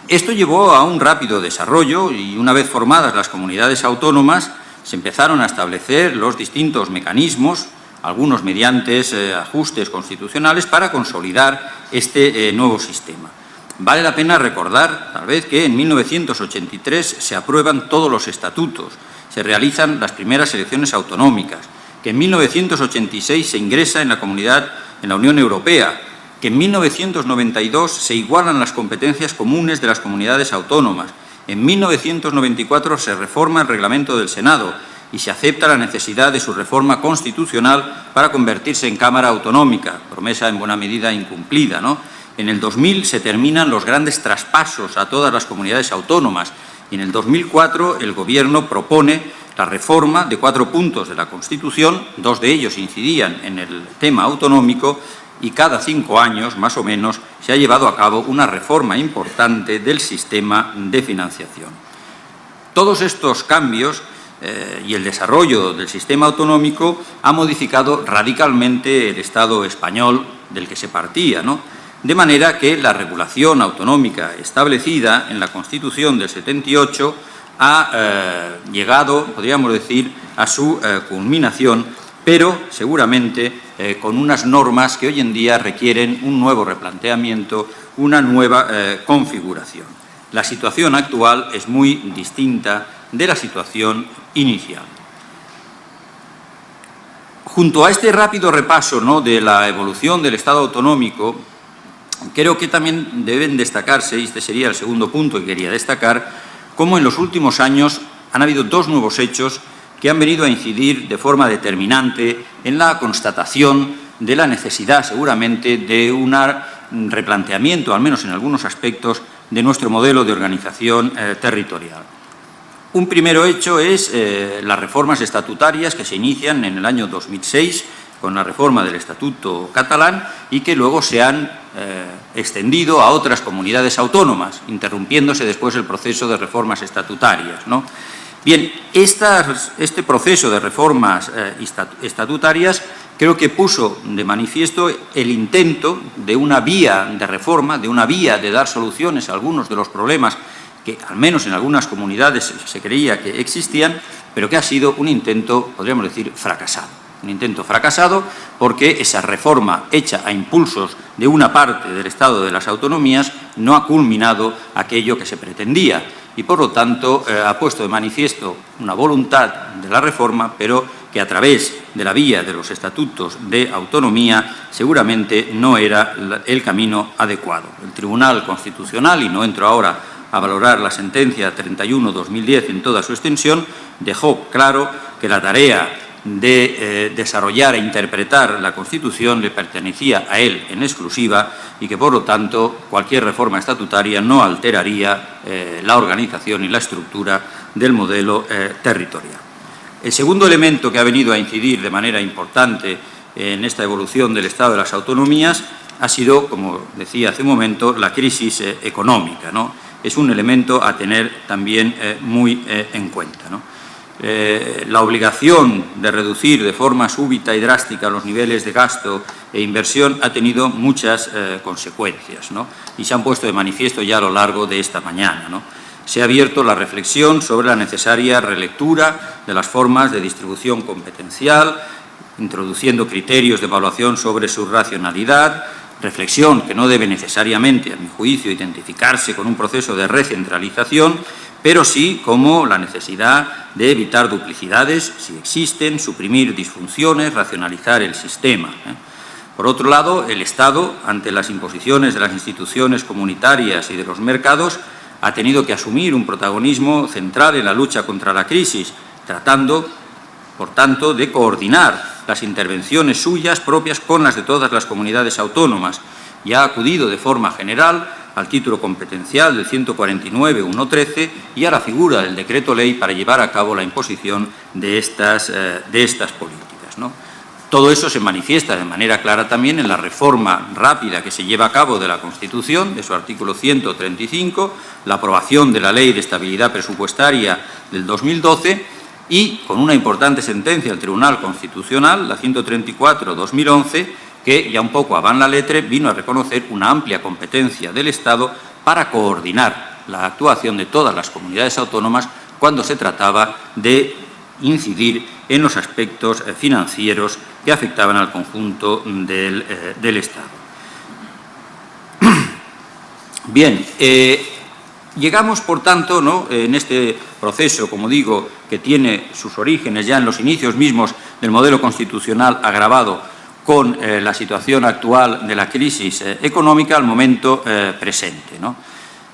Esto llevó a un rápido desarrollo y, una vez formadas las comunidades autónomas, se empezaron a establecer los distintos mecanismos, algunos mediante ajustes constitucionales, para consolidar este nuevo sistema. Vale la pena recordar, tal vez, que en 1983 se aprueban todos los estatutos, se realizan las primeras elecciones autonómicas, que en 1986 se ingresa en la Unión Europea, que en 1992 se igualan las competencias comunes de las comunidades autónomas, en 1994 se reforma el reglamento del Senado y se acepta la necesidad de su reforma constitucional para convertirse en Cámara Autonómica, promesa en buena medida incumplida, ¿no? En el 2000 se terminan los grandes traspasos a todas las comunidades autónomas y en el 2004 el Gobierno propone la reforma de 4 puntos de la Constitución, 2 de ellos incidían en el tema autonómico, y cada 5 años, más o menos, se ha llevado a cabo una reforma importante del sistema de financiación. Todos estos cambios y el desarrollo del sistema autonómico ha modificado radicalmente el Estado español del que se partía, ¿no?, de manera que la regulación autonómica establecida en la Constitución del 78 ha llegado, podríamos decir, a su culminación, pero seguramente con unas normas que hoy en día requieren un nuevo replanteamiento, una nueva configuración. La situación actual es muy distinta de la situación inicial. Junto a este rápido repaso, ¿no?, de la evolución del Estado autonómico, creo que también deben destacarse, y este sería el segundo punto que quería destacar, cómo en los últimos años han habido 2 nuevos hechos que han venido a incidir de forma determinante en la constatación de la necesidad, seguramente, de un replanteamiento, al menos en algunos aspectos, de nuestro modelo de organización territorial. Un primer hecho es las reformas estatutarias que se inician en el año 2006 con la reforma del Estatuto catalán y que luego se han extendido a otras comunidades autónomas, interrumpiéndose después el proceso de reformas estatutarias, ¿no? Bien, este proceso de reformas estatutarias creo que puso de manifiesto el intento de una vía de reforma, de una vía de dar soluciones a algunos de los problemas que, al menos en algunas comunidades, se creía que existían, pero que ha sido un intento, podríamos decir, fracasado. Un intento fracasado porque esa reforma hecha a impulsos de una parte del Estado de las Autonomías no ha culminado aquello que se pretendía y, por lo tanto, ha puesto de manifiesto una voluntad de la reforma, pero que a través de la vía de los estatutos de autonomía seguramente no era el camino adecuado. El Tribunal Constitucional, y no entro ahora a valorar la sentencia 31/2010 en toda su extensión, dejó claro que la tarea de desarrollar e interpretar la Constitución le pertenecía a él en exclusiva y que, por lo tanto, cualquier reforma estatutaria no alteraría la organización y la estructura del modelo territorial. El segundo elemento que ha venido a incidir de manera importante en esta evolución del Estado de las autonomías ha sido, como decía hace un momento, la crisis económica, ¿no? Es un elemento a tener también muy en cuenta, ¿no? La obligación de reducir de forma súbita y drástica los niveles de gasto e inversión ha tenido muchas consecuencias, ¿no? Y se han puesto de manifiesto ya a lo largo de esta mañana, ¿no? Se ha abierto la reflexión sobre la necesaria relectura de las formas de distribución competencial, introduciendo criterios de evaluación sobre su racionalidad, reflexión que no debe necesariamente, a mi juicio, identificarse con un proceso de recentralización, pero sí como la necesidad de evitar duplicidades, si existen, suprimir disfunciones, racionalizar el sistema. Por otro lado, el Estado, ante las imposiciones de las instituciones comunitarias y de los mercados, ha tenido que asumir un protagonismo central en la lucha contra la crisis, tratando, por tanto, de coordinar las intervenciones suyas propias con las de todas las comunidades autónomas y ha acudido de forma general al título competencial del 149.1.13 y a la figura del decreto ley para llevar a cabo la imposición de estas políticas, ¿no? Todo eso se manifiesta de manera clara también en la reforma rápida que se lleva a cabo de la Constitución, de su artículo 135, la aprobación de la Ley de Estabilidad Presupuestaria del 2012 y con una importante sentencia del Tribunal Constitucional, la 134/2011, que ya un poco a van la letra vino a reconocer una amplia competencia del Estado para coordinar la actuación de todas las comunidades autónomas cuando se trataba de incidir en los aspectos financieros que afectaban al conjunto del Estado. Bien, llegamos, por tanto, ¿no?, en este proceso, como digo, que tiene sus orígenes ya en los inicios mismos del modelo constitucional agravado con la situación actual de la crisis económica al momento presente, ¿no?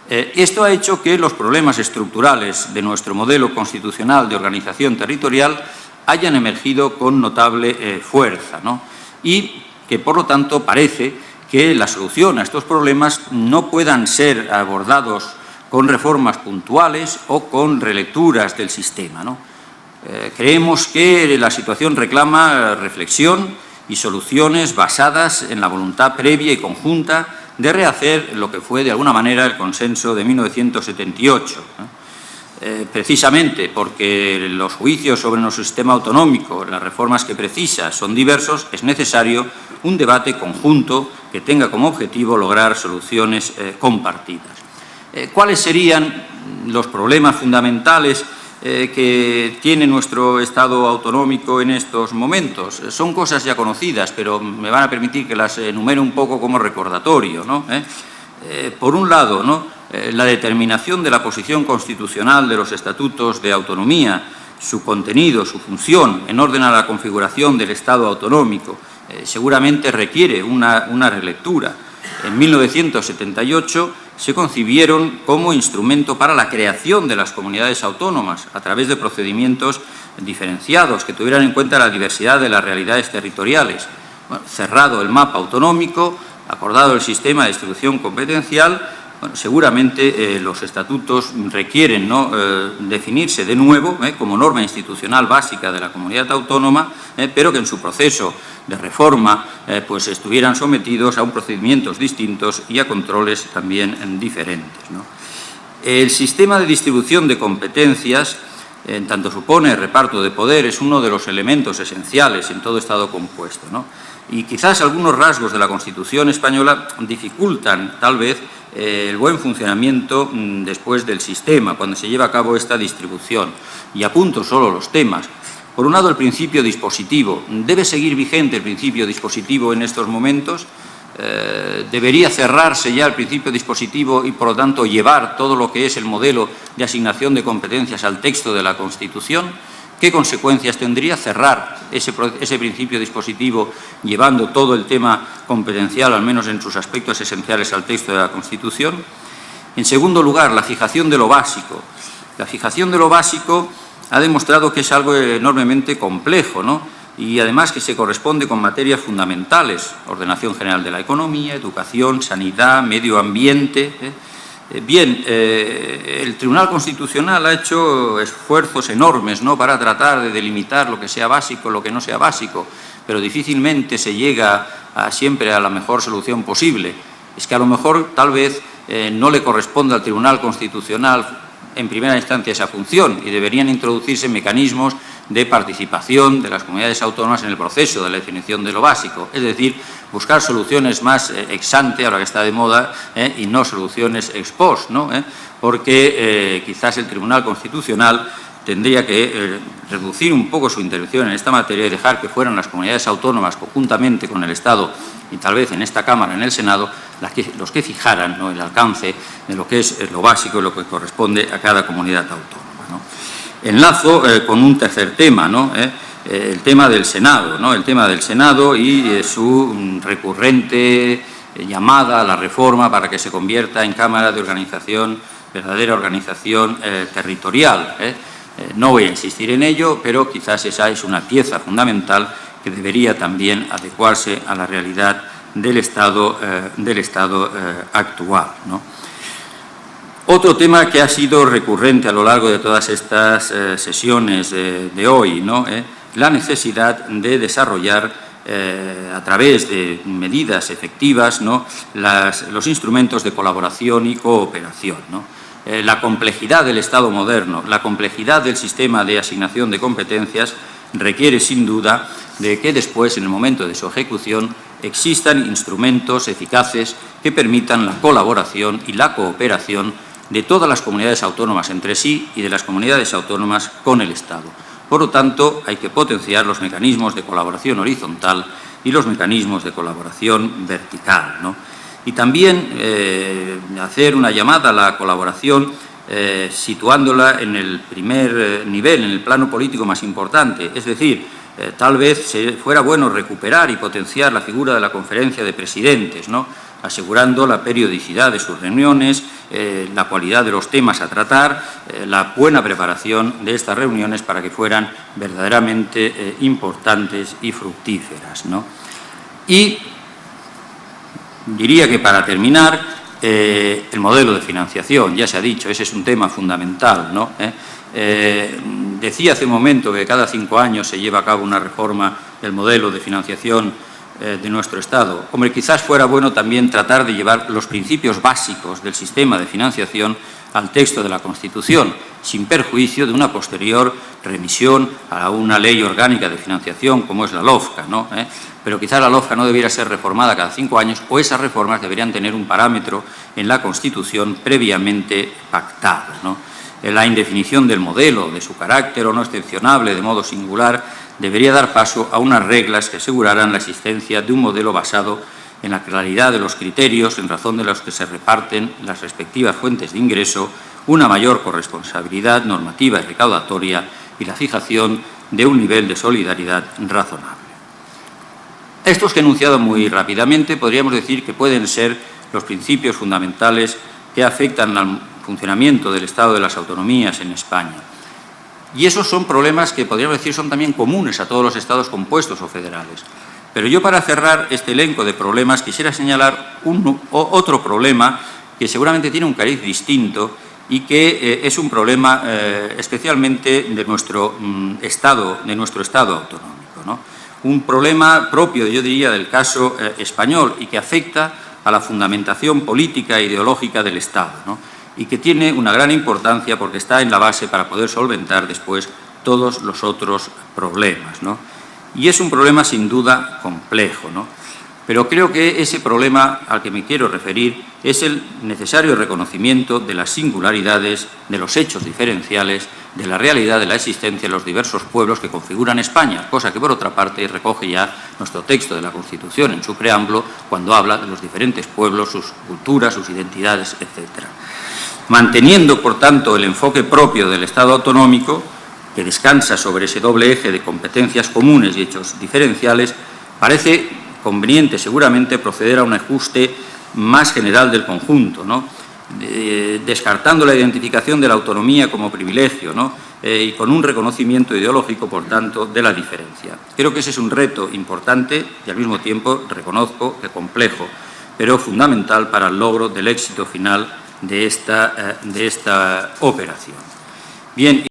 Esto ha hecho que los problemas estructurales de nuestro modelo constitucional de organización territorial hayan emergido con notable fuerza, ¿no? Y que, por lo tanto, parece que la solución a estos problemas no puedan ser abordados con reformas puntuales o con relecturas del sistema, ¿no? Creemos que la situación reclama reflexión y soluciones basadas en la voluntad previa y conjunta de rehacer lo que fue de alguna manera el consenso de 1978. Precisamente porque los juicios sobre nuestro sistema autonómico, las reformas que precisa, son diversos, es necesario un debate conjunto que tenga como objetivo lograr soluciones compartidas. ¿Cuáles serían los problemas fundamentales que tiene nuestro Estado autonómico en estos momentos? Son cosas ya conocidas, pero me van a permitir que las enumere un poco como recordatorio, ¿no? Por un lado, ¿no?, la determinación de la posición constitucional de los estatutos de autonomía, su contenido, su función, en orden a la configuración del Estado autonómico, seguramente requiere una relectura. En 1978 se concibieron como instrumento para la creación de las comunidades autónomas a través de procedimientos diferenciados que tuvieran en cuenta la diversidad de las realidades territoriales. Bueno, cerrado el mapa autonómico, acordado el sistema de distribución competencial, bueno, seguramente los estatutos requieren, ¿no?, definirse de nuevo como norma institucional básica de la comunidad autónoma, pero que en su proceso de reforma pues estuvieran sometidos a procedimientos distintos y a controles también diferentes, ¿no? El sistema de distribución de competencias, en tanto supone reparto de poder, es uno de los elementos esenciales en todo Estado compuesto, ¿no? Y quizás algunos rasgos de la Constitución española dificultan, tal vez, el buen funcionamiento después del sistema, cuando se lleva a cabo esta distribución. Y apunto solo los temas. Por un lado, el principio dispositivo. ¿Debe seguir vigente el principio dispositivo en estos momentos? ¿Debería cerrarse ya el principio dispositivo y, por lo tanto, llevar todo lo que es el modelo de asignación de competencias al texto de la Constitución? ¿Qué consecuencias tendría cerrar ese principio dispositivo llevando todo el tema competencial, al menos en sus aspectos esenciales, al texto de la Constitución? En segundo lugar, la fijación de lo básico. La fijación de lo básico ha demostrado que es algo enormemente complejo, ¿no? Y además que se corresponde con materias fundamentales, ordenación general de la economía, educación, sanidad, medio ambiente. Bien, el Tribunal Constitucional ha hecho esfuerzos enormes, ¿no?, para tratar de delimitar lo que sea básico, lo que no sea básico, pero difícilmente se llega siempre a la mejor solución posible. Es que a lo mejor tal vez no le corresponde al Tribunal Constitucional en primera instancia esa función y deberían introducirse mecanismos de participación de las comunidades autónomas en el proceso de la definición de lo básico, es decir, buscar soluciones más ex ante, ahora que está de moda, y no soluciones ex post, ¿no? Porque quizás el Tribunal Constitucional tendría que reducir un poco su intervención en esta materia y dejar que fueran las comunidades autónomas, conjuntamente con el Estado y tal vez en esta Cámara, en el Senado, los que fijaran, ¿no?, el alcance de lo que es lo básico y lo que corresponde a cada comunidad autónoma, ¿no? Enlazo con un tercer tema, ¿no?, el tema del Senado, ¿no?, el tema del Senado y su recurrente llamada a la reforma para que se convierta en Cámara de organización, verdadera organización territorial. No voy a insistir en ello, pero quizás esa es una pieza fundamental que debería también adecuarse a la realidad del Estado actual, ¿no? Otro tema que ha sido recurrente a lo largo de todas estas sesiones de hoy, ¿no?, la necesidad de desarrollar a través de medidas efectivas, ¿no?, los instrumentos de colaboración y cooperación, ¿no? La complejidad del Estado moderno, la complejidad del sistema de asignación de competencias requiere sin duda de que después, en el momento de su ejecución, existan instrumentos eficaces que permitan la colaboración y la cooperación de todas las comunidades autónomas entre sí y de las comunidades autónomas con el Estado. Por lo tanto, hay que potenciar los mecanismos de colaboración horizontal y los mecanismos de colaboración vertical, ¿no? Y también hacer una llamada a la colaboración situándola en el primer nivel, en el plano político más importante. Es decir, tal vez fuera bueno recuperar y potenciar la figura de la conferencia de presidentes, ¿no?, asegurando la periodicidad de sus reuniones, la cualidad de los temas a tratar, la buena preparación de estas reuniones para que fueran verdaderamente importantes y fructíferas, ¿no? Y diría que para terminar, el modelo de financiación, ya se ha dicho, ese es un tema fundamental, ¿no? Decía hace un momento que cada 5 años se lleva a cabo una reforma del modelo de financiación de nuestro Estado. Hombre, quizás fuera bueno también tratar de llevar los principios básicos del sistema de financiación al texto de la Constitución, sin perjuicio de una posterior remisión a una ley orgánica de financiación como es la LOFCA, ¿no? Pero quizás la LOFCA no debiera ser reformada cada 5 años o esas reformas deberían tener un parámetro en la Constitución previamente pactado, ¿no? La indefinición del modelo, de su carácter o no excepcionable de modo singular, debería dar paso a unas reglas que aseguraran la existencia de un modelo basado en la claridad de los criterios en razón de los que se reparten las respectivas fuentes de ingreso, una mayor corresponsabilidad normativa y recaudatoria y la fijación de un nivel de solidaridad razonable. Estos que he enunciado muy rápidamente podríamos decir que pueden ser los principios fundamentales que afectan al funcionamiento del Estado de las autonomías en España. Y esos son problemas que podríamos decir son también comunes a todos los estados compuestos o federales. Pero yo, para cerrar este elenco de problemas, quisiera señalar otro problema que seguramente tiene un cariz distinto y que es un problema especialmente de nuestro Estado autonómico, ¿no? Un problema propio, yo diría, del caso español y que afecta a la fundamentación política e ideológica del Estado, ¿no? Y que tiene una gran importancia porque está en la base para poder solventar después todos los otros problemas, ¿no? Y es un problema sin duda complejo, ¿no? Pero creo que ese problema al que me quiero referir es el necesario reconocimiento de las singularidades, de los hechos diferenciales, de la realidad de la existencia de los diversos pueblos que configuran España, cosa que por otra parte recoge ya nuestro texto de la Constitución en su preámbulo cuando habla de los diferentes pueblos, sus culturas, sus identidades, etc. Manteniendo, por tanto, el enfoque propio del Estado autonómico, que descansa sobre ese doble eje de competencias comunes y hechos diferenciales, parece conveniente seguramente proceder a un ajuste más general del conjunto, ¿no? Descartando la identificación de la autonomía como privilegio, ¿no? y con un reconocimiento ideológico, por tanto, de la diferencia. Creo que ese es un reto importante y, al mismo tiempo, reconozco que complejo, pero fundamental para el logro del éxito final de esta operación. Bien.